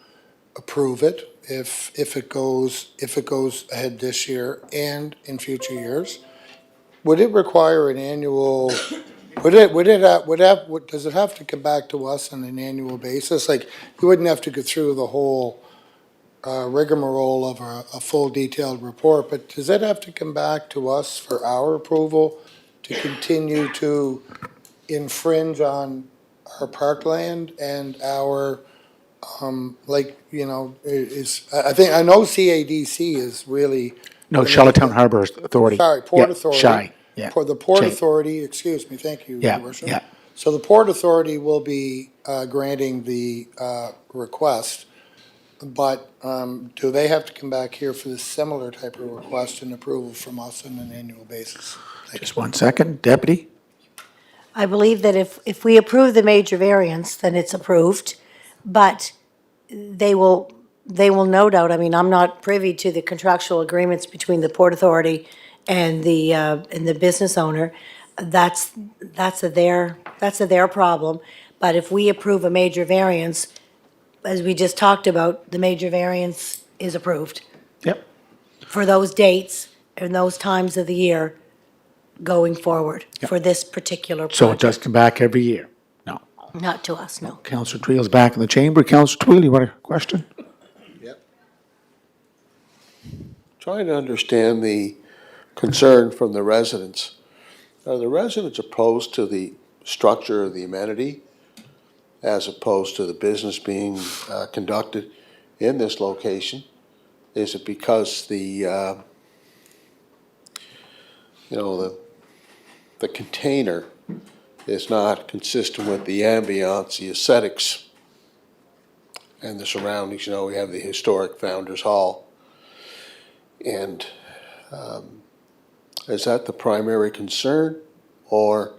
approve it if it goes ahead this year and in future years. Would it require an annual, does it have to come back to us on an annual basis? Like, we wouldn't have to go through the whole rigmarole of a full detailed report, but does it have to come back to us for our approval to continue to infringe on our parkland and our, I know CADC is really. No, Charlottetown Harbor Authority. Sorry, Port Yeah, Authority. Shy, yeah. For the Port Shay. Authority, excuse me, thank you, Yeah, Your Worship. yeah. So the Port Authority will be granting the request, but do they have to come back here for the similar type of request and approval from us on an annual basis? Just 1 second. Deputy? I believe that if we approve the major variance, then it's approved, but they will no doubt, I'm not privy to the contractual agreements between the Port Authority and the business owner. That's their problem. But if we approve a major variance, as we just talked about, the major variance is approved Yep. for those dates and those times of the year going forward for this particular So it project. does come back every year? No. Not to us, no. Counselor Tweel's back in the chamber. Counselor Tweel, you want a question? Trying to understand the concern from the residents. Are the residents opposed to the structure of the amenity as opposed to the business being conducted in this location? Is it because the container is not consistent with the ambiance, the aesthetics, and the surroundings? We have the historic Founders Hall. And is that the primary concern, or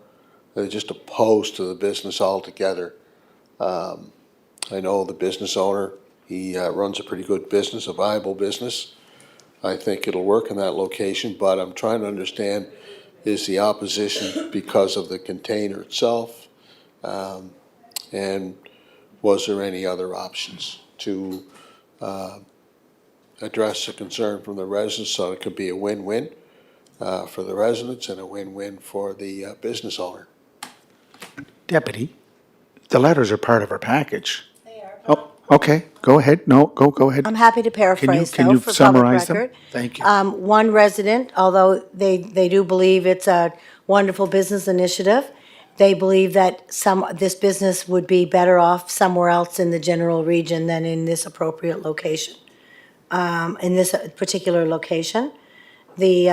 are they just opposed to the business altogether? I know the business owner, he runs a pretty good business, a viable business. I think it'll work in that location, but I'm trying to understand, is the opposition because of the container itself? And was there any other options to address the concern from the residents so it could be a win-win for the residents and a win-win for the business owner? Deputy, the letters are part of our package. They are. Oh, okay. Go ahead. No, go ahead. I'm happy to paraphrase, Can though, you for public summarize them? record. Thank you. One resident, although they do believe it's a wonderful business initiative, They believe that this business would be better off somewhere else in the general region than in this appropriate location, in this particular location. The,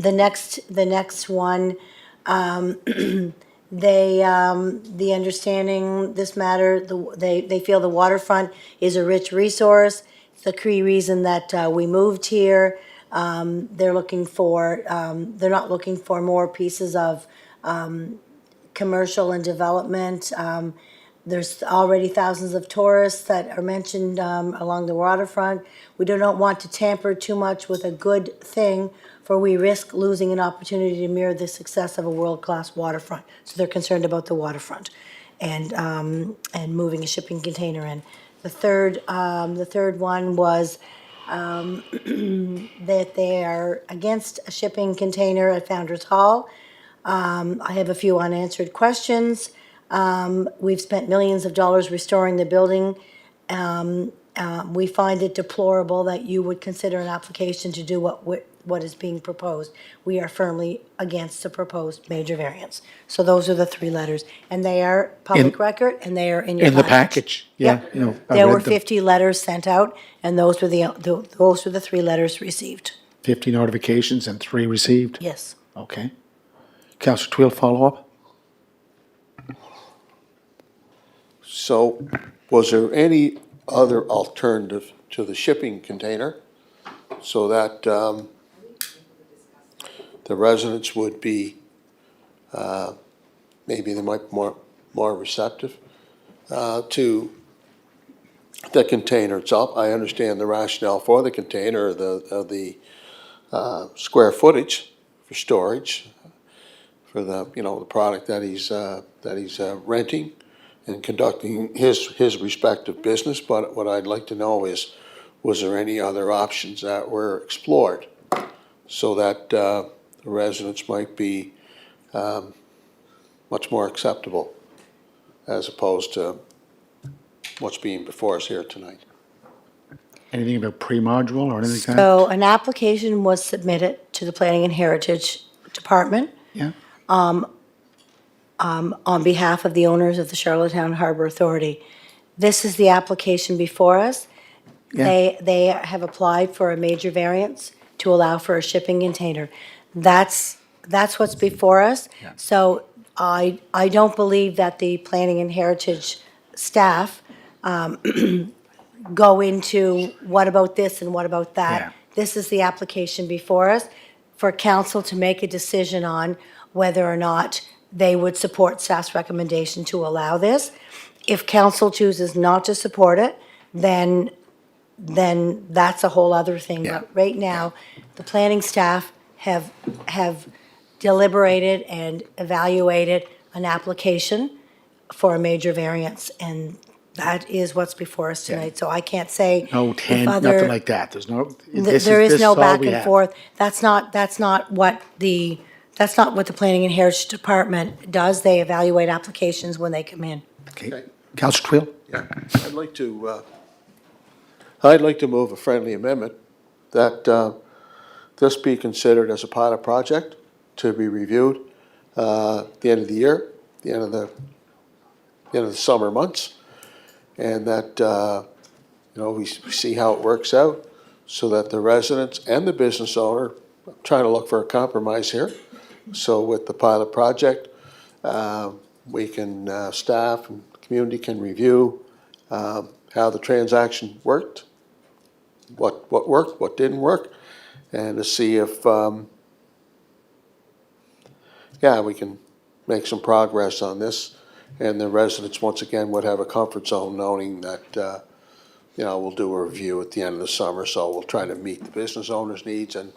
the next one, the understanding this matter, they feel the waterfront is a rich resource. It's the key reason that we moved here. They're looking for, they're not looking for more pieces of commercial and development. There's already thousands of tourists that are mentioned along the waterfront. We do not want to tamper too much with a good thing, for we risk losing an opportunity to mirror the success of a world-class waterfront. So they're concerned about the waterfront and moving a shipping container in. The third one was that they are against a shipping container at Founder's Hall. I have a few unanswered questions. We've spent millions of dollars restoring the building. We find it deplorable that you would consider an application to do what is being proposed. We are firmly against the proposed major variance. So those are the 3 letters, and they are public record, and they are in your In the package, yeah. Yep. You know, I There read were them. 50 letters sent out, and those were the 3 letters received. 50 notifications and 3 received? Yes. Okay. Councillor Twill, follow up? So was there any other alternative to the shipping container so that the residents would be, maybe they might be more receptive to the container itself? I understand the rationale for the container, the square footage for storage, for the, you know, the product that he's renting and conducting his respective business. But what I'd like to know is, was there any other options that were explored so that the residents might be much more acceptable as opposed to what's being before us here tonight? Anything about pre-module or anything like that? So an application was submitted to the Planning and Heritage Department Yeah, on behalf of the owners of the Charlottetown Harbor Authority. This is the application before us. Yeah. They have applied for a major variance to allow for a shipping container. That's what's before us. Yeah. So I don't believe that the Planning and Heritage staff go into what about this and what about that. Yeah. This is the application before us for council to make a decision on whether or not they would support staff's recommendation to allow this. If council chooses not to support it, then that's a whole other thing. Yeah. But right now, the planning staff have deliberated and evaluated an application for a major variance, and that is what's before us tonight. So I can't say. no if 10, other- nothing like that. There's no. There is no back and forth. forth. That's not what the Planning and Heritage Department does. They evaluate applications when they come in. Okay. Councillor Twill? Yeah, I'd like to move a friendly amendment that this be considered as a pilot project to be reviewed at the end of the year, the end of the summer months, and that we see how it works out, so that the residents and the business owner, I'm trying to look for a compromise here. So with the pilot project, we can, staff and community can review how the transaction worked, what worked, what didn't work, and to see if, we can make some progress on this. And the residents, once again, would have a comfort zone knowing that, we'll do a review at the end of the summer. So we'll try to meet the business owners' needs and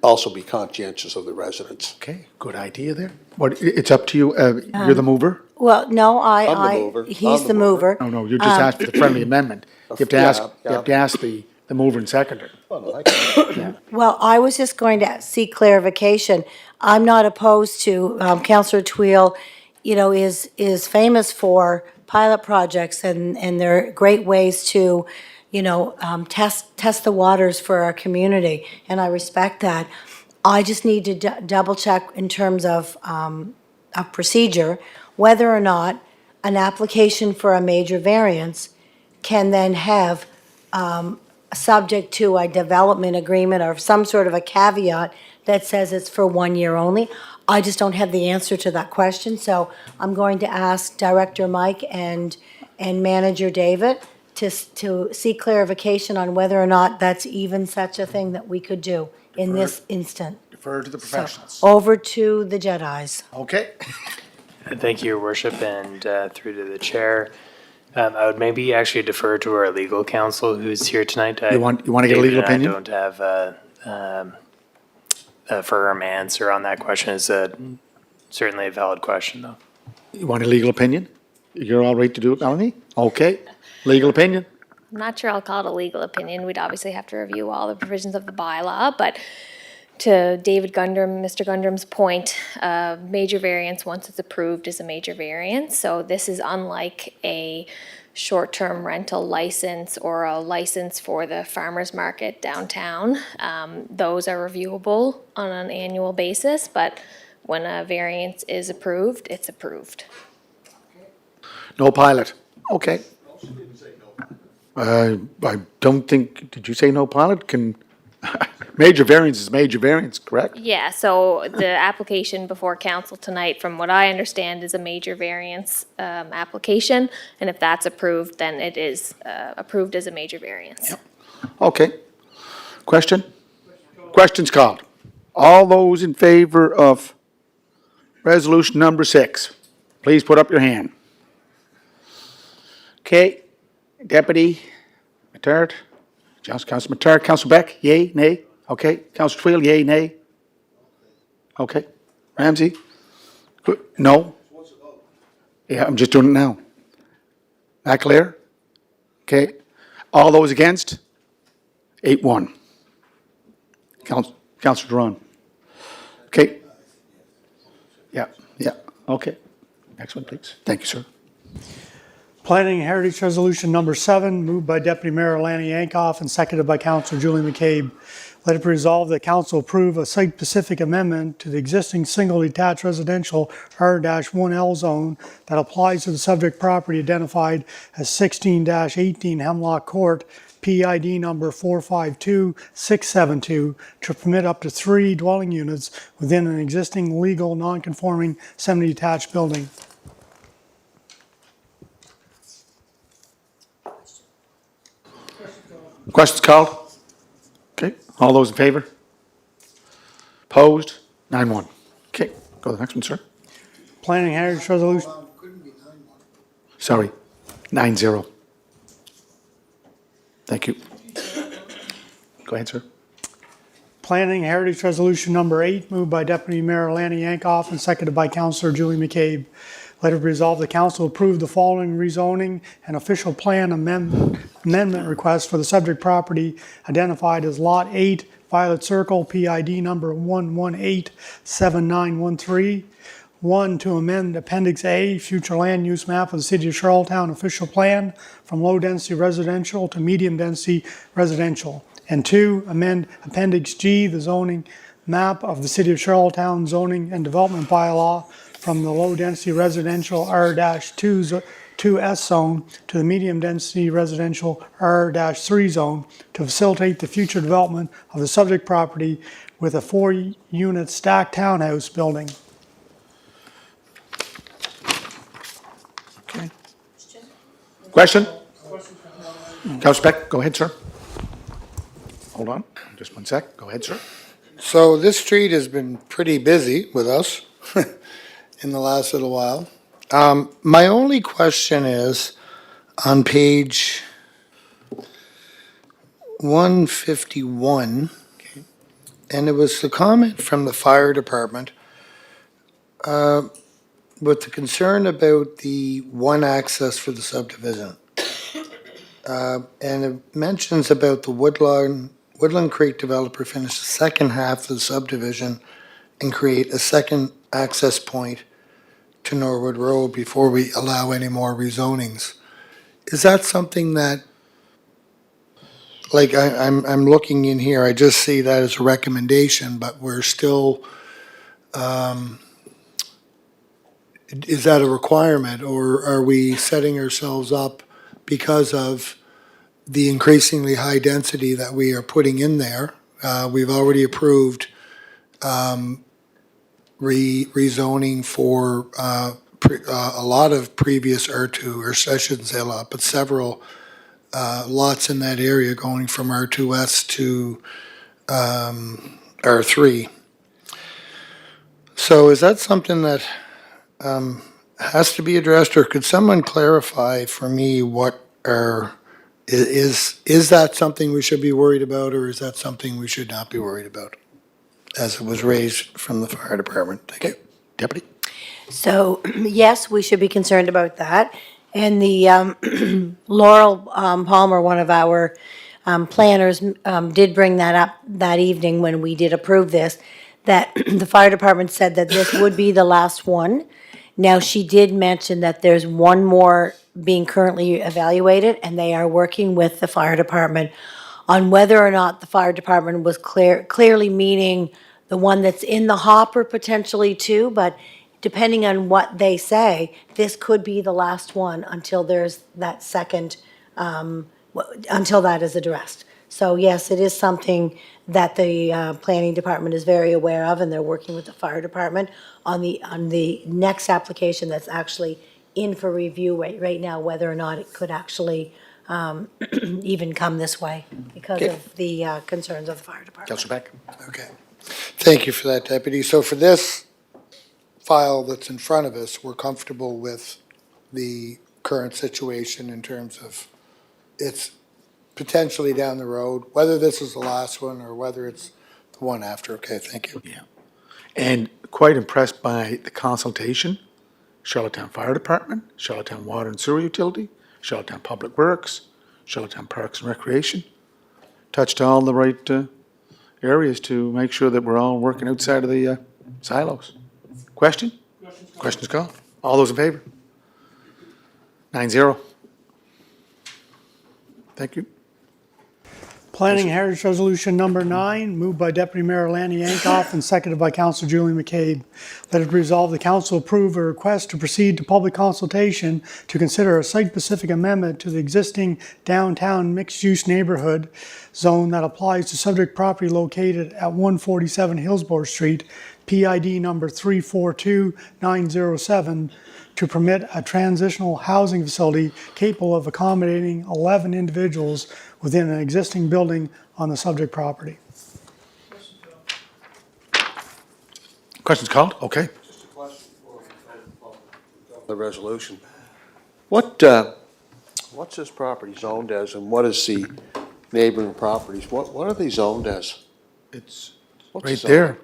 also be conscientious of the residents. Okay, good idea there. What, it's up to you. You're the mover? Well, no, I'm the mover. he's I'm the the mover. mover. No, you just asked for the friendly amendment. You have to ask, you have to ask the mover and seconder. Well, I was just going to seek clarification. I'm not opposed to, Councillor Twill, is famous for pilot projects, and they're great ways to, test the waters for our community, and I respect that. I just need to double check in terms of of procedure, whether or not an application for a major variance can then have, subject to a development agreement or some sort of a caveat that says it's for 1 year only. I just don't have the answer to that question, so I'm going to ask Director Mike and Manager David to seek clarification on whether or not that's even such a thing that we could do in this instant. Defer to the So, professionals. over to the Jedis. Okay. Thank you, Your Worship, and through to the chair. I would maybe actually defer to our legal counsel who's here tonight. You want to get a legal opinion? I don't have a firm answer on that question. It's certainly a valid question, though. You want a legal opinion? You're all right to do it, Melanie? Okay. Legal opinion? I'm not sure I'll call it a legal opinion. We'd obviously have to review all the provisions of the bylaw, but to David Gundrum, Mr. Gundrum's point, major variance, once it's approved, is a major variance. So this is unlike a short-term rental license or a license for the farmer's market downtown. Those are reviewable on an annual basis, but when a variance is approved, it's approved. No pilot. Okay. I don't think, did you say no pilot? Major variance is major variance, correct? Yeah, so the application before council tonight, from what I understand, is a major variance application. And if that's approved, then it is approved as a major variance. Okay. Question? Question's called. All those in favor of resolution number 6, please put up your hand. Okay. Deputy Matart, Councilor Matart, Councilor Beck, yay, nay? Okay. Councilor Twill, yay, nay? Okay. Ramsey? Good. No? Yeah, I'm just doing it now. That clear? Okay. All those against? 8-1. Councilor Duran. Okay. Yeah. Okay. Next one, please. Thank you, sir. Planning and Heritage Resolution Number 7, moved by Deputy Mayor Lanny Yankoff and seconded by Councilor Julie McCabe. Let it be resolved that council approve a site-specific amendment to the existing single-detached residential R-1L zone that applies to the subject property identified as 16-18 Hemlock Court, PID number 452672, to permit up to 3 dwelling units within an existing legal non-conforming semi-detached building. Questions called? Okay, all those in favor? Opposed? 9-1. Okay, go to the next one, sir. Planning and Heritage Resolution. Sorry, 9-0. Thank you. Go ahead, sir. Planning and Heritage Resolution Number 8, moved by Deputy Mayor Lanny Yankoff and seconded by Councilor Julie McCabe. Let it be resolved the council approve the following rezoning and official plan amendment request for the subject property identified as Lot 8, Violet Circle, PID number 1187913. 1, to amend Appendix A, future land use map of the City of Charlottetown official plan from low-density residential to medium-density residential. And 2, amend Appendix G, the zoning map of the City of Charlottetown zoning and development bylaw from the low-density residential R-2S zone to the medium-density residential R-3 zone to facilitate the future development of the subject property with a 4-unit stacked townhouse building. Okay. Question? Councilor Beck, go ahead, sir. Hold on, just one sec. Go ahead, sir. So this street has been pretty busy with us in the last little while. My only question is on page 151, and it was the comment from the fire department with the concern about the one access for the subdivision. And it mentions about the Woodland Creek developer finish the second half of the subdivision and create a second access point to Norwood Road before we allow any more rezonings. Is that something that, like, I'm looking in here, I just see that as a recommendation, but we're still is that a requirement, or are we setting ourselves up because of the increasingly high density that we are putting in there? We've already approved rezoning for a lot of previous R2, or I shouldn't say a lot, but several lots in that area going from R2S to R3. So is that something that has to be addressed, or could someone clarify for me what is that something we should be worried about, or is that something we should not be worried about? As it was raised from the fire department. Thank you. Deputy? So, yes, we should be concerned about that. And the Laurel Palmer, one of our planners, did bring that up that evening when we did approve this, that the fire department said that this would be the last one. Now, she did mention that there's one more being currently evaluated, and they are working with the fire department on whether or not the fire department was clearly meaning the one that's in the hopper potentially too, but depending on what they say, this could be the last one until there's that second, until that is addressed. So yes, it is something that the planning department is very aware of, and they're working with the fire department on the next application that's actually in for review right now, whether or not it could actually even come this way because of the concerns of the fire department. Councillor Beck? Okay. Thank you for that, Deputy. So for this file that's in front of us, we're comfortable with the current situation in terms of it's potentially down the road, whether this is the last one or whether it's the one after. Okay, thank you. Yeah. And quite impressed by the consultation. Charlottetown Fire Department, Charlottetown Water and Sewer Utility, Charlottetown Public Works, Charlottetown Parks and Recreation. Touched all the right areas to make sure that we're all working outside of the silos. Question? Questions called. All those in favor? 9-0. Thank you. Planning Heritage Resolution Number 9, moved by Deputy Mayor Lanny Yankoff and seconded by Councillor Julie McCabe. Let it resolve the council approve a request to proceed to public consultation to consider a site-specific amendment to the existing downtown mixed-use neighborhood zone that applies to subject property located at 147 Hillsborough Street, PID number 342907, to permit a transitional housing facility capable of accommodating 11 individuals within an existing building on the subject property. Questions called? Okay. The resolution. What's this property zoned as, and what is the neighboring properties? What are they zoned as? It's What's right the there.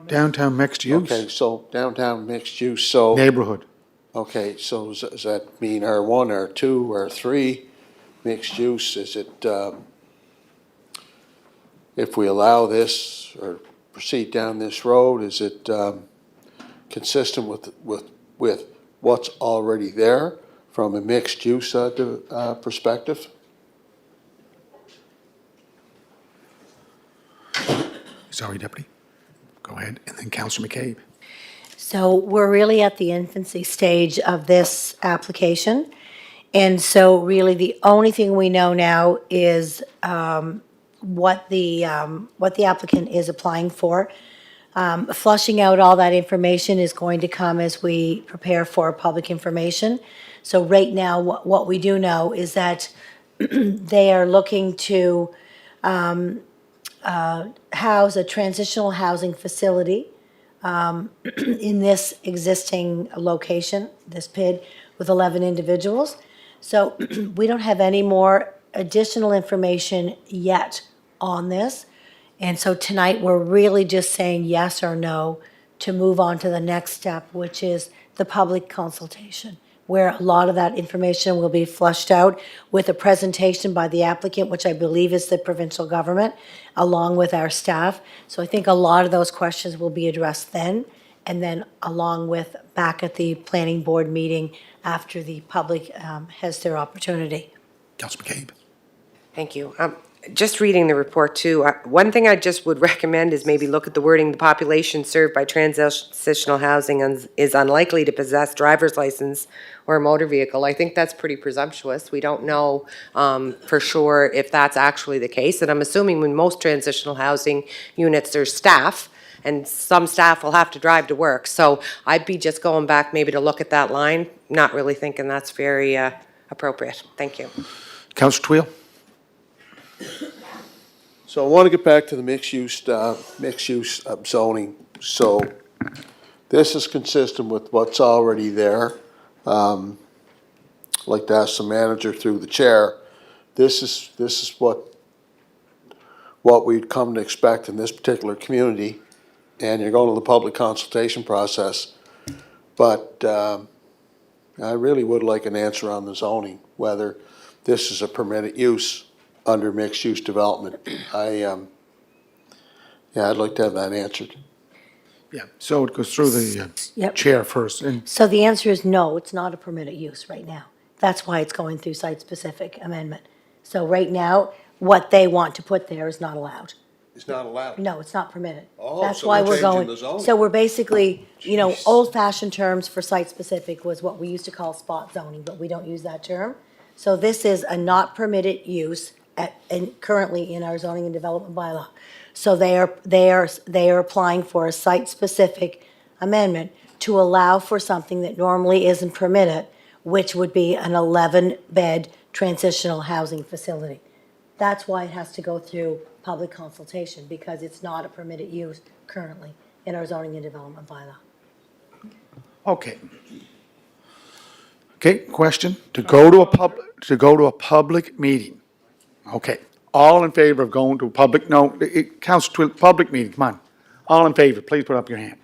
Downtown mixed use. Okay, so downtown mixed use, so. Neighborhood. Okay, so does that mean R1, R2, R3 mixed use? Is it, if we allow this or proceed down this road, is it consistent with what's already there from a mixed use perspective? Sorry, Deputy. Go ahead. And then Councillor McCabe. So we're really at the infancy stage of this application. And so really the only thing we know now is what the applicant is applying for. Flushing out all that information is going to come as we prepare for public information. So right now, what we do know is that they are looking to house a transitional housing facility in this existing location, this PID, with 11 individuals. So we don't have any more additional information yet on this. And so tonight, we're really just saying yes or no to move on to the next step, which is the public consultation, where a lot of that information will be flushed out with a presentation by the applicant, which I believe is the provincial government, along with our staff. So I think a lot of those questions will be addressed then, and then along with back at the planning board meeting after the public has their opportunity. Councillor McCabe. Thank you. just reading the report too, one thing I just would recommend is maybe look at the wording, the population served by transitional housing is unlikely to possess driver's license or a motor vehicle. I think that's pretty presumptuous. We don't know for sure if that's actually the case. And I'm assuming when most transitional housing units, there's staff, and some staff will have to drive to work. So I'd be just going back maybe to look at that line, not really thinking that's very appropriate. Thank you. Councillor Twill? So I want to get back to the mixed use zoning. So this is consistent with what's already there. I'd like to ask the manager through the chair. This is what we'd come to expect in this particular community, and you're going to the public consultation process. But I really would like an answer on the zoning, whether this is a permitted use under mixed-use development. I'd like to have that answered. Yeah. So it goes through the Yep. chair first. And So the answer is no, it's not a permitted use right now. That's why it's going through site-specific amendment. So right now, what they want to put there is not allowed. It's not allowed. No, it's not permitted. Oh, That's so why we're we're changing going. the zoning. So we're basically, old-fashioned terms for site-specific was what we used to call spot zoning, but we don't use that term. So this is a not permitted use currently in our zoning and development bylaw. So they are applying for a site-specific amendment to allow for something that normally isn't permitted, which would be an 11-bed transitional housing facility. That's why it has to go through public consultation, because it's not a permitted use currently in our zoning and development bylaw. okay. Okay, question, to go to a public meeting. Okay, all in favor of going to a public, no, Councillor Twill, public meeting, come on. All in favor, please put up your hand.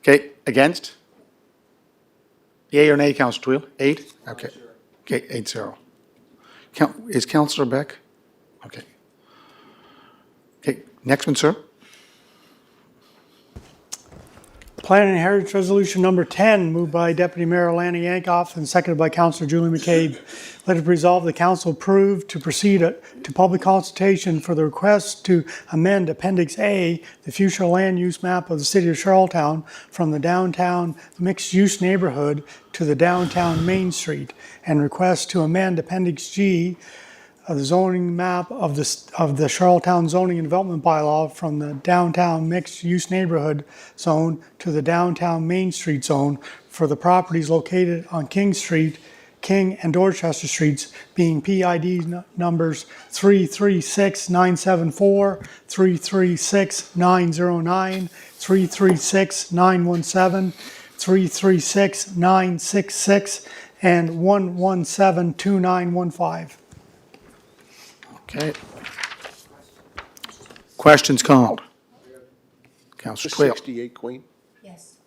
Okay, against? Yea or nay, Councillor Twill? 8? Okay. Okay, 8-0. Is Councillor Beck? Okay. Okay, next one, sir. Planning and Heritage Resolution Number 10, moved by Deputy Mayor Lanny Yankoff and seconded by Councillor Julie McCabe. Let it resolve the council approve to proceed to public consultation for the request to amend Appendix A, the future land use map of the city of Charlottetown from the downtown mixed-use neighborhood to the downtown Main Street, and request to amend Appendix G of the zoning map of the Charlottetown zoning and development bylaw from the downtown mixed-use neighborhood zone to the downtown Main Street zone for the properties located on King Street, King and Dorchester Streets, being PID numbers 336974, 336909, 336917, 336966, and 1172915. Okay. Questions called? Councillor Twill. 68, Queen? Yes.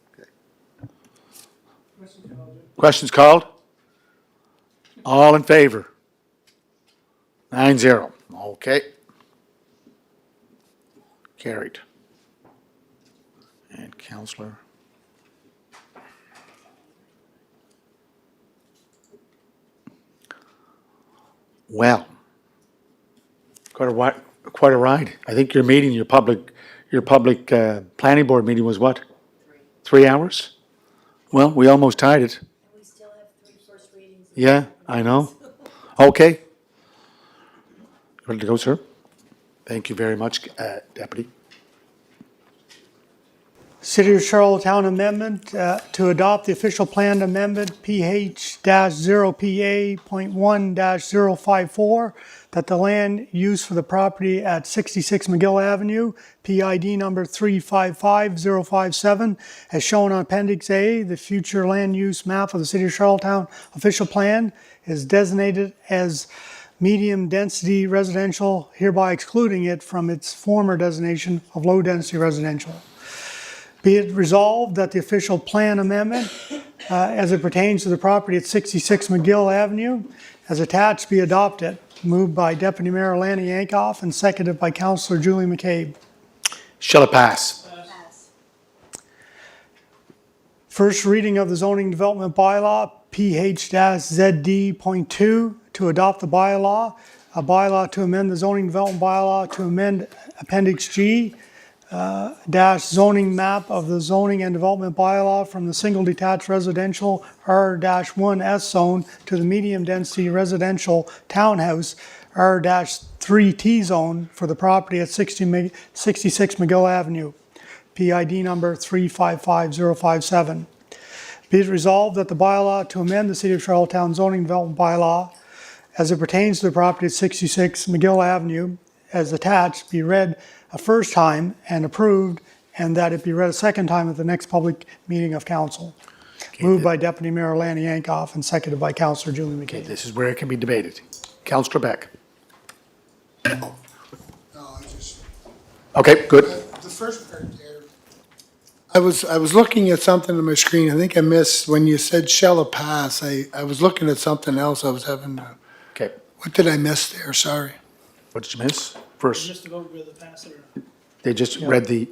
Questions called? All in favor? 9-0. Okay. Carried. And Councillor? Well, quite a ride. I think your meeting, your public planning board meeting was what? 3 hours? Well, we almost tied it. We still have 3 first readings. Yeah, I know. Okay. Ready to go, sir? Thank you very much, Deputy. City of Charlottetown Amendment to adopt the official plan amendment PH-0PA.1-054, that the land used for the property at 66 McGill Avenue, PID number 355057, as shown on Appendix A, the future land use map of the City of Charlottetown official plan, is designated as medium-density residential, hereby excluding it from its former designation of low-density residential. Be it resolved that the official plan amendment, as it pertains to the property at 66 McGill Avenue, as attached, be adopted. Moved by Deputy Mayor Lanny Yankoff and seconded by Councillor Julie McCabe. Shall it pass? First reading of the zoning development bylaw, PH-ZD.2, to adopt the bylaw, a bylaw to amend the zoning development bylaw to amend Appendix G, dash zoning map of the zoning and development bylaw from the single detached residential R-1S zone to the medium density residential townhouse R-3T zone for the property at 66 McGill Avenue, PID number 355057. Be it resolved that the bylaw to amend the City of Charlottetown zoning development bylaw as it pertains to the property at 66 McGill Avenue as attached be read a first time and approved, and that it be read a second time at the next public meeting of council. Moved by Deputy Mayor Lanny Yankoff and seconded by Councillor Julie McCabe. This is where it can be debated. Councillor Beck. No, I just, Okay, good. the first part there, I was looking at something on my screen. I think I missed, when you said shall it pass, I was looking at something else. I was having, Okay, what did I miss there? Sorry. what did you miss? First, Just to go with the pass it or- they just read the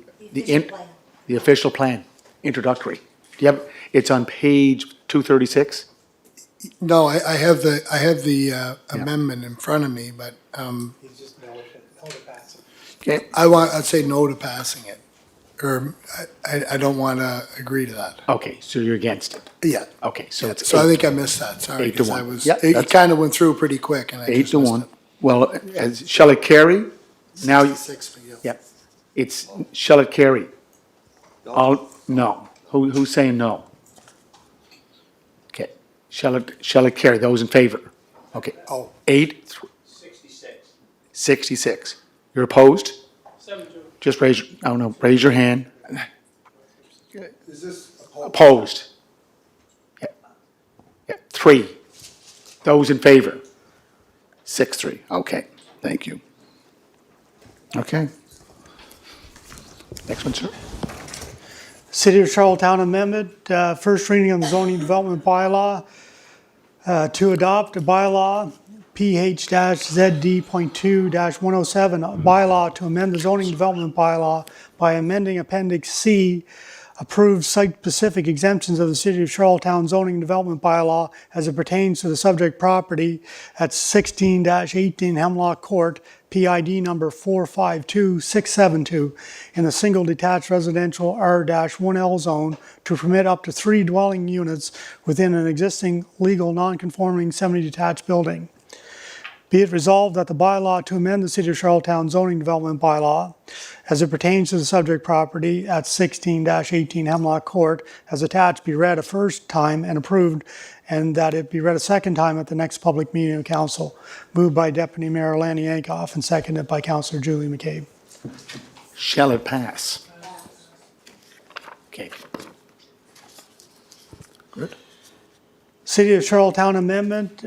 official plan, introductory. Do you have, it's on page 236? No, I have the amendment in front of me, but, Okay, I'd say no to passing it. Or I don't want to agree to that. okay, so you're against it. Yeah. Okay, so it's So I think I missed that, sorry. 8 to 'cause I 1. was, Yeah, it that's- kind of went through pretty quick and I 8 just to missed 1. it. Well, shall it carry? Now, 66 McGill. yeah, it's, shall it carry? All, no. Who's saying no? Okay, shall it carry? Those in favor? Okay. Oh. 8? 66. You're opposed? 7-2. Just raise your hand. Is this Opposed? Yeah. Yeah, 3. Those in favor? 6-3. Okay, thank you. Okay. Next one, sir. City of Charlottetown Amendment, first reading on the zoning development bylaw, to adopt a bylaw, PH-ZD.2-107, a bylaw to amend the zoning development bylaw by amending Appendix C, approved site-specific exemptions of the City of Charlottetown zoning development bylaw as it pertains to the subject property at 16-18 Hemlock Court, PID number 452672, in the single detached residential R-1L zone to permit up to 3 dwelling units within an existing legal non-conforming semi-detached building. Be it resolved that the bylaw to amend the City of Charlottetown zoning development bylaw as it pertains to the subject property at 16-18 Hemlock Court as attached be read a first time and approved, and that it be read a second time at the next public meeting of council. Moved by Deputy Mayor Lanny Yankoff and seconded by Councillor Julie McCabe. Shall it pass? Okay. Good. City of Charlottetown Amendment,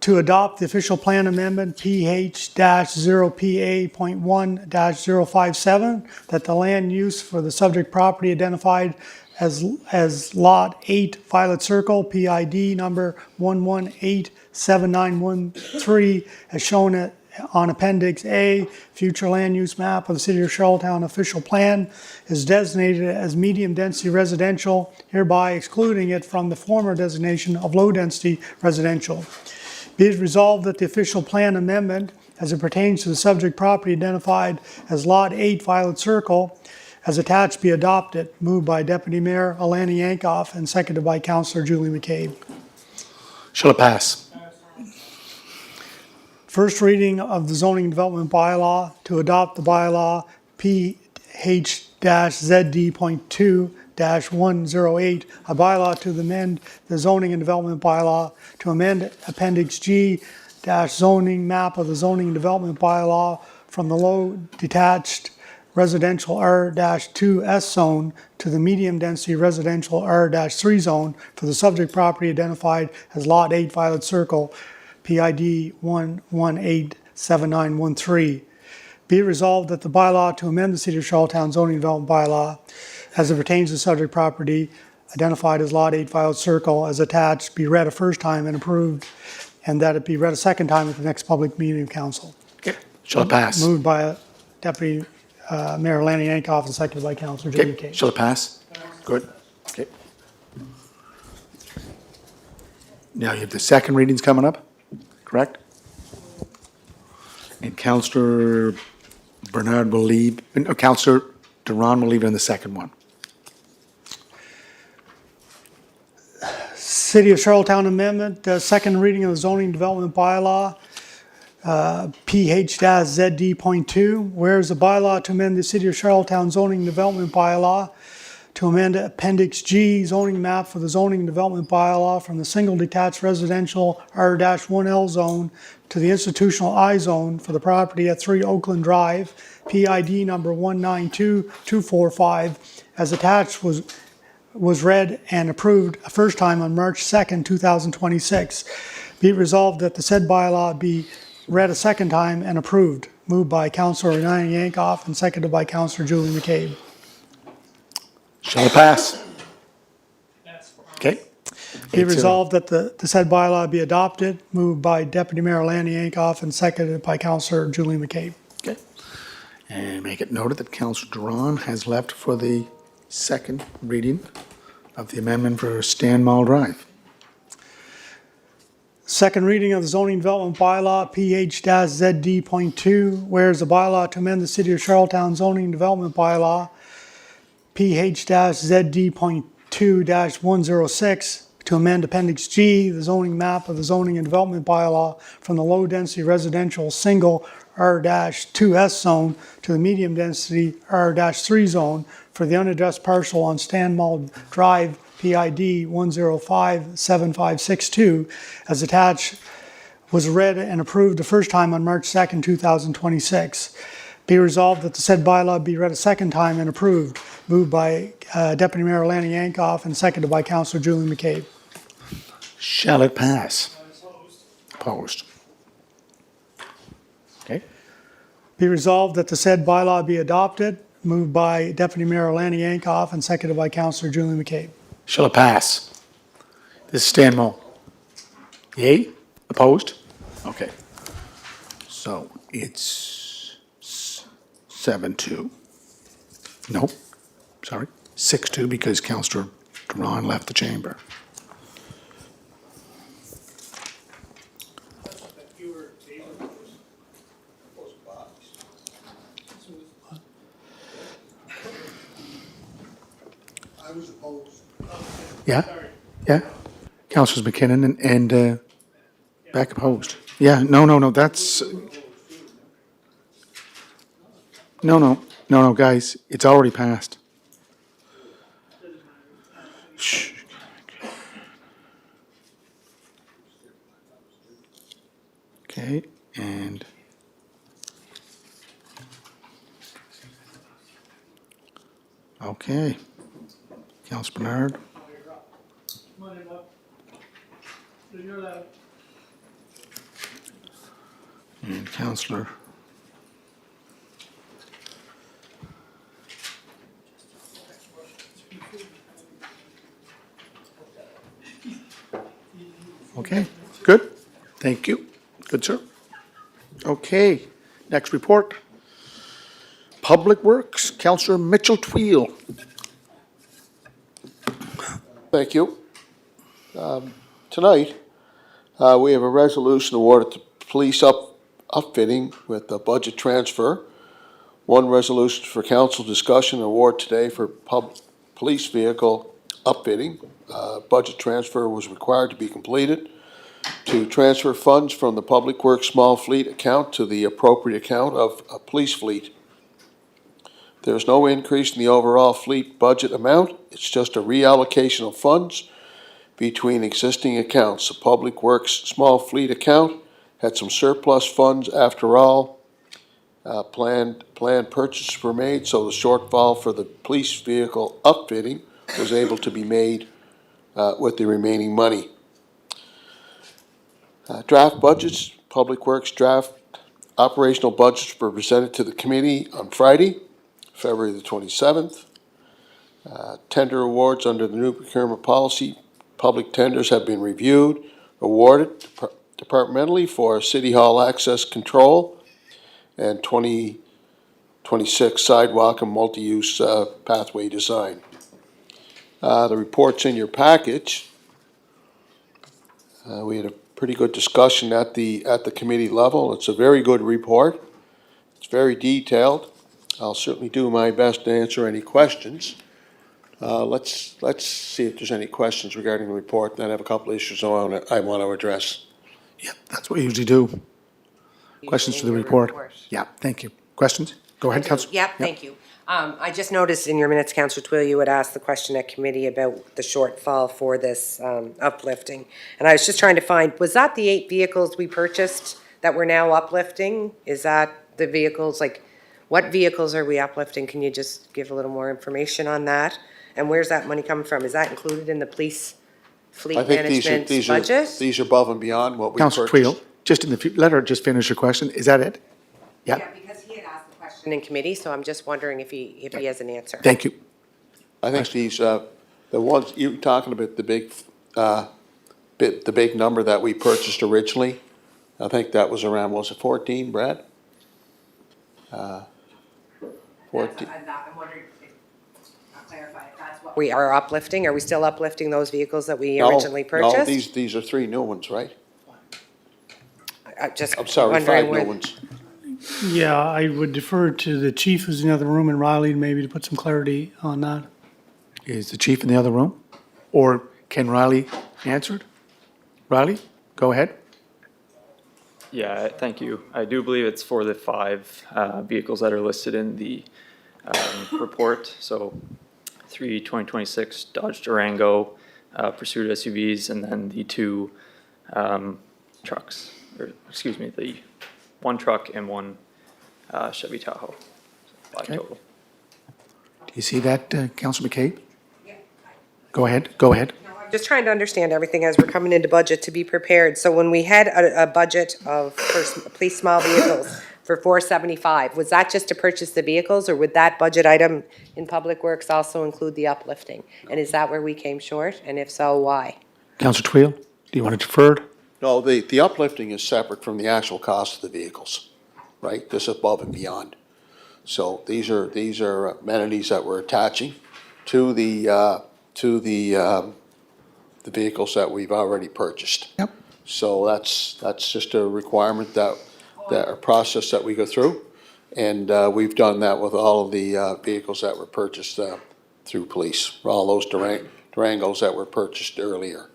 to adopt the official plan amendment PH-0PA.1-057, that the land use for the subject property identified as Lot 8 Violet Circle, PID number 1187913, as shown on Appendix A, future land use map of the City of Charlottetown official plan, is designated as medium-density residential, hereby excluding it from the former designation of low-density residential. Be it resolved that the official plan amendment, as it pertains to the subject property identified as Lot 8 Violet Circle, as attached be adopted. Moved by Deputy Mayor Alani Yankoff and seconded by Councillor Julie McCabe. Shall it pass? First reading of the zoning development bylaw to adopt the bylaw PH-ZD.2-108, a bylaw to amend the zoning and development bylaw to amend Appendix G zoning map of the zoning and development bylaw from the low detached residential R-2S zone to the medium density residential R-3 zone for the subject property identified as Lot 8 Violet Circle, PID 1187913. Be it resolved that the bylaw to amend the City of Charlottetown zoning development bylaw as it pertains to subject property identified as Lot 8 Violet Circle as attached be read a first time and approved, and that it be read a second time at the next public meeting of council. Okay. Shall it pass? Moved by Deputy Mayor Lanny Yankoff and seconded by Councillor Julie Okay. McCabe. Shall it pass? Good. Okay. Now you have the second readings coming up? correct? And Counselor Bernard will leave, no, Counselor Duran will leave in the second one. City of Charlottetown Amendment, second reading of the zoning development bylaw, PH-ZD.2, whereas the bylaw to amend the City of Charlottetown zoning development bylaw to amend Appendix G zoning map for the zoning development bylaw from the single detached residential R-1L zone to the institutional I zone for the property at 3 Oakland Drive, PID number 192245, as attached was read and approved a first time on March 2nd, 2026. Be it resolved that the said bylaw be read a second time and approved. Moved by Councilor Ryan Yankoff and seconded by Councilor Julie McCabe. Shall it pass? Okay. Be it resolved that the said bylaw be adopted. Moved by Deputy Mayor Lanny Yankoff and seconded by Councilor Julie McCabe. Okay. And make it noted that Counselor Duran has left for the second reading of the amendment for Stan Mall Drive. Second reading of the zoning development bylaw, PH-ZD.2, whereas the bylaw to amend the City of Charlottetown zoning development bylaw, PH-ZD.2-106, to amend Appendix G, the zoning map of the zoning and development bylaw from the low-density residential single R-2S zone to the medium-density R-3 zone for the unaddressed parcel on Stanmall Drive, PID 1057562, as attached, was read and approved the first time on March 2nd, 2026. Be resolved that the said bylaw be read a second time and approved. Moved by Deputy Mayor Lanny Yankoff and seconded by Councilor Julie McCabe. Shall it pass? Opposed. Okay. Be resolved that the said bylaw be adopted. Moved by Deputy Mayor Lanny Yankoff and seconded by Councilor Julie McCabe. Shall it pass? This is Stan Mall. Yay? Opposed? Okay. So it's 7-2. Nope, sorry, 6-2 because Councillor Duran left the chamber. I was opposed. Yeah, yeah. Councillors McKinnon and Beck opposed. Yeah, no, that's, no, guys, it's already passed. Shh. Okay, and okay. Councillor Bernard. And Councillor okay, good. Thank you. Good, sir. Okay, next report. Public Works, Councillor Mitchell Tweel. Thank you. Tonight, we have a resolution awarded to police upfitting with a budget transfer. One resolution for council discussion and award today for police vehicle upfitting. Budget transfer was required to be completed to transfer funds from the Public Works Small Fleet account to the appropriate account of a police fleet. There's no increase in the overall fleet budget amount. It's just a reallocation of funds between existing accounts. The Public Works Small Fleet account had some surplus funds after all. Planned purchases were made, so the shortfall for the police vehicle upfitting was able to be made with the remaining money. Draft budgets, Public Works draft operational budgets were presented to the committee on Friday, February the 27th. Tender awards under the new procurement policy. Public tenders have been reviewed, awarded departmentally for City Hall access control and 2026 sidewalk and multi-use pathway design. The report's in your package. We had a pretty good discussion at the committee level. It's a very good report. It's very detailed. I'll certainly do my best to answer any questions. Let's see if there's any questions regarding the report. Then I have a couple of issues I want to address. Yep, that's what we usually do. Questions for the report? Yeah, thank you. Questions? Go ahead, Council. Yep, thank you. I just noticed in your minutes, Councillor Twill, you had asked the question at committee about the shortfall for this uplifting. And I was just trying to find, was that the 8 vehicles we purchased that we're now uplifting? Is that the vehicles, like, what vehicles are we uplifting? Can you just give a little more information on that? And where's that money coming from? Is that included in the police fleet I think management these budget? are above and beyond what we Councillor purchased. Twill, just in the, let her just finish her question. Is that it? Yeah, Yeah, because he had asked the question in committee, so I'm just wondering if he has an answer. thank you. I think these, the ones, you're talking about the big number that we purchased originally. I think that was around, was it 14, Brad? 14. I'm wondering, I'll clarify, if that's what we are uplifting. Are we still uplifting those vehicles that we originally No, purchased? these are 3 new ones, right? Just I'm sorry, 5 wondering new where. ones. Yeah, I would defer to the chief who's in the other room and Riley maybe to put some clarity on that. Is the chief in the other room? Or can Riley answer it? Riley, go ahead. Yeah, thank you. I do believe it's for the 5 vehicles that are listed in the report. So 3 2026 Dodge Durango Pursuit SUVs, and then the 2 trucks, or excuse me, the 1 truck and 1 Chevy Tahoe. 5 Okay. total. Do you see that, Councillor McCabe? Go ahead, go ahead. Just trying to understand everything as we're coming into budget to be prepared. So when we had a budget of, for police small vehicles for 475, was that just to purchase the vehicles, or would that budget item in Public Works also include the uplifting? And is that where we came short? And if so, why? Councillor Twill, do you want it deferred? No, the uplifting is separate from the actual cost of the vehicles, right? This is above and beyond. So these are amenities that we're attaching to the vehicles that we've already purchased. Yep. So that's just a requirement that a process that we go through. And we've done that with all of the vehicles that were purchased through police, all those Durangos that were purchased earlier.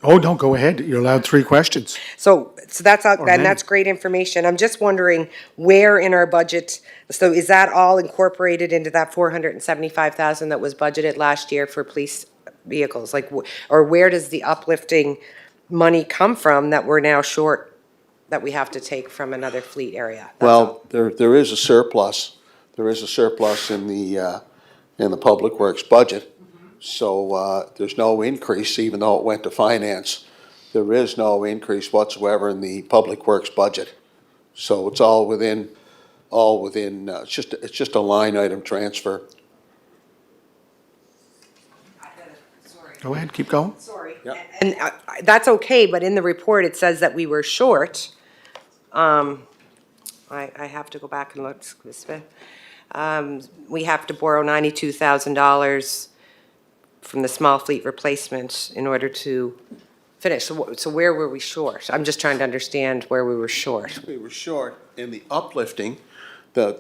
Oh, no, go ahead. You're allowed 3 questions. So that's, Or and that's great information. I'm just wondering where in our budget, so is that all incorporated into that 475,000 that was budgeted last year for police vehicles? Like, or where does the uplifting money come from that we're now short, that we have to take from another fleet area? That's all. Well, there is a surplus. There is a surplus in the Public Works budget. So there's no increase, even though it went to finance. There is no increase whatsoever in the Public Works budget. So it's all within, it's just a line item transfer. Go ahead, keep going. Sorry. And that's okay, but in the report, it says that we were short. I have to go back and look. We have to borrow $92,000 from the small fleet replacement in order to finish. So where were we short? I'm just trying to understand where we were short. We were short in the uplifting, the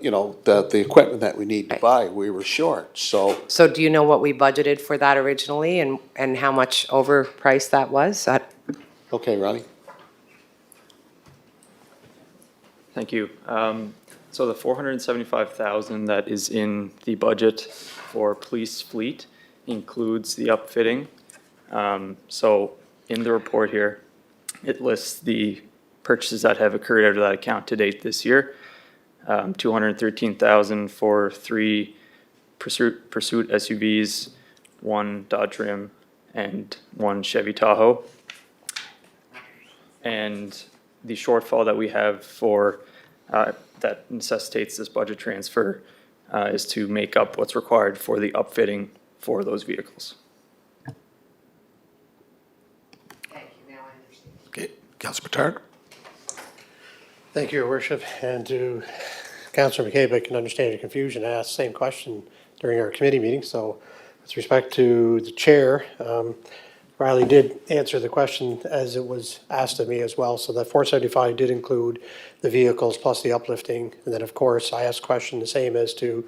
equipment that we need to buy, we were short, so. So do you know what we budgeted for that originally and how much overpriced that was? Okay, Ronnie? Thank you. So the 475,000 that is in the budget for police fleet includes the upfitting. So in the report here, it lists the purchases that have occurred out of that account to date this year. 213,000 for 3 Pursuit SUVs, 1 Dodge Ram, and 1 Chevy Tahoe. And the shortfall that we have for that necessitates this budget transfer is to make up what's required for the upfitting for those vehicles. Okay, Councillor Picard. Thank you, Your Worship. And to Councillor McCabe, I can understand your confusion. I asked the same question during our committee meeting. So with respect to the chair, Riley did answer the question as it was asked of me as well. So that 475 did include the vehicles plus the uplifting. And then, of course, I asked question the same as to,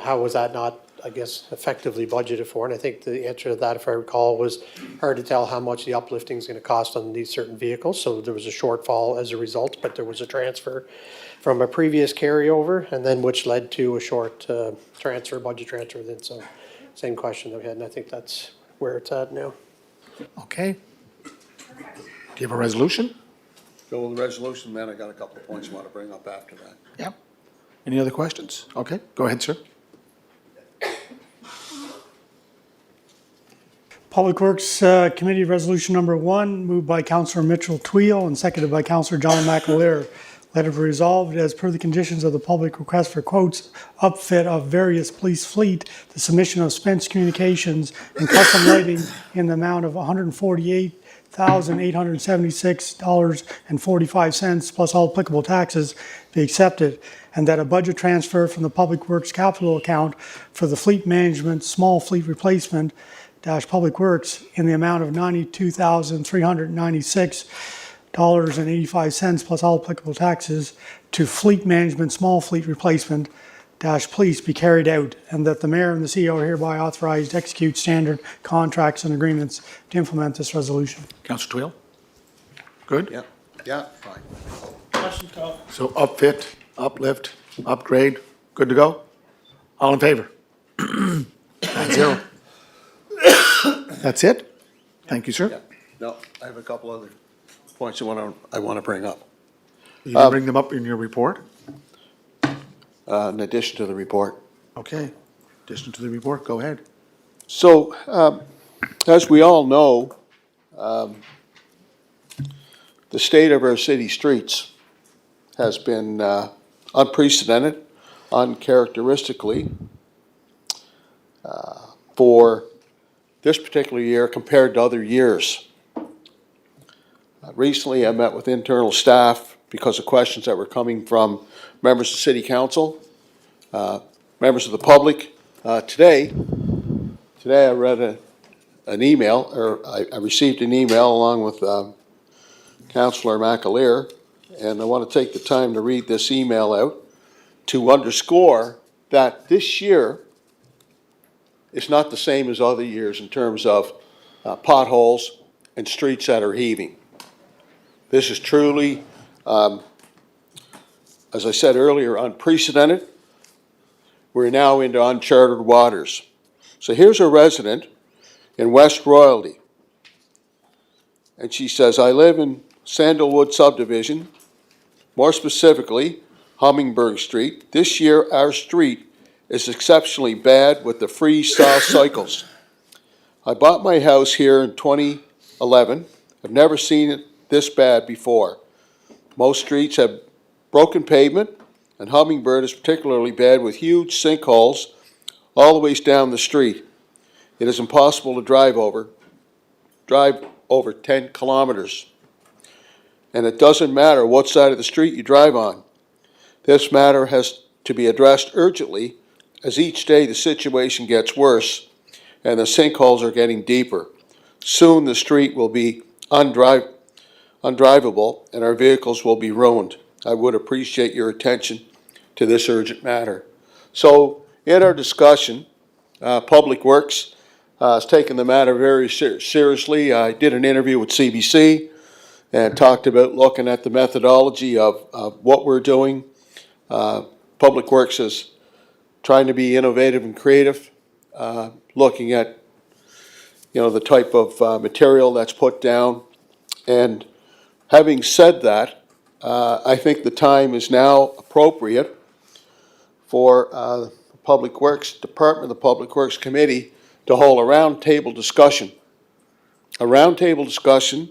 how was that not, I guess, effectively budgeted for? And I think the answer to that, if I recall, was hard to tell how much the uplifting is going to cost on these certain vehicles. So there was a shortfall as a result, but there was a transfer from a previous carryover, and then which led to a short budget transfer. Then so same question that we had, and I think that's where it's at now. Okay. Do you have a resolution? Go with the resolution, man. I got a couple of points I want to bring up after that. Yep. Any other questions? Okay, go ahead, sir. Public Works Committee Resolution Number 1, moved by Councillor Mitchell Tweel and seconded by Councillor John McAleer. Let it be resolved as per the conditions of the public request for quotes, upfit of various police fleet, the submission of Spence Communications and custom lighting in the amount of $148,876.45 plus all applicable taxes be accepted, and that a budget transfer from the Public Works capital account for the fleet management, small fleet replacement, Public Works in the amount of $92,396.85 plus all applicable taxes to fleet management, small fleet replacement, police be carried out, and that the mayor and the CEO are hereby authorized to execute standard contracts and agreements to implement this resolution. Councillor Twill? Good? Yeah, fine. Question, Carl. So upfit, uplift, upgrade, good to go? All in favor? 9-0. That's it? Thank you, sir. Yeah. No, I have a couple other points I want to bring up. You can bring them up in your report? In addition to the report. Okay. Addition to the report, go ahead. So, as we all know, the state of our city streets has been unprecedented, uncharacteristically, for this particular year compared to other years. Recently, I met with internal staff because of questions that were coming from members of City Council, members of the public. Today I read an email, or I received an email along with Councillor McAleer, and I want to take the time to read this email out to underscore that this year is not the same as other years in terms of potholes and streets that are heaving. This is truly, as I said earlier, unprecedented. We're now into uncharted waters. So here's a resident in West Royalty. And she says, I live in Sandalwood subdivision, more specifically, Hummingbird Street. This year, our street is exceptionally bad with the freeze-thaw cycles. I bought my house here in 2011. I've never seen it this bad before. Most streets have broken pavement, and Hummingbird is particularly bad with huge sinkholes all the ways down the street. It is impossible to drive over 10 kilometers. And it doesn't matter what side of the street you drive on. This matter has to be addressed urgently, as each day the situation gets worse and the sinkholes are getting deeper. Soon the street will be undrivable and our vehicles will be ruined. I would appreciate your attention to this urgent matter. So in our discussion, Public Works has taken the matter very seriously. I did an interview with CBC and talked about looking at the methodology of what we're doing. Public Works is trying to be innovative and creative, looking at the type of material that's put down. And having said that, I think the time is now appropriate for the Public Works Department, the Public Works Committee, to hold a roundtable discussion. A roundtable discussion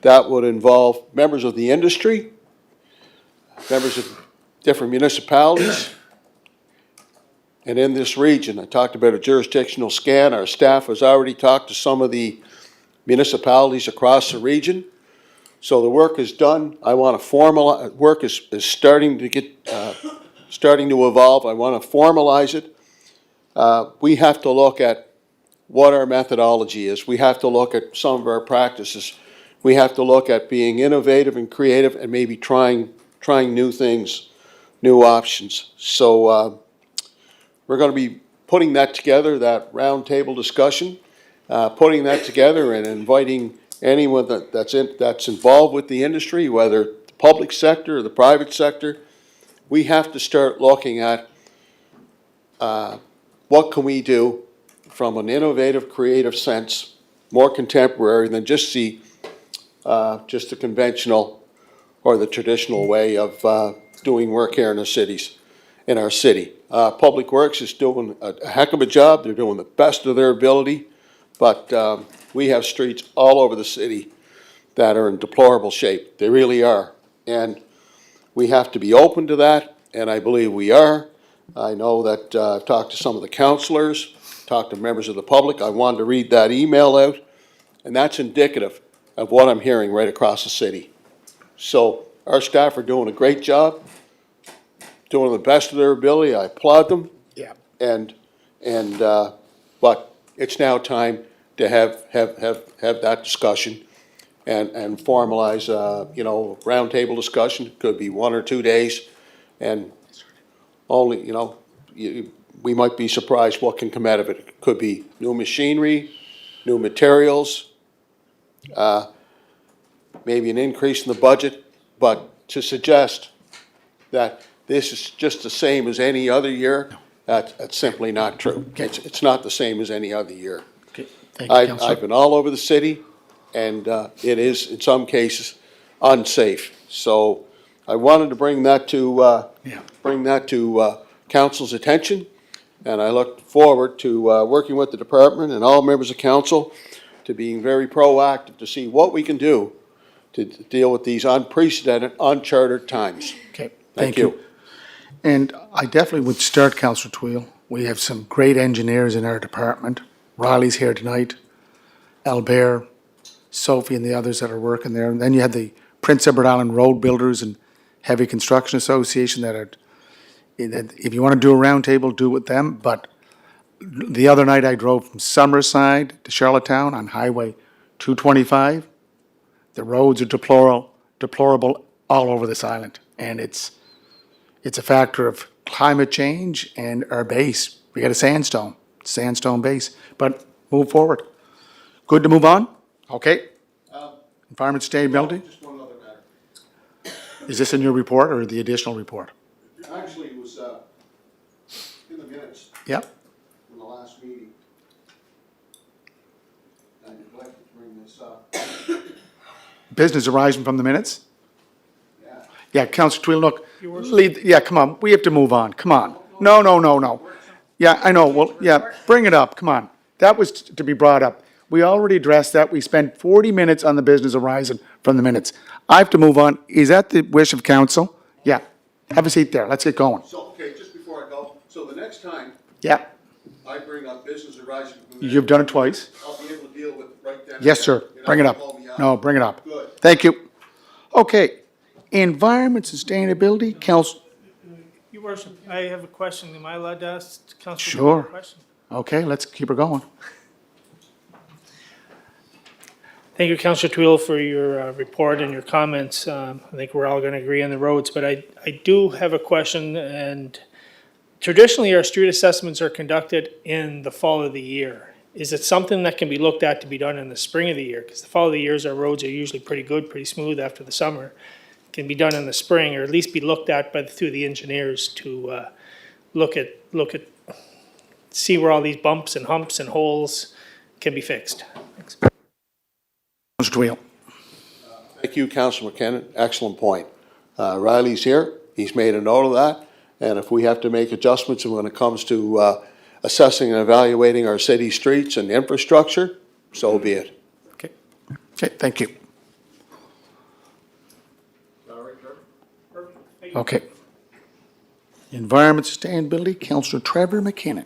that would involve members of the industry, members of different municipalities, and in this region. I talked about a jurisdictional scan. Our staff has already talked to some of the municipalities across the region. So the work is done. I want to formalize, work is starting to evolve. I want to formalize it. We have to look at what our methodology is. We have to look at some of our practices. We have to look at being innovative and creative and maybe trying new things, new options. So we're going to be putting that together, that roundtable discussion, putting that together and inviting anyone that's involved with the industry, whether the public sector or the private sector. We have to start looking at what can we do from an innovative, creative sense, more contemporary than just the conventional or the traditional way of doing work here in the cities, in our city. Public Works is doing a heck of a job. They're doing the best of their ability, but we have streets all over the city that are in deplorable shape. They really are. And we have to be open to that, and I believe we are. I know that I've talked to some of the councilors, talked to members of the public. I wanted to read that email out, and that's indicative of what I'm hearing right across the city. So our staff are doing a great job, doing the best of their ability. I applaud them. Yeah. But it's now time to have that discussion and formalize, roundtable discussion. Could be 1 or 2 days, and only, we might be surprised what can come out of it. It could be new machinery, new materials, maybe an increase in the budget, but to suggest that this is just the same as any other year, that's simply not true. It's not the same as any other year. Okay, thank you, Councillor. I've been all over the city, and it is, in some cases, unsafe. So I wanted to bring that to council's attention, and I look forward to working with the department and all members of council to being very proactive to see what we can do to deal with these unprecedented, uncharted times. Okay, Thank you. And I definitely would start, Councillor Twill. We have some great engineers in our department. Riley's here tonight, Albert, Sophie, and the others that are working there. And then you have the Prince Edward Island Road Builders and Heavy Construction Association that are, if you want to do a roundtable, do it with them. But the other night I drove from Summerside to Charlottetown on Highway 225. The roads are deplorable all over this island. And it's a factor of climate change and our base. We got a sandstone base, but move forward. Good to move on? Okay. Environment sustainability? Just one other matter. Is this in your report or the additional report? Actually, it was in the minutes Yep. from the last meeting. I neglected to bring this up. Business arising from the minutes? Yeah. Yeah, Councillor Twill, look, come on, we have to move on, come on. No. Yeah, I know, well, yeah, bring it up, come on. That was to be brought up. We already addressed that. We spent 40 minutes on the business arising from the minutes. I have to move on. Is that the wish of council? Yeah. Have a seat there. Let's get going. So, okay, just before I go, so the next time Yeah. I bring up business arising from the You've done it twice. I'll be able to deal with it right then. and Yes, there. sir. You're not Bring it gonna up. call me out. No, bring it up. Good. Thank you. Okay. Environment sustainability, Council. Your worship, I have a question. Am I allowed to ask Councilor Sure. a question? Okay, let's keep her going. Thank you, Councillor Twill, for your report and your comments. I think we're all going to agree on the roads, but I do have a question. And traditionally, our street assessments are conducted in the fall of the year. Is it something that can be looked at to be done in the spring of the year? Because the fall of the years, our roads are usually pretty good, pretty smooth after the summer. Can be done in the spring, or at least be looked at through the engineers to see where all these bumps and humps and holes can be fixed. Thanks. Councillor Twill. Thank you, Councilor McKinnon. Excellent point. Riley's here. He's made a note of that. And if we have to make adjustments when it comes to assessing and evaluating our city streets and infrastructure, so be it. Okay, thank you. Okay. Environment sustainability, Councillor Trevor McKinnon.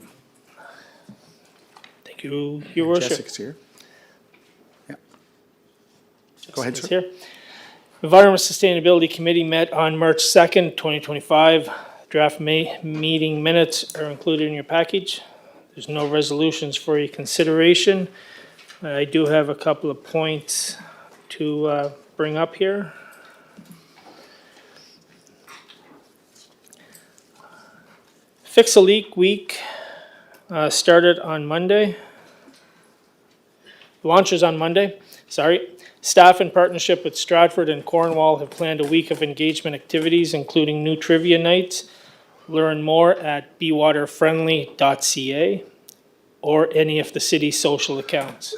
Thank you, Your Worship. Jessica's here. Yeah. Go ahead, Jessica's sir. here. Environment Sustainability Committee met on March 2nd, 2025. Draft meeting minutes are included in your package. There's no resolutions for your consideration. I do have a couple of points to bring up here. Fix a Leak Week started on Monday. Launches on Monday, sorry. Staff in partnership with Stratford and Cornwall have planned a week of engagement activities, including new trivia nights. Learn more at bewaterfriendly.ca or any of the city's social accounts.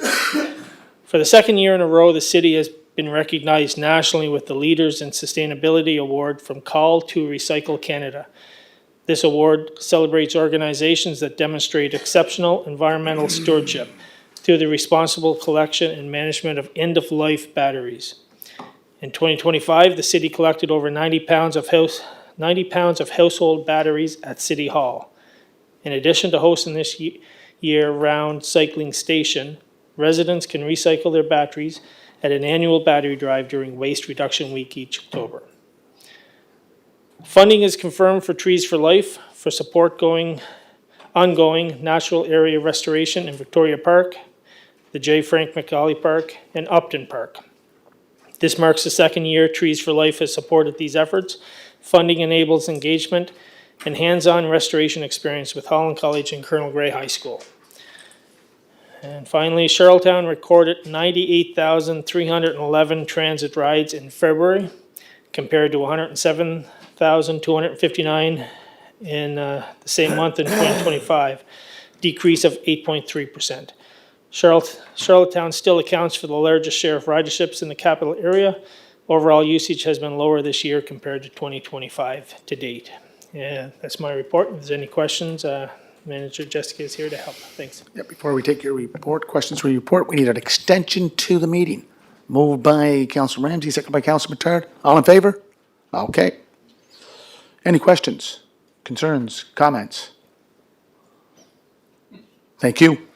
For the second year in a row, the city has been recognized nationally with the Leaders in Sustainability Award from Call to Recycle Canada. This award celebrates organizations that demonstrate exceptional environmental stewardship through the responsible collection and management of end-of-life batteries. In 2025, the city collected over 90 pounds of household batteries at City Hall. In addition to hosting this year-round cycling station, residents can recycle their batteries at an annual battery drive during Waste Reduction Week each October. Funding is confirmed for Trees for Life for support ongoing natural area restoration in Victoria Park, the J. Frank McCauley Park, and Upton Park. This marks the second year Trees for Life has supported these efforts. Funding enables engagement and hands-on restoration experience with Holland College and Colonel Gray High School. And finally, Charlottetown recorded 98,311 transit rides in February, compared to 107,259 in the same month in 2025, decrease of 8.3%. Charlottetown still accounts for the largest share of riderships in the capital area. Overall usage has been lower this year compared to 2025 to date. Yeah, that's my report. If there's any questions, Manager Jessica is here to help. Thanks. Yeah, before we take your report, questions for your report, we need an extension to the meeting. Moved by Councilor Ramsey, second by Councilor Bittard. All in favor? Okay. Any questions, concerns, comments? Thank you.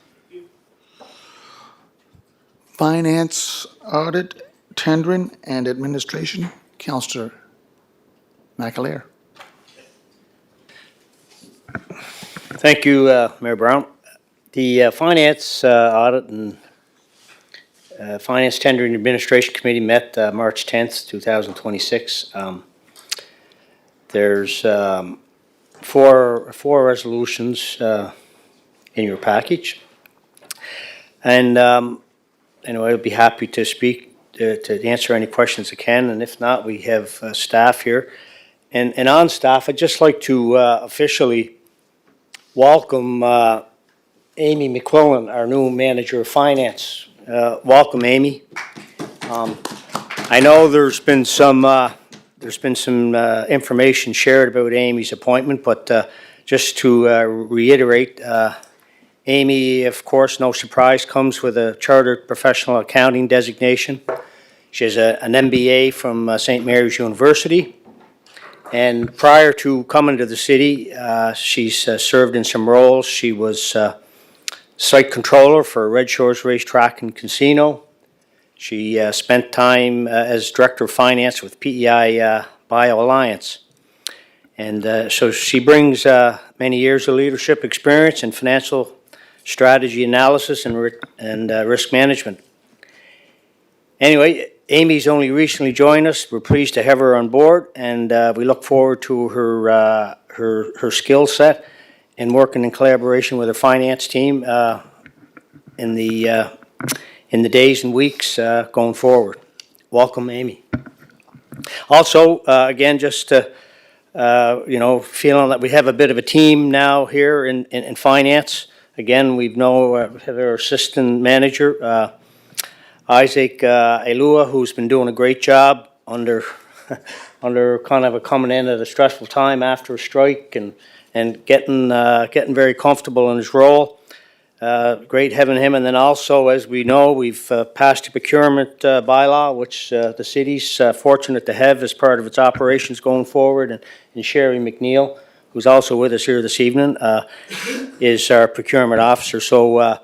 Finance, Audit, Tendering, and Administration, Councillor McAleer. Thank you, Mayor Brown. The Finance, Audit, and Finance Tendering Administration Committee met March 10th, 2026. There's four resolutions in your package. And anyway, I'll be happy to speak to answer any questions I can, and if not, we have staff here. And on staff, I'd just like to officially welcome Amy McQuillan, our new Manager of Finance. Welcome, Amy. I know there's been some information shared about Amy's appointment, but just to reiterate, Amy, of course, no surprise, comes with a Chartered Professional Accounting designation. She has an MBA from St. Mary's University. And prior to coming to the city, she's served in some roles. She was site controller for Red Shores Racetrack and Casino. She spent time as Director of Finance with PEI BioAlliance. And so she brings many years of leadership experience in financial strategy analysis and risk management. Anyway, Amy's only recently joined us. We're pleased to have her on board, and we look forward to her skill set and working in collaboration with her finance team in the days and weeks going forward. Welcome, Amy. Also, again, just to, feeling that we have a bit of a team now here in finance. Again, we have our assistant manager, Isaac Elua, who's been doing a great job under kind of a coming in at a stressful time after a strike and getting very comfortable in his role. Great having him. And then also, as we know, we've passed a procurement bylaw, which the city's fortunate to have as part of its operations going forward. And Sherry McNeil, who's also with us here this evening, is our procurement officer. So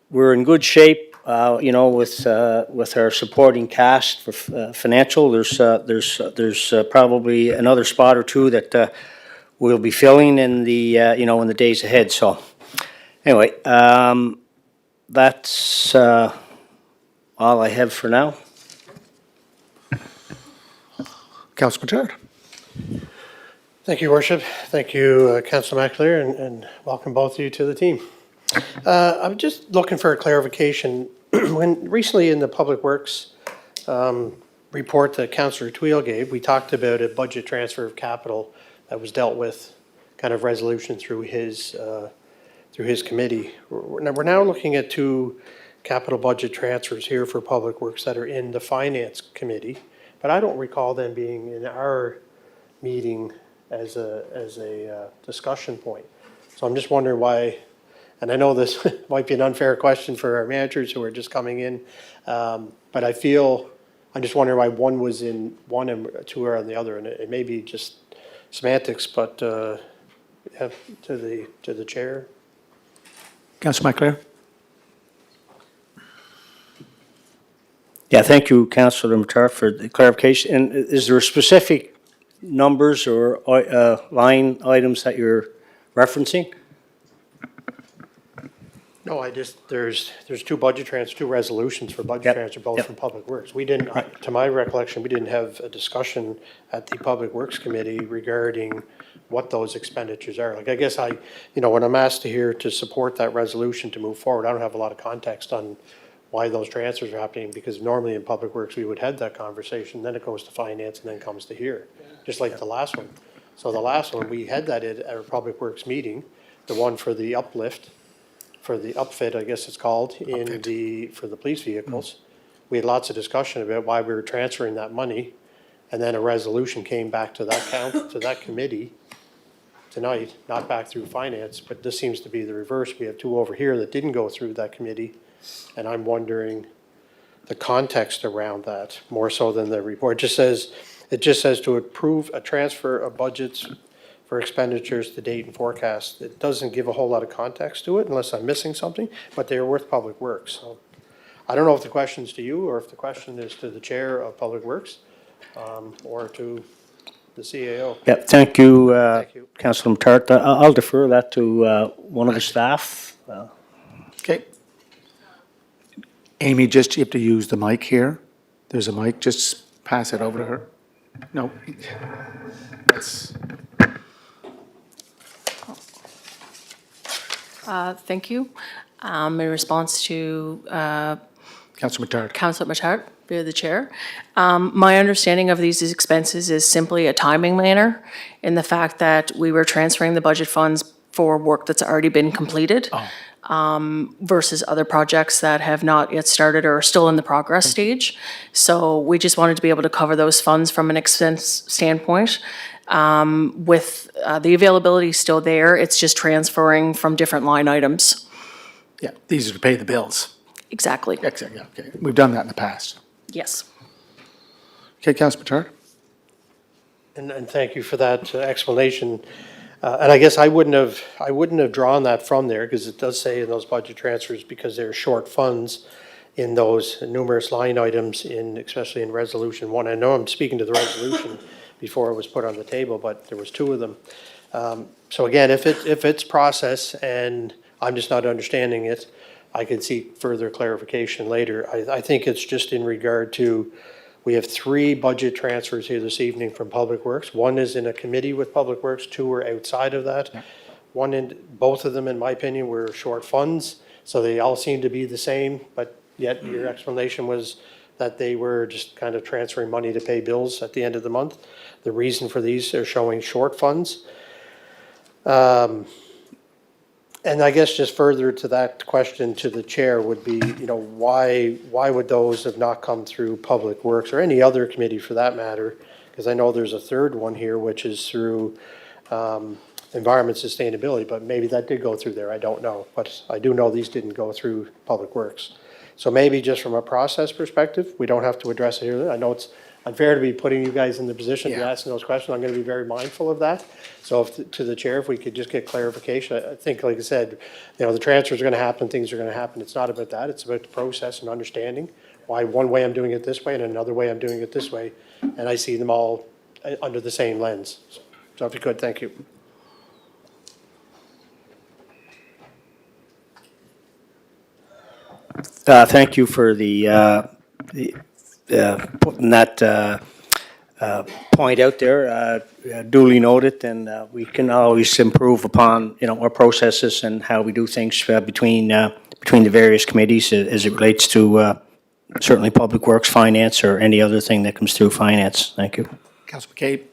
we're in good shape. With our supporting cast for financial, there's probably another spot or two that we'll be filling in the in the days ahead. So Anyway, that's all I have for now. Councilor Matard. Thank you, Worship. Thank you, Councilor McAleer, and welcome both of you to the team. I'm just looking for a clarification. When recently in the Public Works report that Councilor Tweel gave, we talked about a budget transfer of capital that was dealt with, kind of resolution through his committee. We're now looking at two capital budget transfers here for Public Works that are in the Finance Committee, but I don't recall them being in our meeting as a discussion point. So I'm just wondering why, and I know this might be an unfair question for our managers who are just coming in, but I'm just wondering why one was in one and two are on the other, and it may be just semantics, but yeah, to the chair. Councilor McAleer. Yeah, thank you, Councilor Matart, for the clarification. And is there specific numbers or line items that you're referencing? No, there's two budget transfers, two resolutions for budget transfer, both from Public Works. We didn't, to my recollection, we didn't have a discussion at the Public Works Committee regarding what those expenditures are. Like, I guess when I'm asked here to support that resolution to move forward, I don't have a lot of context on why those transfers are happening, because normally in Public Works, we would have that conversation, then it goes to Finance and then comes to here, just like the last one. So the last one, we had that at our Public Works meeting, the one for the uplift, for the upfit, I guess it's called, for the police vehicles. We had lots of discussion about why we were transferring that money, and then a resolution came back to that committee tonight, not back through Finance, but this seems to be the reverse. We have two over here that didn't go through that committee, and I'm wondering the context around that, more so than the report. It just says to approve a transfer of budgets for expenditures to date and forecast. It doesn't give a whole lot of context to it unless I'm missing something, but they're with Public Works. So I don't know if the question's to you or if the question is to the chair of Public Works or to the CAO. Yeah, thank you, Thank you. Councilor Matart. I'll defer that to one of the staff. Okay. Amy, just you have to use the mic here. There's a mic, just pass it over to her. No. That's. Thank you. In response to Councilor Matard. Councilor Matart, via the chair, my understanding of these expenses is simply a timing manner in the fact that we were transferring the budget funds for work that's already been completed versus other projects that have not yet started or are still in the progress stage. So we just wanted to be able to cover those funds from an expense standpoint. With the availability still there, it's just transferring from different line items. Yeah, these are to pay the bills. Exactly. Exactly, yeah, okay. We've done that in the past. Yes. Okay, Councilor Matard. And thank you for that explanation. And I guess I wouldn't have drawn that from there, because it does say in those budget transfers, because there are short funds in those numerous line items especially in Resolution 1. I know I'm speaking to the resolution before it was put on the table, but there was two of them. So again, if it's process and I'm just not understanding it, I could seek further clarification later. I think it's just in regard to, we have three budget transfers here this evening from Public Works. One is in a committee with Public Works, two are outside of that. Both of them, in my opinion, were short funds, so they all seem to be the same, but yet your explanation was that they were just kind of transferring money to pay bills at the end of the month. The reason for these are showing short funds. And I guess just further to that question to the chair would be, why would those have not come through Public Works or any other committee for that matter? Because I know there's a third one here, which is through Environment Sustainability, but maybe that did go through there, I don't know. But I do know these didn't go through Public Works. So maybe just from a process perspective, we don't have to address it here. I know it's unfair to be putting you guys in the position to be asking those questions. I'm going to be very mindful of that. So to the chair, if we could just get clarification, I think, like I said, the transfers are going to happen, things are going to happen. It's not about that. It's about the process and understanding why one way I'm doing it this way and another way I'm doing it this way. And I see them all under the same lens. So if you could, thank you. Thank you for putting that point out there. Duly noted, and we can always improve upon, our processes and how we do things between the various committees as it relates to certainly Public Works, Finance, or any other thing that comes through Finance. Thank you. Councilor McCabe?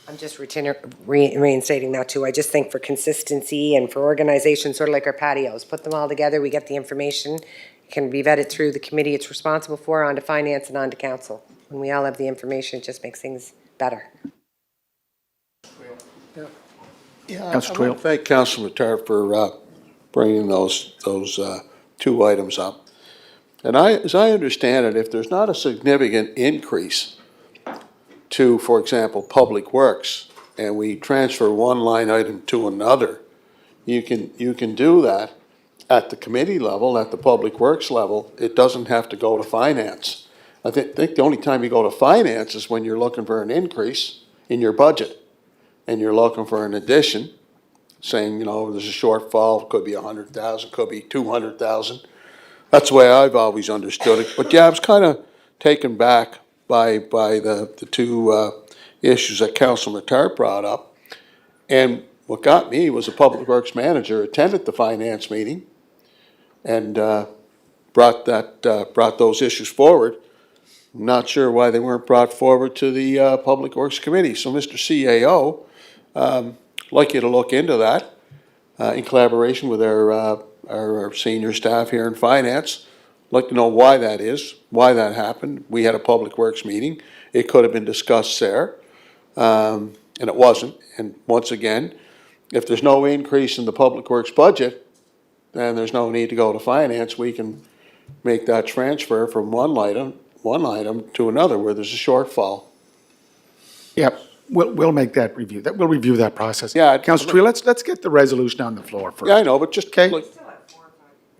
I'm just reinstating that too. I just think for consistency and for organization, sort of like our patios, put them all together, we get the information, it can be vetted through the committee it's responsible for, onto Finance and onto Council. When we all have the information, it just makes things better. Councilor I Twill? want to thank Councilor Matar for bringing those two items up. And as I understand it, if there's not a significant increase to, for example, Public Works, and we transfer one line item to another, you can do that at the committee level, at the Public Works level. It doesn't have to go to Finance. I think the only time you go to Finance is when you're looking for an increase in your budget, and you're looking for an addition, saying, there's a shortfall, could be 100,000, could be 200,000. That's the way I've always understood it. But yeah, I was kind of taken back by the two issues that Councilor Matar brought up. And what got me was the Public Works manager attended the Finance meeting and brought those issues forward. I'm not sure why they weren't brought forward to the Public Works Committee. So, Mr. CAO, I'd like you to look into that in collaboration with our senior staff here in Finance. I'd like to know why that is, why that happened. We had a Public Works meeting. It could have been discussed there, and it wasn't. And once again, if there's no increase in the Public Works budget, then there's no need to go to Finance. We can make that transfer from one item to another where there's a shortfall. Yep, we'll make that review. We'll review that process. Yeah, Councilor Twill, let's get the resolution on the floor first. Yeah, I know, but just, Okay.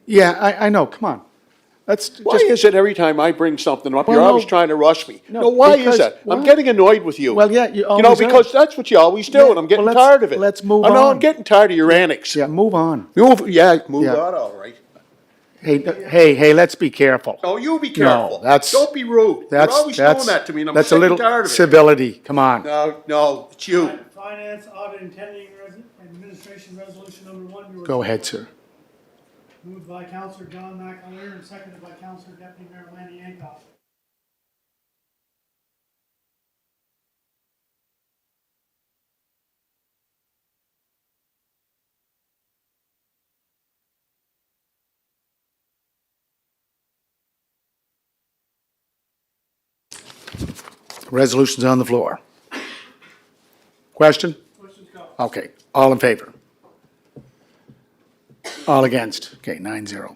Yeah, I know, come on. Why is it every time I bring something up, you're Well, always no. trying to rush me? No, No, why is because- that? I'm why? getting annoyed with you. Well, yeah, you always because that's what you always do, Yeah, and I'm getting well, let's- tired of it. let's move I know, on. I'm getting tired of your antics. Yeah, move on. Move Yeah. on, all right. Hey, let's be careful. No, you be careful. that's- Don't be rude. You're always doing that to me, and I'm That's a sick and little tired of it. civility, come on. No, it's you. Finance, Audit, and Tendering Administration Resolution Number 1. Your Go ahead, sir. Moved by Councilor John McAleer and seconded by Councilor Deputy Mayor Lanny Yankoff. Resolution's on the floor. Question? Okay, all in favor? All against? Okay, 9-0.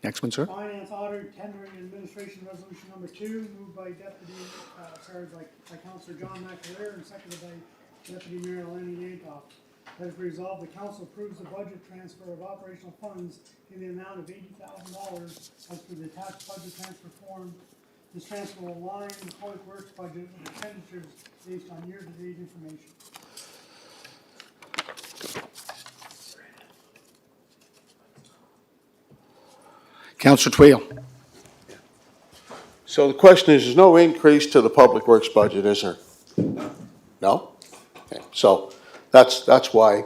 Next one, sir. Finance, Audit, Tendering, and Administration Resolution Number 2, moved by by Councilor John McAleer and seconded by Deputy Mayor Lanny Yankoff. That is resolved, the council approves the budget transfer of operational funds in the amount of $80,000 as per the attached budget transfer form. This transfer will align the Public Works budget with expenditures based on year-to-date information. Councilor Twill. So the question is, there's no increase to the Public Works budget, is there? No? Okay, so that's why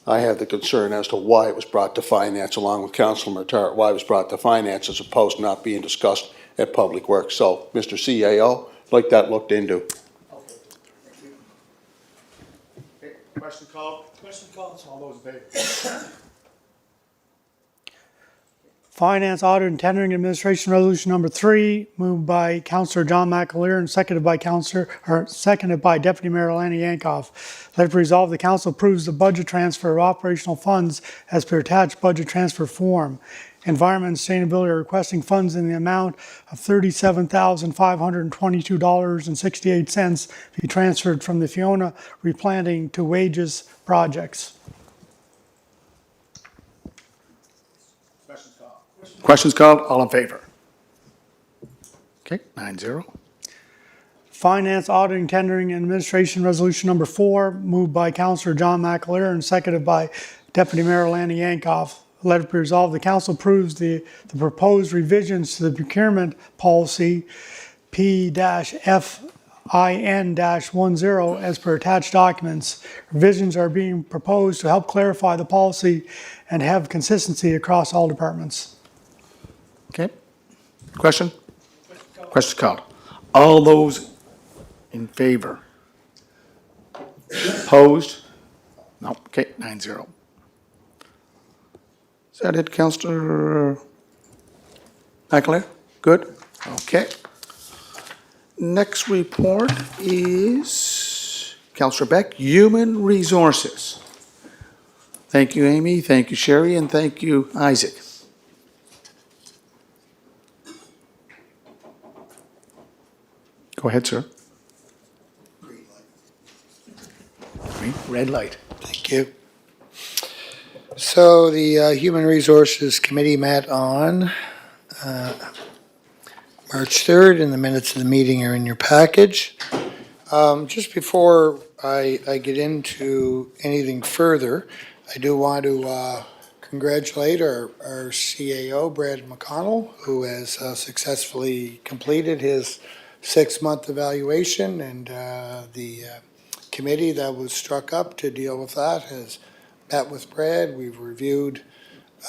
I have the concern as to why it was brought to Finance, along with Councilor Matar, why it was brought to Finance as opposed to not being discussed at Public Works. So, Mr. CAO, I'd like that looked into. Question called? Question called, all those in favor? Finance, Audit, and Tendering Administration Resolution Number 3, moved by Councilor John McAleer and seconded by Deputy Mayor Lanny Yankoff. Let it be resolved, the council approves the budget transfer of operational funds as per attached budget transfer form. Environment and Sustainability are requesting funds in the amount of $37,522.68 be transferred from the Fiona replanting to wages projects. Questions called, all in favor? Okay, 9-0. Finance, Auditing, Tendering, and Administration Resolution Number 4, moved by Councilor John McAleer and seconded by Deputy Mayor Lanny Yankoff. let it be resolved, the council approves the proposed revisions to the procurement policy P-FIN-10 as per attached documents. Revisions are being proposed to help clarify the policy and have consistency across all departments. Okay. Question? Question called. All those in favor? Opposed? No. Okay, 9-0. Is that it, Councillor McAleer? Good? Okay. Next report is Councillor Beck, Human Resources. Thank you, Amy. Thank you, Sherry, and thank you, Isaac. Go ahead, sir. Red light. Thank you. So the Human Resources Committee met on March 3rd, and the minutes of the meeting are in your package. Just before I get into anything further, I do want to congratulate our CAO, Brad McConnell, who has successfully completed his 6-month evaluation, and the committee that was struck up to deal with that has met with Brad. We've reviewed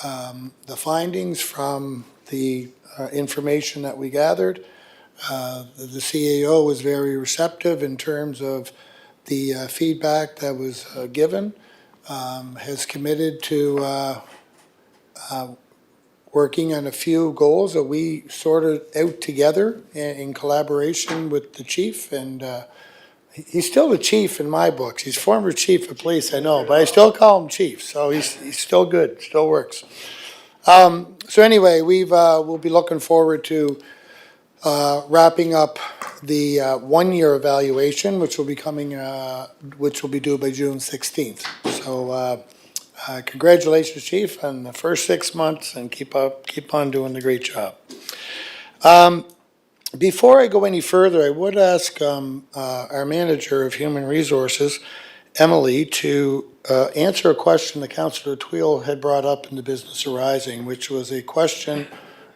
the findings from the information that we gathered. The CAO was very receptive in terms of the feedback that was given, has committed to working on a few goals that we sorted out together in collaboration with the chief, and he's still the chief in my books. He's former chief of police, I know, but I still call him chief, so he's still good, still works. So anyway, we'll be looking forward to wrapping up the 1-year evaluation, which will be coming, which will be due by June 16th. So congratulations, Chief, on the first 6 months, and keep on doing the great job. Before I go any further, I would ask our manager of Human Resources, Emily, to answer a question that Councillor Tweel had brought up in the Business Arising, which was a question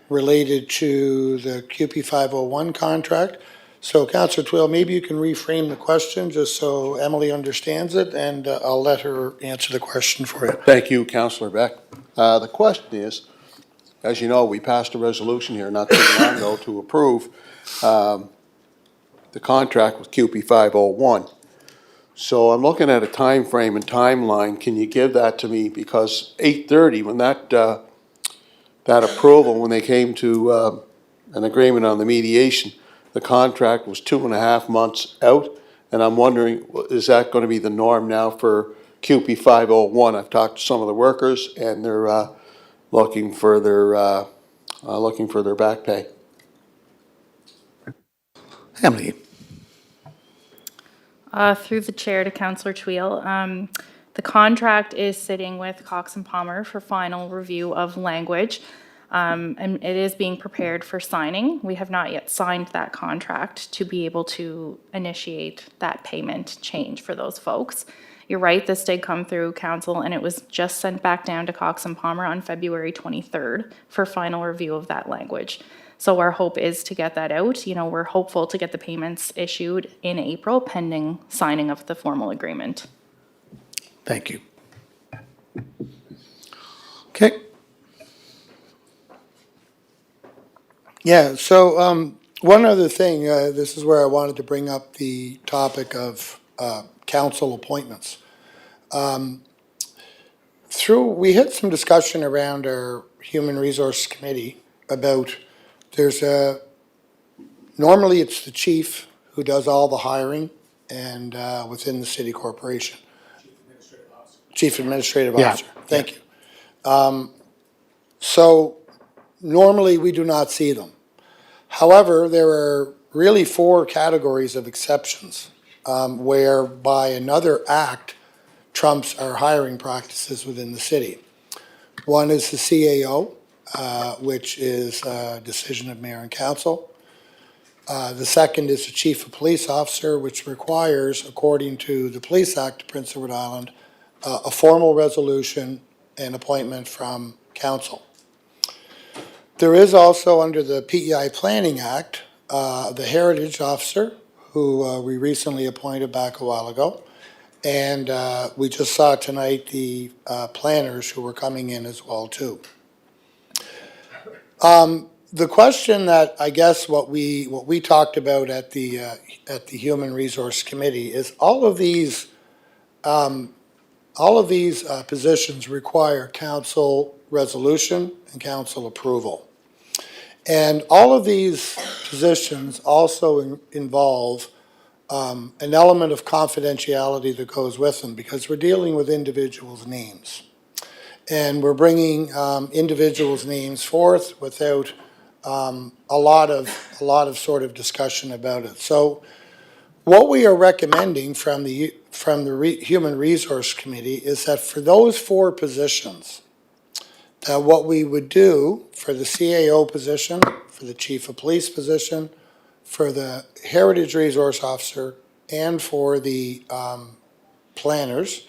related to the QP 501 contract. So Councillor Tweel, maybe you can reframe the question just so Emily understands it, and I'll let her answer the question for you. Thank you, Councillor Beck. The question is, as you know, we passed a resolution here not too long ago to approve the contract with QP 501. So I'm looking at a time frame and timeline. Can you give that to me? Because 8:30, when that approval, when they came to an agreement on the mediation, the contract was 2.5 months out, and I'm wondering, is that going to be the norm now for QP 501? I've talked to some of the workers, and they're looking for their back pay. Emily. Through the chair to Councillor Tweel, the contract is sitting with Cox and Palmer for final review of language, and it is being prepared for signing. We have not yet signed that contract to be able to initiate that payment change for those folks. You're right, this did come through council, and it was just sent back down to Cox and Palmer on February 23rd for final review of that language. So our hope is to get that out. You know, we're hopeful to get the payments issued in April pending signing of the formal agreement. Thank you. Okay. Yeah, so one other thing, this is where I wanted to bring up the topic of council appointments. We had some discussion around our Human Resource Committee about normally it's the chief who does all the hiring and within the city corporation. Chief Administrative Officer. Thank you. So normally we do not see them. However, there are really 4 categories of exceptions whereby another act trumps our hiring practices within the city. One is the CAO, which is a decision of mayor and council. The second is the chief of police officer, which requires, according to the Police Act of Prince Edward Island, a formal resolution and appointment from council. There is also, under the PEI Planning Act, the Heritage Officer, who we recently appointed back a while ago. And we just saw tonight the planners who were coming in as well, too. The question that I guess what we talked about at the Human Resource Committee is all of these positions require council resolution and council approval. And all of these positions also involve an element of confidentiality that goes with them because we're dealing with individuals' names. And we're bringing individuals' names forth without a lot of sort of discussion about it. So what we are recommending from the Human Resource Committee is that for those 4 positions, that what we would do for the CAO position, for the Chief of Police position, for the Heritage Resource Officer, and for the planners,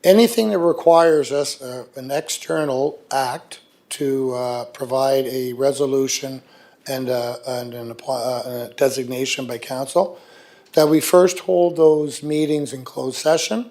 anything that requires us an external act to provide a resolution and a designation by council, that we first hold those meetings in closed session,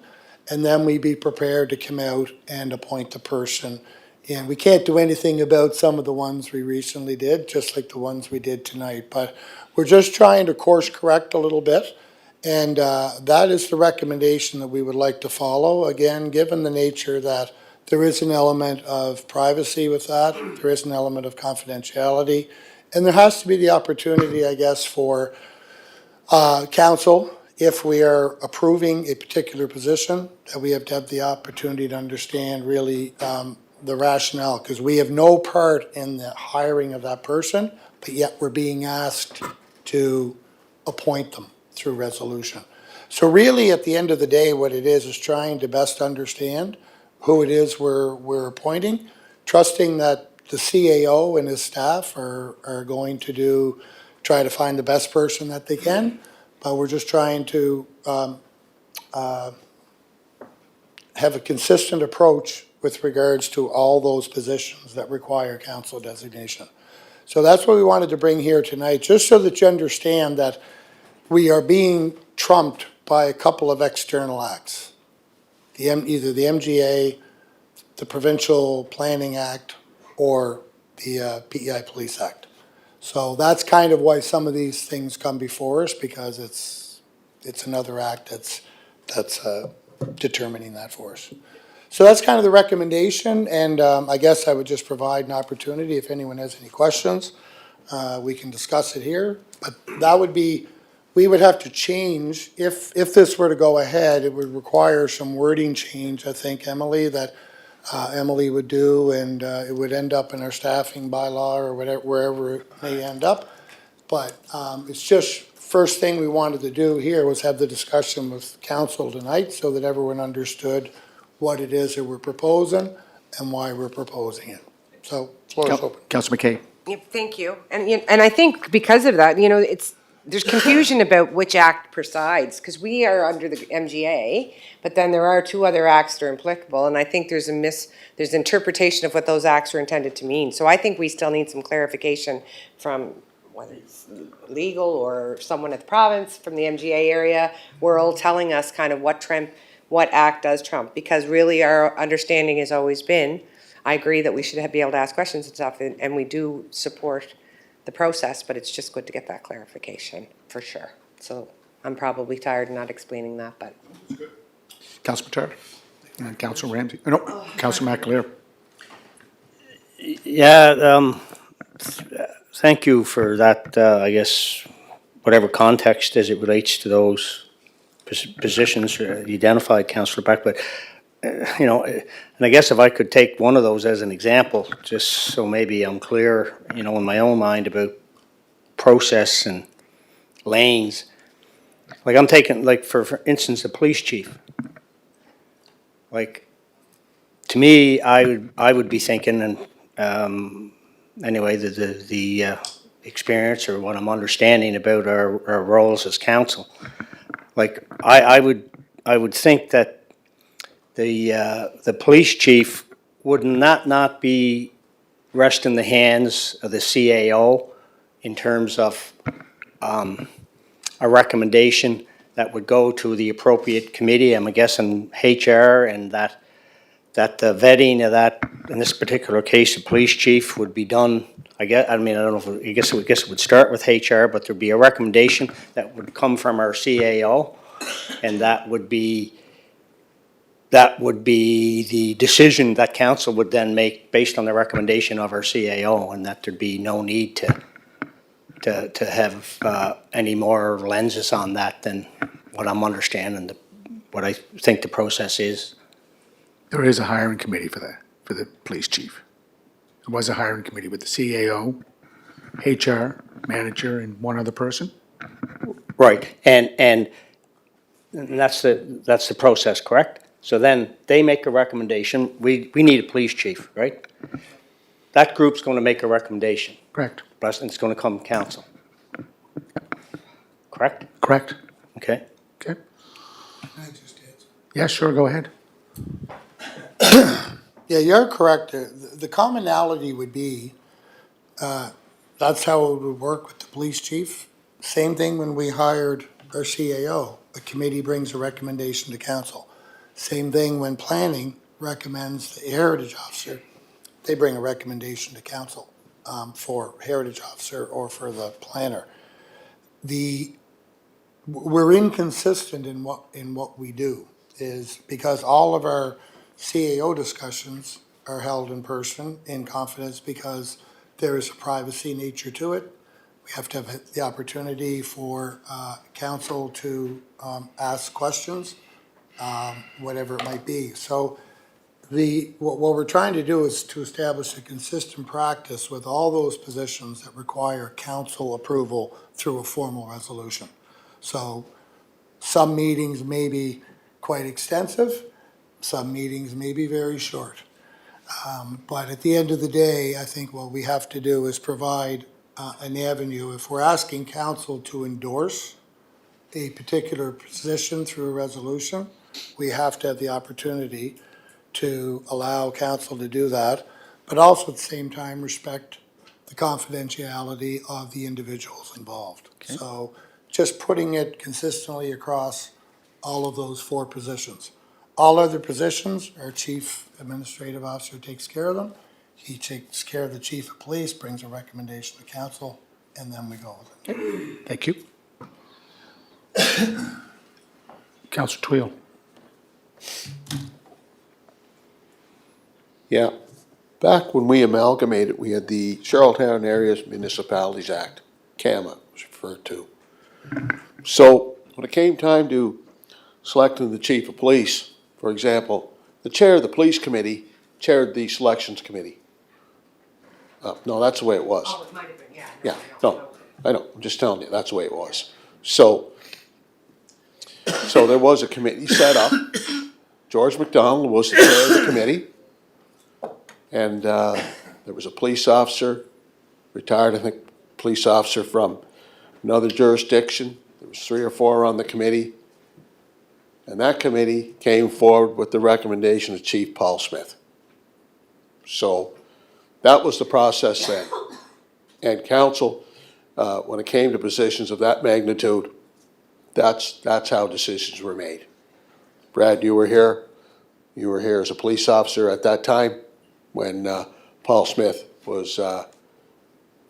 and then we be prepared to come out and appoint the person. And we can't do anything about some of the ones we recently did, just like the ones we did tonight. But we're just trying to course correct a little bit. And that is the recommendation that we would like to follow. Again, given the nature that there is an element of privacy with that, there is an element of confidentiality, and there has to be the opportunity, I guess, for council, if we are approving a particular position, that we have to have the opportunity to understand really the rationale, because we have no part in the hiring of that person, but yet we're being asked to appoint them through resolution. So really, at the end of the day, what it is trying to best understand who it is we're appointing, trusting that the CAO and his staff are going to try to find the best person that they can, but we're just trying to have a consistent approach with regards to all those positions that require council designation. So that's what we wanted to bring here tonight, just so that you understand that we are being trumped by a couple of external acts. Either the MGA, the Provincial Planning Act, or the PEI Police Act. So that's kind of why some of these things come before us, because it's another act that's determining that for us. So that's kind of the recommendation, and I guess I would just provide an opportunity if anyone has any questions. We can discuss it here, but that would be, we would have to change, if this were to go ahead, it would require some wording change, I think, Emily, that Emily would do, and it would end up in our staffing bylaw or whatever, wherever it may end up. But it's just, first thing we wanted to do here was have the discussion with council tonight so that everyone understood what it is that we're proposing and why we're proposing it. So, floor is open. Councilor McKay. Yeah, thank you. And I think because of that, there's confusion about which act presides, because we are under the MGA, but then there are 2 other acts that are applicable, and I think there's interpretation of what those acts are intended to mean. So I think we still need some clarification from whether it's legal or someone at the province from the MGA area, world, telling us kind of what act does trump, because really our understanding has always been, I agree that we should be able to ask questions and stuff, and we do support the process, but it's just good to get that clarification, for sure. So I'm probably tired of not explaining that, but. Councilor Mattar. And Councilor Ramsey. No, Councilor McAleer. Yeah, thank you for that, I guess, whatever context as it relates to those positions identified, Councillor Beck, but and I guess if I could take one of those as an example, just so maybe I'm clear, in my own mind about process and lanes. Like I'm taking, like for instance, the police chief. Like, to me, I would be thinking, and anyway, the experience or what I'm understanding about our roles as council. Like I would think that the police chief would not be rest in the hands of the CAO in terms of a recommendation that would go to the appropriate committee, I'm guessing HR, and that the vetting of that, in this particular case, the police chief would be done, I don't know if, I guess it would start with HR, but there'd be a recommendation that would come from our CAO, and that would be the decision that council would then make based on the recommendation of our CAO, and that there'd be no need to have any more lenses on that than what I'm understanding, what I think the process is. There is a hiring committee for that, for the police chief. There was a hiring committee with the CAO, HR, manager, and one other person. Right, and that's the process, correct? So then they make a recommendation, we need a police chief, right? That group's gonna make a recommendation. Correct. Plus, it's gonna come council. Correct? Correct. Okay. Okay. Yeah, sure, go ahead. Yeah, you're correct. The commonality would be, that's how it would work with the police chief. Same thing when we hired our CAO. The committee brings a recommendation to council. Same thing when planning recommends the heritage officer. They bring a recommendation to council for heritage officer or for the planner. We're inconsistent in what we do, is because all of our CAO discussions are held in person, in confidence, because there is a privacy nature to it. We have to have the opportunity for council to ask questions, whatever it might be. So what we're trying to do is to establish a consistent practice with all those positions that require council approval through a formal resolution. So some meetings may be quite extensive, some meetings may be very short. But at the end of the day, I think what we have to do is provide an avenue. If we're asking council to endorse a particular position through a resolution, we have to have the opportunity to allow council to do that, but also at the same time respect the confidentiality of the individuals involved. Okay. So just putting it consistently across all of those four positions. All other positions, our chief administrative officer takes care of them. He takes care of the chief of police, brings a recommendation to council, and then we go with it. Thank you. Councillor Twill. Yeah. Back when we amalgamated, we had the Charlottetown Areas Municipalities Act, CAMA was referred to. So when it came time to selecting the chief of police, for example, the chair of the police committee chaired the selections committee. No, that's the way it was. Oh, it might have been, yeah. Yeah, no, I know, I'm just telling you, that's the way it was. So there was a committee set up. George McDonald was the chair of the committee. And there was a police officer, retired, I think, police officer from another jurisdiction. There was 3 or 4 on the committee. And that committee came forward with the recommendation of Chief Paul Smith. So that was the process then. And council, when it came to positions of that magnitude, that's how decisions were made. Brad, you were here. You were here as a police officer at that time when Paul Smith was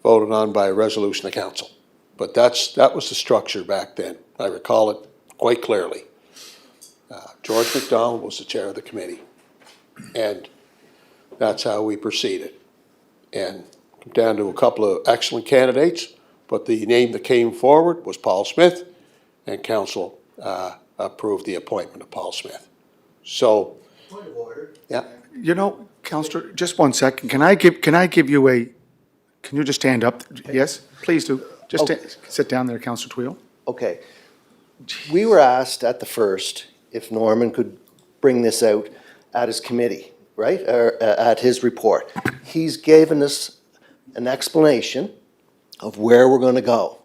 voted on by a resolution of council. But that was the structure back then. I recall it quite clearly. George McDonald was the chair of the committee, and that's how we proceeded. And down to a couple of excellent candidates, but the name that came forward was Paul Smith, and council approved the appointment of Paul Smith. So, Point of order. yeah. You know, Councillor, just 1 second. Can I give you can you just stand up? Yes, please do. Just sit down there, Councillor Twill. Okay. We were asked at the first if Norman could bring this out at his committee, right? Or at his report. He's given us an explanation of where we're going to go.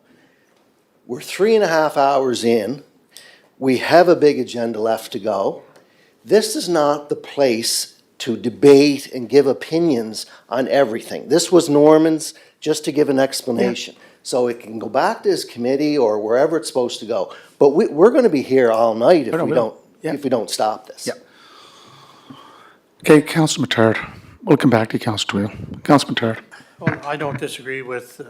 We're 3.5 hours in. We have a big agenda left to go. This is not the place to debate and give opinions on everything. This was Norman's, just to give an explanation. So it can go back to his committee or wherever it's supposed to go. But we're gonna be here all night if we don't stop this. Yeah. Okay, Councillor Matard. We'll come back to you, Councillor Twill. Councillor Matard. Well, I don't disagree with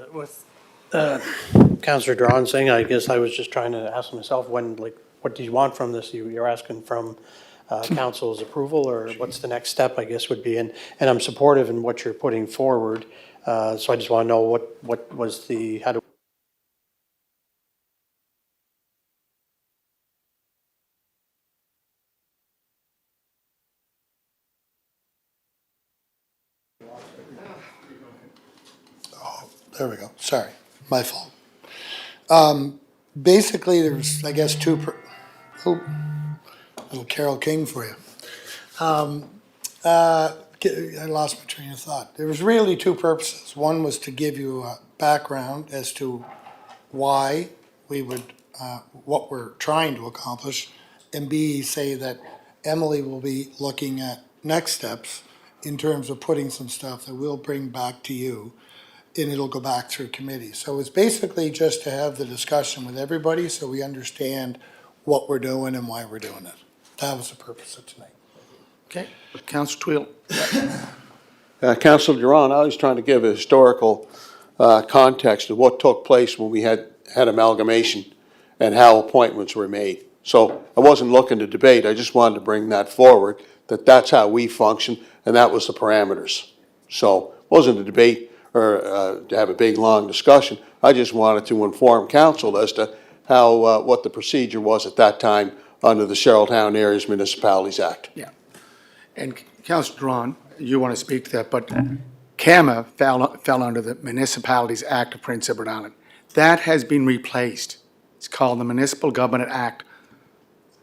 Councillor Drawn saying. I guess I was just trying to ask myself what do you want from this? You're asking from council's approval, or what's the next step, I guess, would be. And I'm supportive in what you're putting forward. So I just want to know what was how do There we go. Sorry, my fault. Basically, there's, I guess, little Carol King for you. I lost my train of thought. There was really two purposes. One was to give you a background as to why we would, what we're trying to accomplish, and B, say that Emily will be looking at next steps in terms of putting some stuff that we'll bring back to you, and it'll go back through committee. So it's basically just to have the discussion with everybody so we understand what we're doing and why we're doing it. That was the purpose of tonight. Okay, Councillor Twill. Councillor Duran, I was trying to give a historical context of what took place when we had amalgamation and how appointments were made. So I wasn't looking to debate, I just wanted to bring that forward, that's how we function, and that was the parameters. So it wasn't a debate or to have a big, long discussion. I just wanted to inform council as to how, what the procedure was at that time under the Sherrilltown Areas Municipalities Act. Yeah. And Councillor Drawn, you want to speak to that, but CAMA fell under the Municipalities Act of Prince Edward Island. That has been replaced. It's called the Municipal Government Act.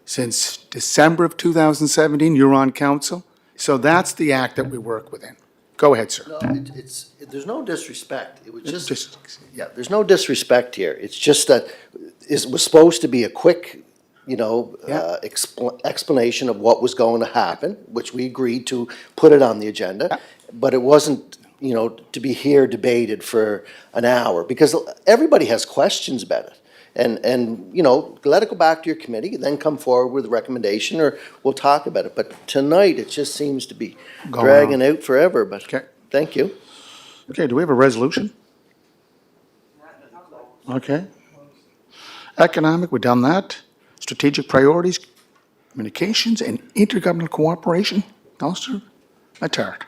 Since December of 2017, you're on council. So that's the act that we work within. Go ahead, sir. No, there's no disrespect. It was just, yeah, there's no disrespect here. It's just that it was supposed to be a quick, explanation of what was going to happen, which we agreed to put it on the agenda, but it wasn't, to be here debated for an hour, because everybody has questions about it. And let it go back to your committee, then come forward with a recommendation, or we'll talk about it. But tonight, it just seems to be dragging out forever, but thank you. Okay, do we have a resolution? Okay. Economic, we've done that. Strategic priorities, communications, and intergovernmental cooperation. Councillor Matard.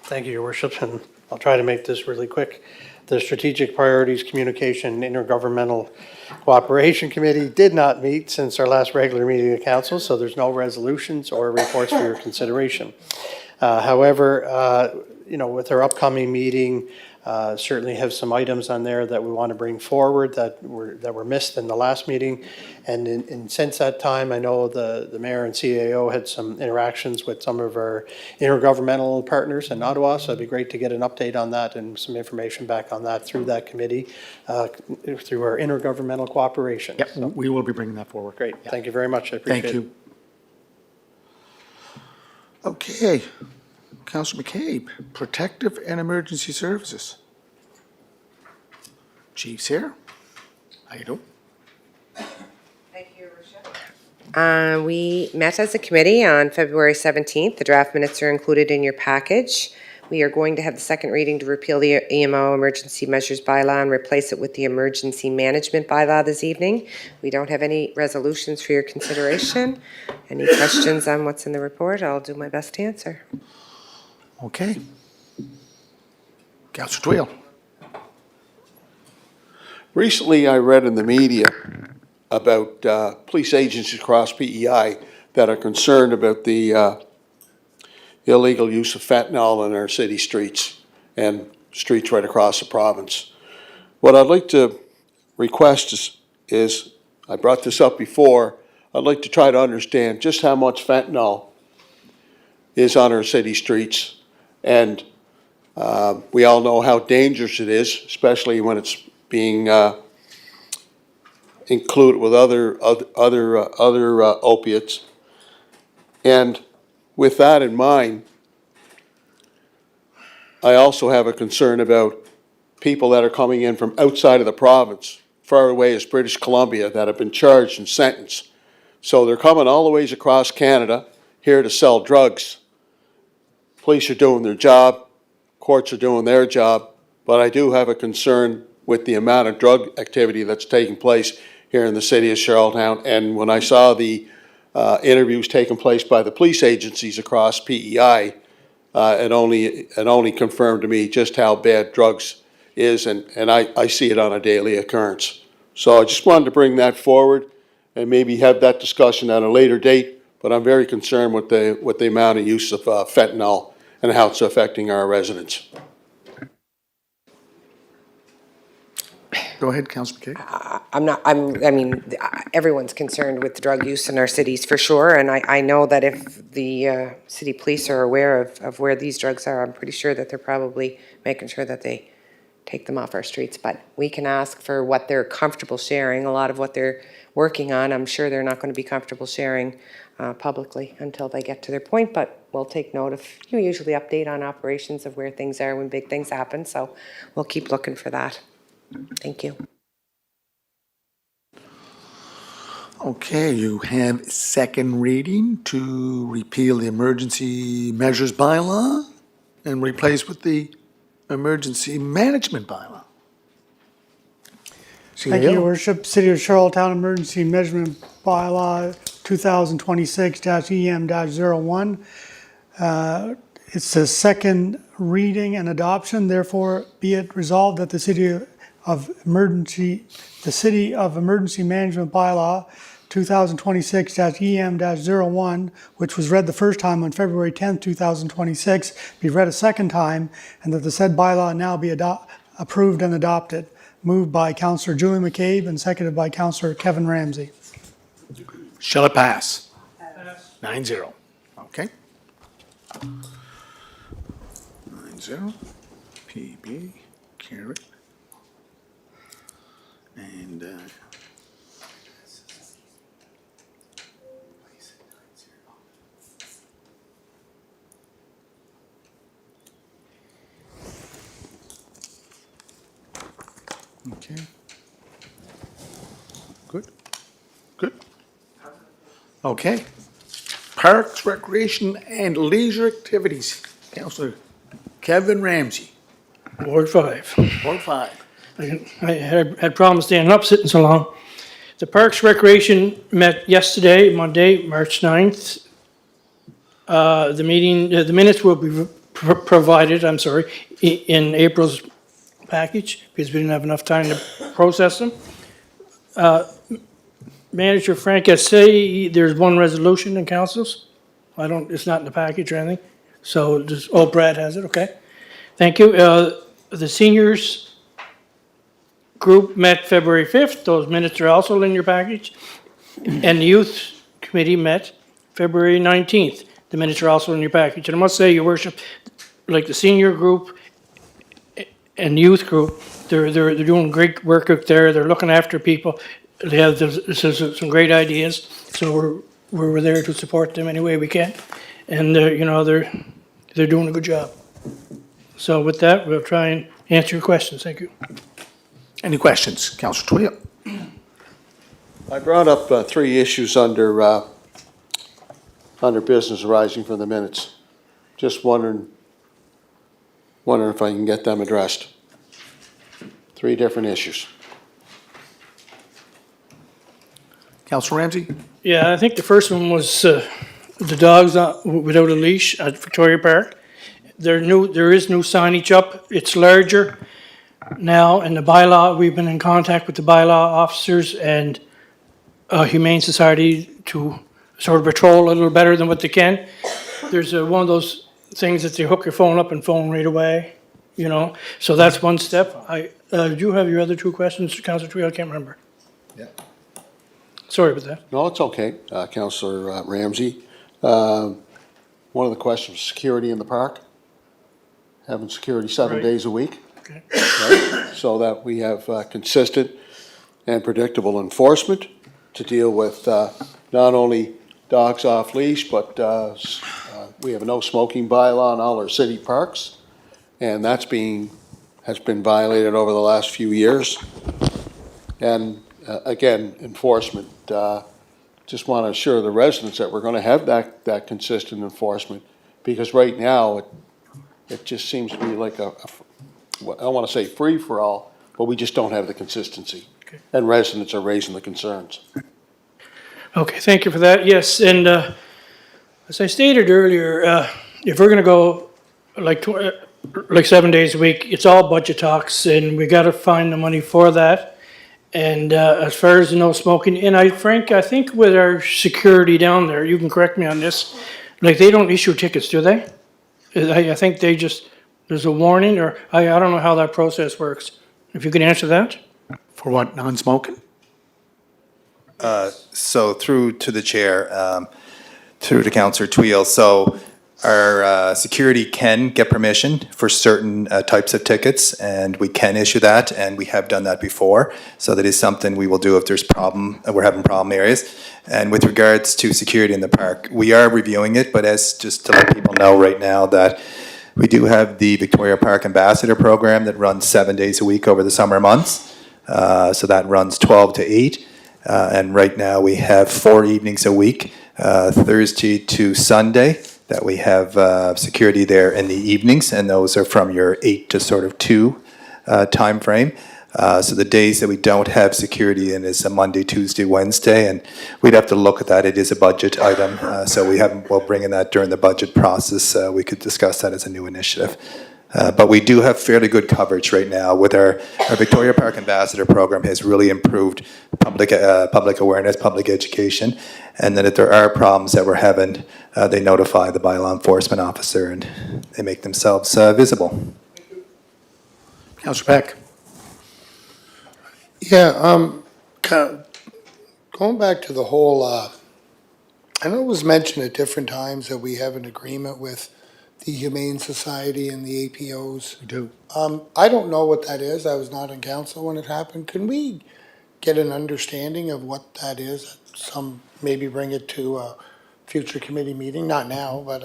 Thank you, Your Worship, and I'll try to make this really quick. The Strategic Priorities Communication Intergovernmental Cooperation Committee did not meet since our last regular meeting of council, so there's no resolutions or reports for your consideration. However, with our upcoming meeting, certainly have some items on there that we want to bring forward that were missed in the last meeting. And since that time, I know the mayor and CAO had some interactions with some of our intergovernmental partners in Ottawa, so it'd be great to get an update on that and some information back on that through that committee, through our intergovernmental cooperation. Yep, so we will be bringing that forward. Great, thank you very much, I appreciate it. Thank you. Okay, Councillor McCabe, Protective and Emergency Services. Chief's here. How you doing? Thank you, Your Worship. We met as a committee on February 17th. The draft minutes are included in your package. We are going to have the second reading to repeal the EMO Emergency Measures Bylaw and replace it with the Emergency Management Bylaw this evening. We don't have any resolutions for your consideration. Any questions on what's in the report? I'll do my best to answer. Okay. Councillor Twill. Recently, I read in the media about police agencies across PEI that are concerned about the illegal use of fentanyl in our city streets and streets right across the province. What I'd like to request is I brought this up before, I'd like to try to understand just how much fentanyl is on our city streets. And we all know how dangerous it is, especially when it's being included with other opiates. And with that in mind, I also have a concern about people that are coming in from outside of the province, far away as British Columbia, that have been charged and sentenced. So they're coming all the ways across Canada here to sell drugs. Police are doing their job, courts are doing their job, but I do have a concern with the amount of drug activity that's taking place here in the city of Charlottetown. And when I saw the interviews taking place by the police agencies across PEI, it only confirmed to me just how bad drugs is, and I see it on a daily occurrence. So I just wanted to bring that forward and maybe have that discussion at a later date, but I'm very concerned with the amount of use of fentanyl and how it's affecting our residents. Go ahead, Councilor McKay. I mean, everyone's concerned with drug use in our cities for sure, and I know that if the city police are aware of where these drugs are, I'm pretty sure that they're probably making sure that they take them off our streets. But we can ask for what they're comfortable sharing. A lot of what they're working on, I'm sure they're not going to be comfortable sharing publicly until they get to their point, but we'll take note of, you usually update on operations of where things are when big things happen, so we'll keep looking for that. Thank you. Okay, you have second reading to repeal the emergency measures bylaw and replace with the emergency management bylaw. Thank you, Your Worship. City of Charlottetown Emergency Measurement Bylaw 2026-EM-01. It's the second reading and adoption. Therefore, be it resolved that the City of Emergency Management Bylaw 2026-EM-01, which was read the first time on February 10th, 2026, be read a second time, and that the said bylaw now be approved and adopted. Moved by Councillor Julie McCabe and seconded by Councillor Kevin Ramsey. Shall it pass? Pass. 9-0. Okay. 9-0. PB, carried. And okay. Good. Good. Okay. Parks, Recreation, and Leisure Activities. Councillor Kevin Ramsey. Ward 5. Ward 5. I had problems standing up, sitting so long. The Parks Recreation met yesterday, Monday, March 9th. The meeting, the minutes will be provided, in April's package, because we didn't have enough time to process them. Manager Frank Essay, there's one resolution in councils. It's not in the package or anything. So Brad has it, okay. Thank you. The seniors group met February 5th. Those minutes are also in your package. And the youth committee met February 19th. The minutes are also in your package. And I must say, Your Worship, like the senior group and the youth group, they're doing great work out there. They're looking after people. They have some great ideas. So we're there to support them any way we can. And they're doing a good job. So with that, we'll try and answer your questions. Thank you. Any questions? Councillor Twill. I brought up three issues under business arising from the minutes. Just wondering if I can get them addressed. Three different issues. Councillor Ramsey? Yeah, I think the first one was the dogs without a leash at Victoria Park. There is new signage up. It's larger now, and the bylaw, we've been in contact with the bylaw officers and Humane Society to sort of patrol a little better than what they can. There's one of those things that they hook your phone up and phone right away, So that's one step. Do you have your other two questions, Councillor Twill? I can't remember. Yeah. Sorry about that. No, it's okay, Councillor Ramsey. One of the questions was security in the park. Having security 7 days a week. Okay. Right? So that we have consistent and predictable enforcement to deal with not only dogs off leash, but we have a no smoking bylaw in all our city parks. and has been violated over the last few years. And again, enforcement. Just want to assure the residents that we're going to have that consistent enforcement, because right now, it just seems to be like I don't want to say free-for-all, but we just don't have the consistency. Okay. And residents are raising the concerns. Okay, thank you for that. Yes, and as I stated earlier, if we're gonna go like 7 days a week, it's all budget talks, and we gotta find the money for that. And as far as the no smoking, and Frank, I think with our security down there, you can correct me on this, like, they don't issue tickets, do they? I think they just, there's a warning, or I don't know how that process works. If you can answer that? For what, non-smoking? So through to the chair, through to Councillor Tweel. So our security can get permission for certain types of tickets, and we can issue that, and we have done that before. So that is something we will do if there's we're having problem areas. And with regards to security in the park, we are reviewing it, but as just to let people know right now that we do have the Victoria Park Ambassador Program that runs 7 days a week over the summer months. So that runs 12 to 8. And right now we have 4 evenings a week, Thursday to Sunday, that we have security there in the evenings, and those are from your 8 to sort of 2 time frame. So the days that we don't have security in is a Monday, Tuesday, Wednesday, and we'd have to look at that. It is a budget item, so we'll bring in that during the budget process. We could discuss that as a new initiative. But we do have fairly good coverage right now with our Victoria Park Ambassador Program has really improved public awareness, public education, and then if there are problems that we're having, they notify the bylaw enforcement officer and they make themselves visible. Councillor Peck? Yeah, going back to the whole, I know it was mentioned at different times that we have an agreement with the Humane Society and the APOs. We do. I don't know what that is. I was not in council when it happened. Can we get an understanding of what that is? Maybe bring it to a future committee meeting, not now, but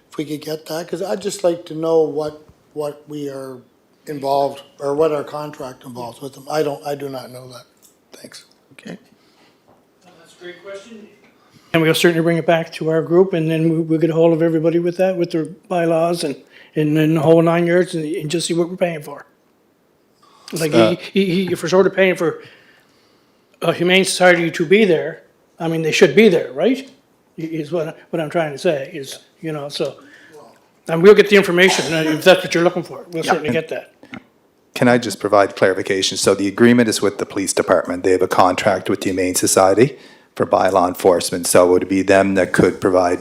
if we could get that, because I'd just like to know what we are involved, or what our contract involves with them. I do not know that. Thanks. Okay. That's a great question. And we'll certainly bring it back to our group, and then we'll get a hold of everybody with that, with their bylaws and the whole 9 yards, and just see what we're paying for. Like, if we're sort of paying for a Humane Society to be there, I mean, they should be there, right? Is what I'm trying to say, is, so. And we'll get the information, if that's what you're looking for. We'll certainly get that. Can I just provide clarification? So the agreement is with the police department. They have a contract with the Humane Society for bylaw enforcement. So it would be them that could provide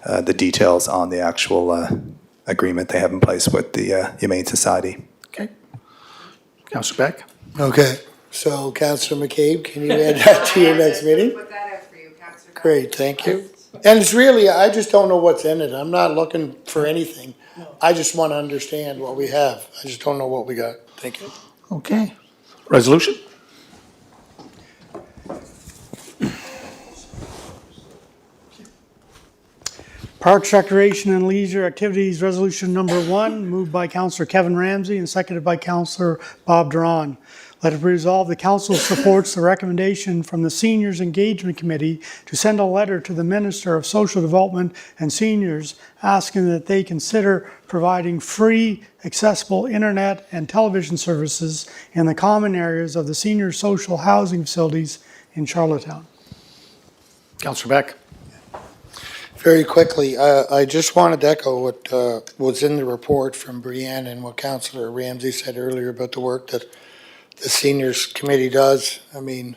the details on the actual agreement they have in place with the Humane Society. Okay. Councillor Peck? Okay, so Councillor McCabe, can you add that to your next meeting? Put that out for you, Councillor. Great, thank you. And it's really, I just don't know what's in it. I'm not looking for anything. I just want to understand what we have. I just don't know what we got. Thank you. Okay. Resolution? Parks, Recreation, and Leisure Activities Resolution Number 1, moved by Councillor Kevin Ramsey and seconded by Councillor Bob Duran. Let it be resolved, the council supports the recommendation from the Seniors Engagement Committee to send a letter to the Minister of Social Development and Seniors asking that they consider providing free, accessible internet and television services in the common areas of the senior social housing facilities in Charlottetown. Councillor Beck? Very quickly, I just wanted to echo what was in the report from Brianne and what Councillor Ramsey said earlier about the work that the Seniors Committee does. I mean,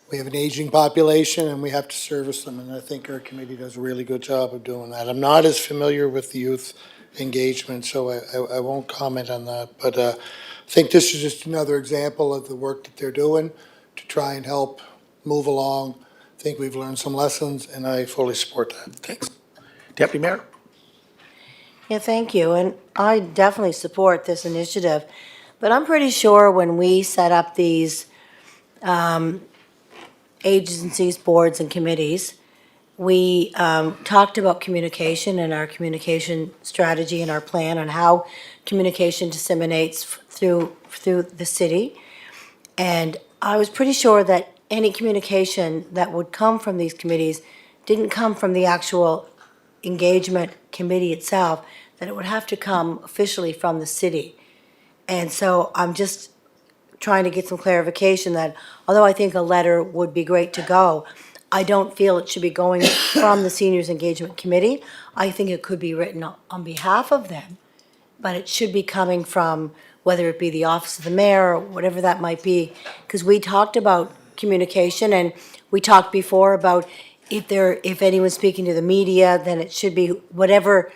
we have an aging population and we have to service them, and I think our committee does a really good job of doing that. I'm not as familiar with the youth engagement, so I won't comment on that, but I think this is just another example of the work that they're doing to try and help move along. I think we've learned some lessons, and I fully support that. Thanks. Deputy Mayor? Yeah, thank you. And I definitely support this initiative. But I'm pretty sure when we set up these agencies, boards, and committees, we talked about communication and our communication strategy and our plan on how communication disseminates through the city. And I was pretty sure that any communication that would come from these committees didn't come from the actual engagement committee itself, that it would have to come officially from the city. And so I'm just trying to get some clarification that although I think a letter would be great to go, I don't feel it should be going from the Seniors Engagement Committee. I think it could be written on behalf of them, but it should be coming from, whether it be the Office of the Mayor or whatever that might be, because we talked about communication, and we talked before about if anyone's speaking to the media, then it should be whatever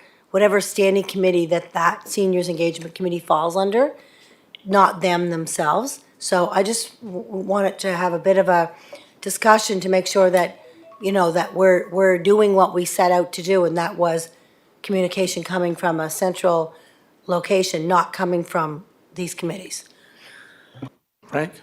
standing committee that Seniors Engagement Committee falls under, not them themselves. So I just wanted to have a bit of a discussion to make sure that, that we're doing what we set out to do, and that was communication coming from a central location, not coming from these committees. Frank?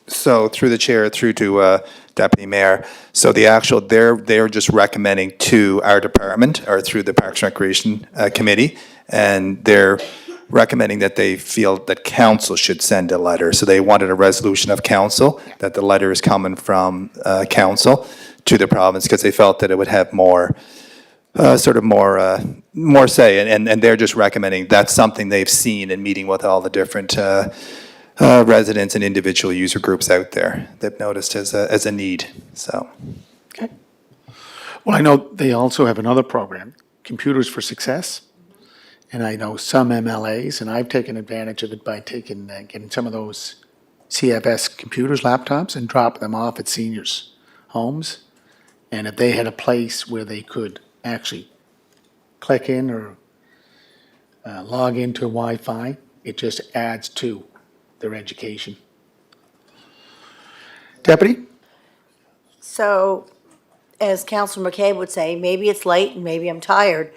So through the chair, through to Deputy Mayor, so they're just recommending to our department, or through the Parks and Recreation Committee, and they're recommending that they feel that council should send a letter. So they wanted a resolution of council, that the letter is coming from council to the province, because they felt that it would have more say, and they're just recommending that's something they've seen in meeting with all the different residents and individual user groups out there. They've noticed as a need, so. Okay. Well, I know they also have another program, Computers for Success. And I know some MLAs, and I've taken advantage of it by getting some of those CFS computers, laptops, and dropping them off at seniors' homes. And if they had a place where they could actually click in or log into Wi-Fi, it just adds to their education. Deputy? So, as Councillor McCabe would say, maybe it's late and maybe I'm tired,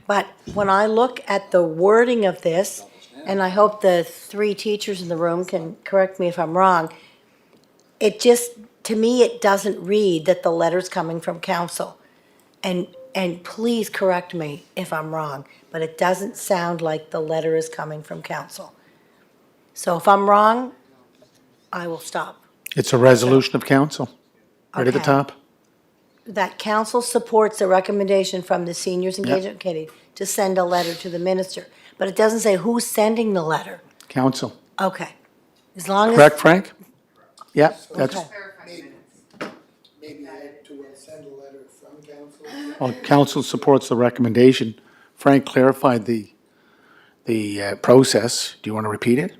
but when I look at the wording of this, and I hope the three teachers in the room can correct me if I'm wrong, it just, to me, it doesn't read that the letter's coming from council. And please correct me if I'm wrong, but it doesn't sound like the letter is coming from council. So if I'm wrong, I will stop. It's a resolution of council, right at the Okay. top. That council supports the recommendation from the Seniors Engagement Committee to send a letter to the minister, but it doesn't say who's sending the letter. Council. Okay. As long as. Correct, Frank? Yeah, that's, Okay. Maybe add to send a letter from council. well, council supports the recommendation. Frank clarified the process. Do you want to repeat it?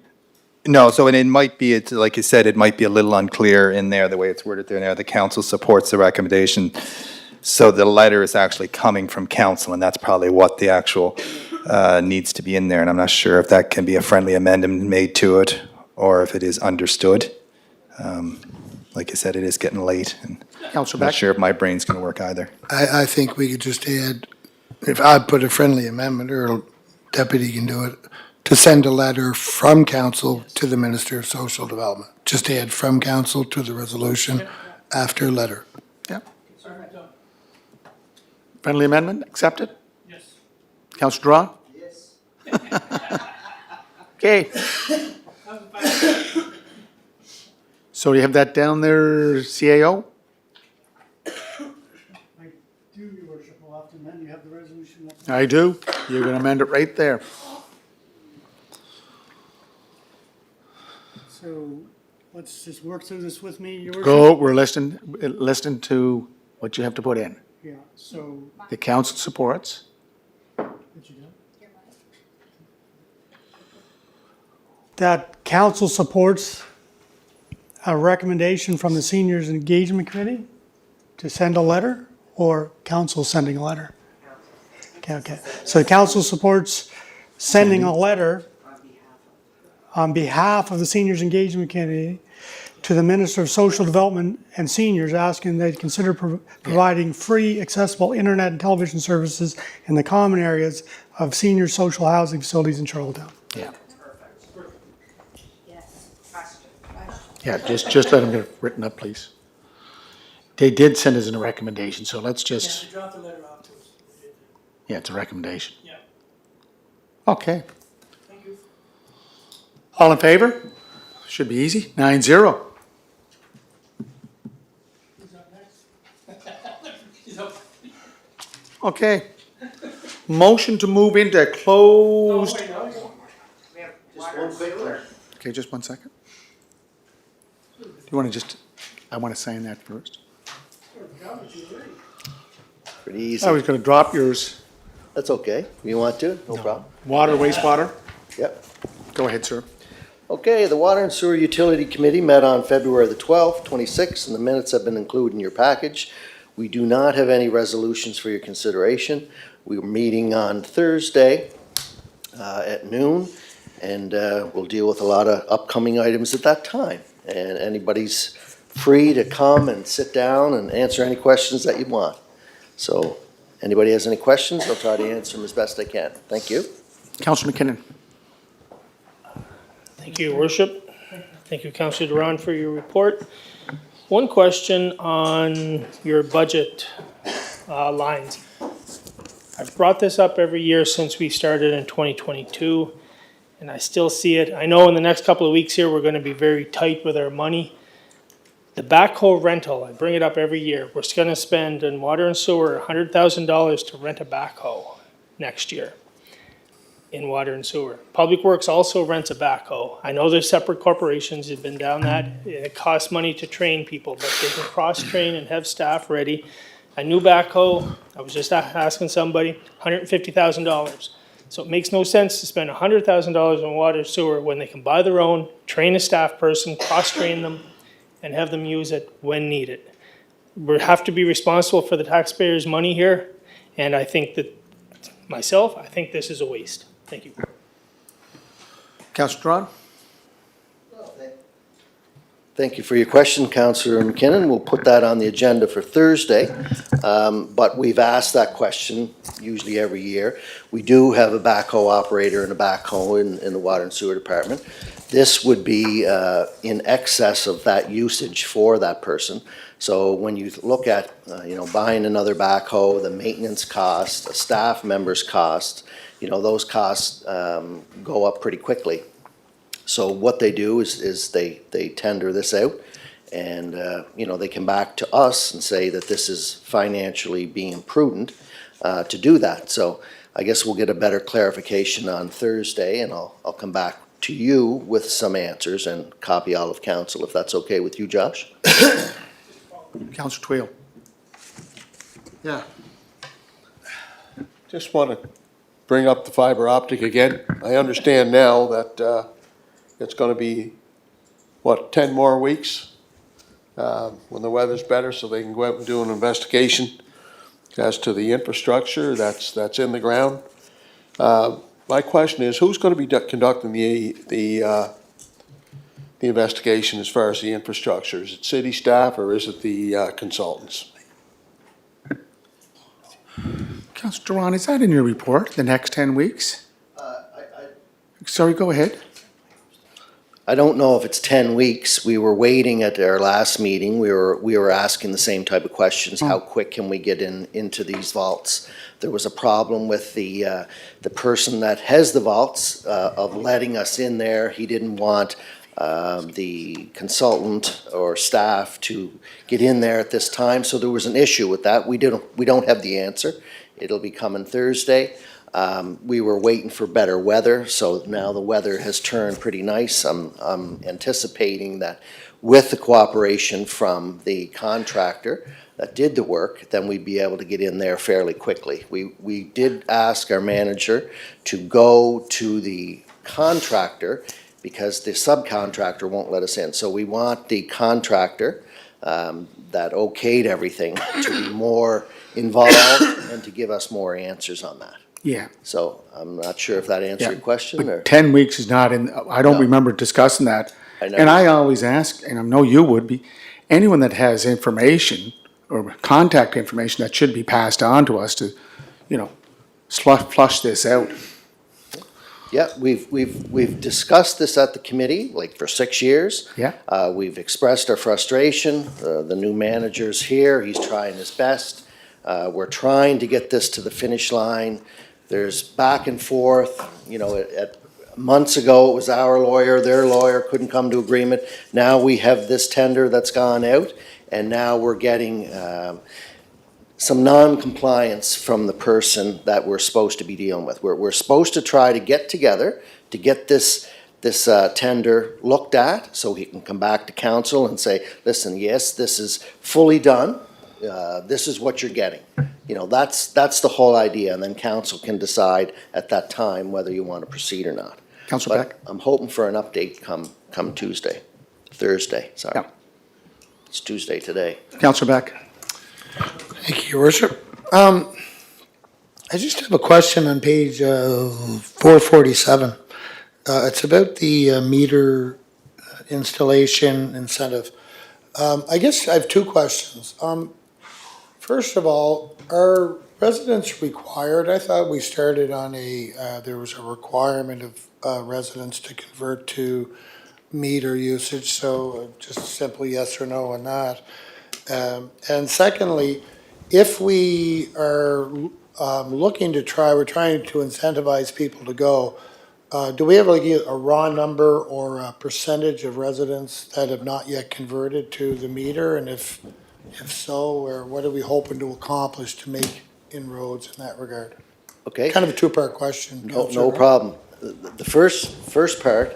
No, so and it might be, it's like you said, it might be a little unclear in there, the way it's worded there now. The council supports the recommendation. So the letter is actually coming from council, and that's probably what the actual needs to be in there. And I'm not sure if that can be a friendly amendment made to it, or if it is understood. Like I said, it is getting late, and Councillor I'm not Beck? sure if my brain's going to work either. I think we could just add, if I put a friendly amendment, or a deputy can do it, to send a letter from council to the Minister of Social Development. Just add from council to the resolution after letter. Yeah. Friendly amendment, accepted? Yes. Councillor Draw? Yes. Okay. So you have that down there, CAO? I do, Your Worship, will have to amend, you have the resolution. I do. You're going to amend it right there. So let's just work through this with me, Your Worship. Go, we're listening to what you have to put in. Yeah, so. The council supports. That council supports a recommendation from the Seniors Engagement Committee to send a letter, or council sending a letter? Okay. So the council supports sending a letter on behalf of the Seniors Engagement Committee to the Minister of Social Development and Seniors, asking they consider providing free accessible internet and television services in the common areas of senior social housing facilities in Charlottetown. Yeah. Yeah, just let them get it written up, please. They did send us in a recommendation, so let's just, dropped the letter off to us. yeah, it's a recommendation. Yeah. Okay. Thank you. All in favor? Should be easy. 9-0. Okay. Motion to move into closed. Okay, just 1 second. Do you want to just, I want to sign that first. Pretty easy. I was going to drop yours. That's okay. You want to? No problem. Water, wastewater? Yep. Go ahead, sir. Okay, the Water and Sewer Utility Committee met on February the 12th, 26th, and the minutes have been included in your package. We do not have any resolutions for your consideration. We were meeting on Thursday at noon, and we'll deal with a lot of upcoming items at that time. And anybody's free to come and sit down and answer any questions that you want. So, anybody has any questions, I'll try to answer them as best I can. Thank you. Councillor McKinnon. Thank you, Your Worship. Thank you, Councillor Duran, for your report. One question on your budget lines. I've brought this up every year since we started in 2022, and I still see it. I know in the next couple of weeks here, we're going to be very tight with our money. The backhoe rental, I bring it up every year. We're going to spend in water and sewer $100,000 to rent a backhoe next year in water and sewer. Public Works also rents a backhoe. I know there's separate corporations, you've been down that. It costs money to train people, but they can cross-train and have staff ready. A new backhoe, I was just asking somebody, $150,000. So it makes no sense to spend $100,000 on water and sewer when they can buy their own, train a staff person, cross-train them, and have them use it when needed. We have to be responsible for the taxpayers' money here, and I think that, myself, I think this is a waste. Thank you. Councillor Duran. Thank you for your question, Councillor McKinnon. We'll put that on the agenda for Thursday. But we've asked that question usually every year. We do have a backhoe operator and a backhoe in the Water and Sewer Department. This would be in excess of that usage for that person. So when you look at, buying another backhoe, the maintenance cost, a staff member's cost, those costs go up pretty quickly. So what they do is they tender this out, and they come back to us and say that this is financially being prudent to do that. So I guess we'll get a better clarification on Thursday, and I'll come back to you with some answers and copy all of council, if that's okay with you, Josh. Councillor Twill. Yeah. Just want to bring up the fiber optic again. I understand now that it's going to be, 10 more weeks when the weather's better, so they can go out and do an investigation as to the infrastructure that's in the ground. My question is, who's going to be conducting the investigation as far as the infrastructure? Is it city staff or is it the consultants? Councillor Duran, is that in your report, the next 10 weeks? Sorry, go ahead. I don't know if it's 10 weeks. We were waiting at our last meeting. We were asking the same type of questions. How quick can we get into these vaults? There was a problem with the person that has the vaults of letting us in there. He didn't want the consultant or staff to get in there at this time, so there was an issue with that. We don't have the answer. It'll be coming Thursday. We were waiting for better weather, so now the weather has turned pretty nice. I'm anticipating that with the cooperation from the contractor that did the work, then we'd be able to get in there fairly quickly. We did ask our manager to go to the contractor because the subcontractor won't let us in. So we want the contractor that okayed everything to be more involved and to give us more answers on that. Yeah. So I'm not sure if that answered your question or. 10 weeks is not in, I don't remember discussing that. I know. And I always ask, and I know you would be, anyone that has information or contact information that should be passed on to us to, flush this out. Yeah, we've discussed this at the committee, like for 6 years. Yeah. We've expressed our frustration. The new manager's here, he's trying his best. We're trying to get this to the finish line. There's back and forth, you know, months ago, it was our lawyer, their lawyer couldn't come to agreement. Now we have this tender that's gone out, and now we're getting some non-compliance from the person that we're supposed to be dealing with. We're supposed to try to get together to get this tender looked at, so he can come back to council and say, listen, yes, this is fully done. This is what you're getting. You know, that's the whole idea, and then council can decide at that time whether you want to proceed or not. Councillor But Beck? I'm hoping for an update come Thursday, sorry. Yeah. It's Tuesday today. Councillor Beck? Thank you, Your Worship. I just have a question on page 447. It's about the meter installation incentive. I guess I have two questions. First of all, are residents required? I thought we started on there was a requirement of residents to convert to meter usage, so just simply yes or no on that. And secondly, if we are we're trying to incentivize people to go, do we have like a raw number or a percentage of residents that have not yet converted to the meter? And if so, or what are we hoping to accomplish to make inroads in that regard? Okay. Kind of a two-part question. No Councillor. problem. The first part,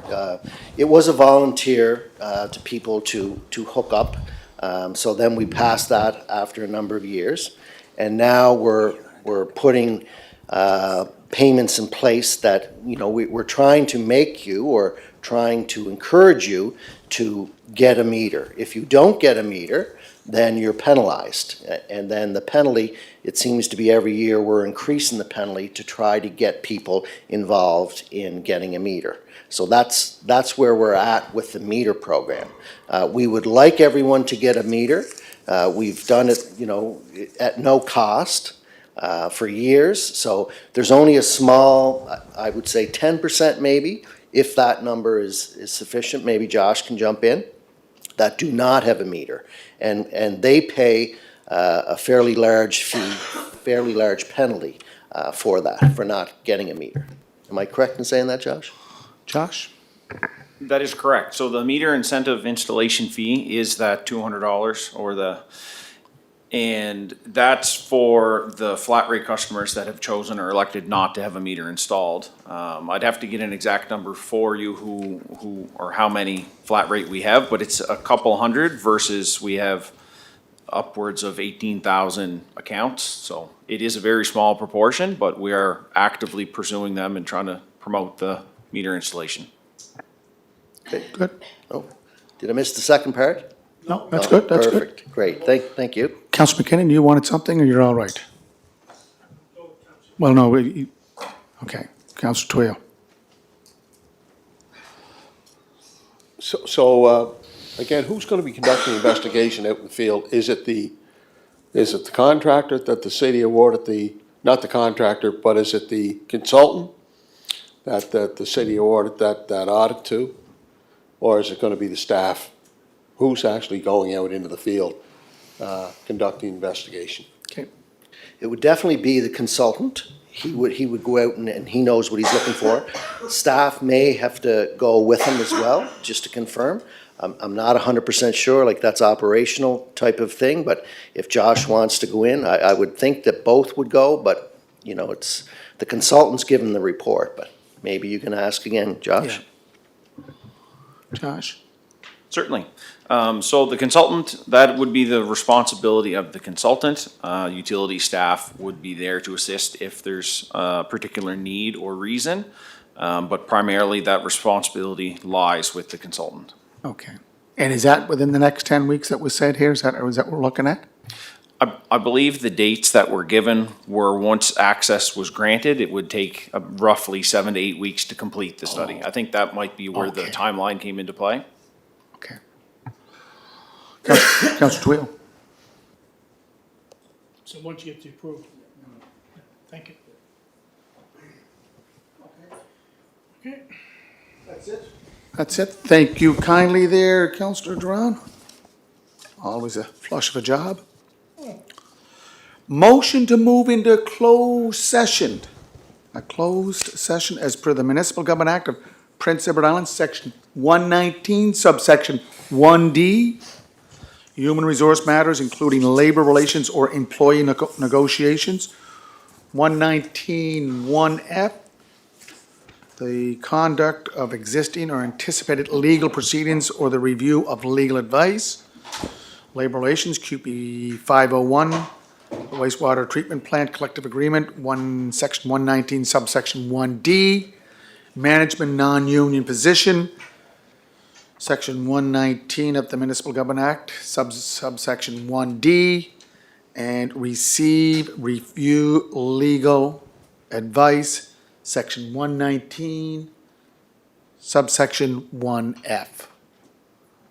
it was a volunteer to people to hook up. So then we passed that after a number of years. And now we're putting payments in place that, you know, we're trying to make you or trying to encourage you to get a meter. If you don't get a meter, then you're penalized. And then the penalty, it seems to be every year we're increasing the penalty to try to get people involved in getting a meter. So that's where we're at with the meter program. We would like everyone to get a meter. We've done it, you know, at no cost for years. So there's only a small, I would say 10% maybe, if that number is sufficient, maybe Josh can jump in, that do not have a meter. And they pay a fairly large fee, fairly large penalty for that, for not getting a meter. Am I correct in saying that, Josh? Josh? That is correct. So the meter incentive installation fee is that $200 and that's for the flat rate customers that have chosen or elected not to have a meter installed. I'd have to get an exact number for you who or how many flat rate we have, but it's a couple hundred versus we have upwards of 18,000 accounts. So it is a very small proportion, but we are actively pursuing them and trying to promote the meter installation. Okay, good. Oh, did I miss the second part? No, that's good, that's good. Perfect, great, thank you. Councillor McKinnon, you wanted something, or you're all right? Well, no, okay. Councillor Twill. So, again, who's going to be conducting the investigation out in the field? Is it the contractor that the city awarded not the contractor, but is it the consultant that the city awarded that audit to? Or is it going to be the staff? Who's actually going out into the field, conducting investigation? Okay. It would definitely be the consultant. He would go out and he knows what he's looking for. Staff may have to go with him as well, just to confirm. I'm not 100% sure, like that's operational type of thing, but if Josh wants to go in, I would think that both would go, but, you know, it's, the consultant's given the report, but maybe you can ask again, Josh. Yeah. Josh? Certainly. So the consultant, that would be the responsibility of the consultant. Utility staff would be there to assist if there's a particular need or reason. But primarily that responsibility lies with the consultant. Okay. And is that within the next 10 weeks that was said here? Is that what we're looking at? I believe the dates that were given were once access was granted, it would take roughly 7 to 8 weeks to complete the study. I think that might be where the timeline came into play. Okay. Councillor Twill. So once you get the approval. Thank you. That's it. Thank you kindly there, Councillor Duran. Always a flush of a job. Motion to move into closed session. A closed session as per the Municipal Government Act of Prince Edward Island, Section 119, subsection 1D. Human resource matters, including labor relations or employee negotiations. 119 1F. The conduct of existing or anticipated legal proceedings or the review of legal advice. Labor relations, QP 501, wastewater treatment plant collective agreement, section 119, subsection 1D. Management non-union position, section 119 of the Municipal Government Act, subsection 1D. And receive, review legal advice, section 119, subsection 1F.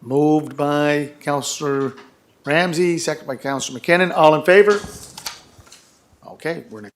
Moved by Councillor Ramsey, second by Councillor McKinnon. All in favor? Okay, we're in a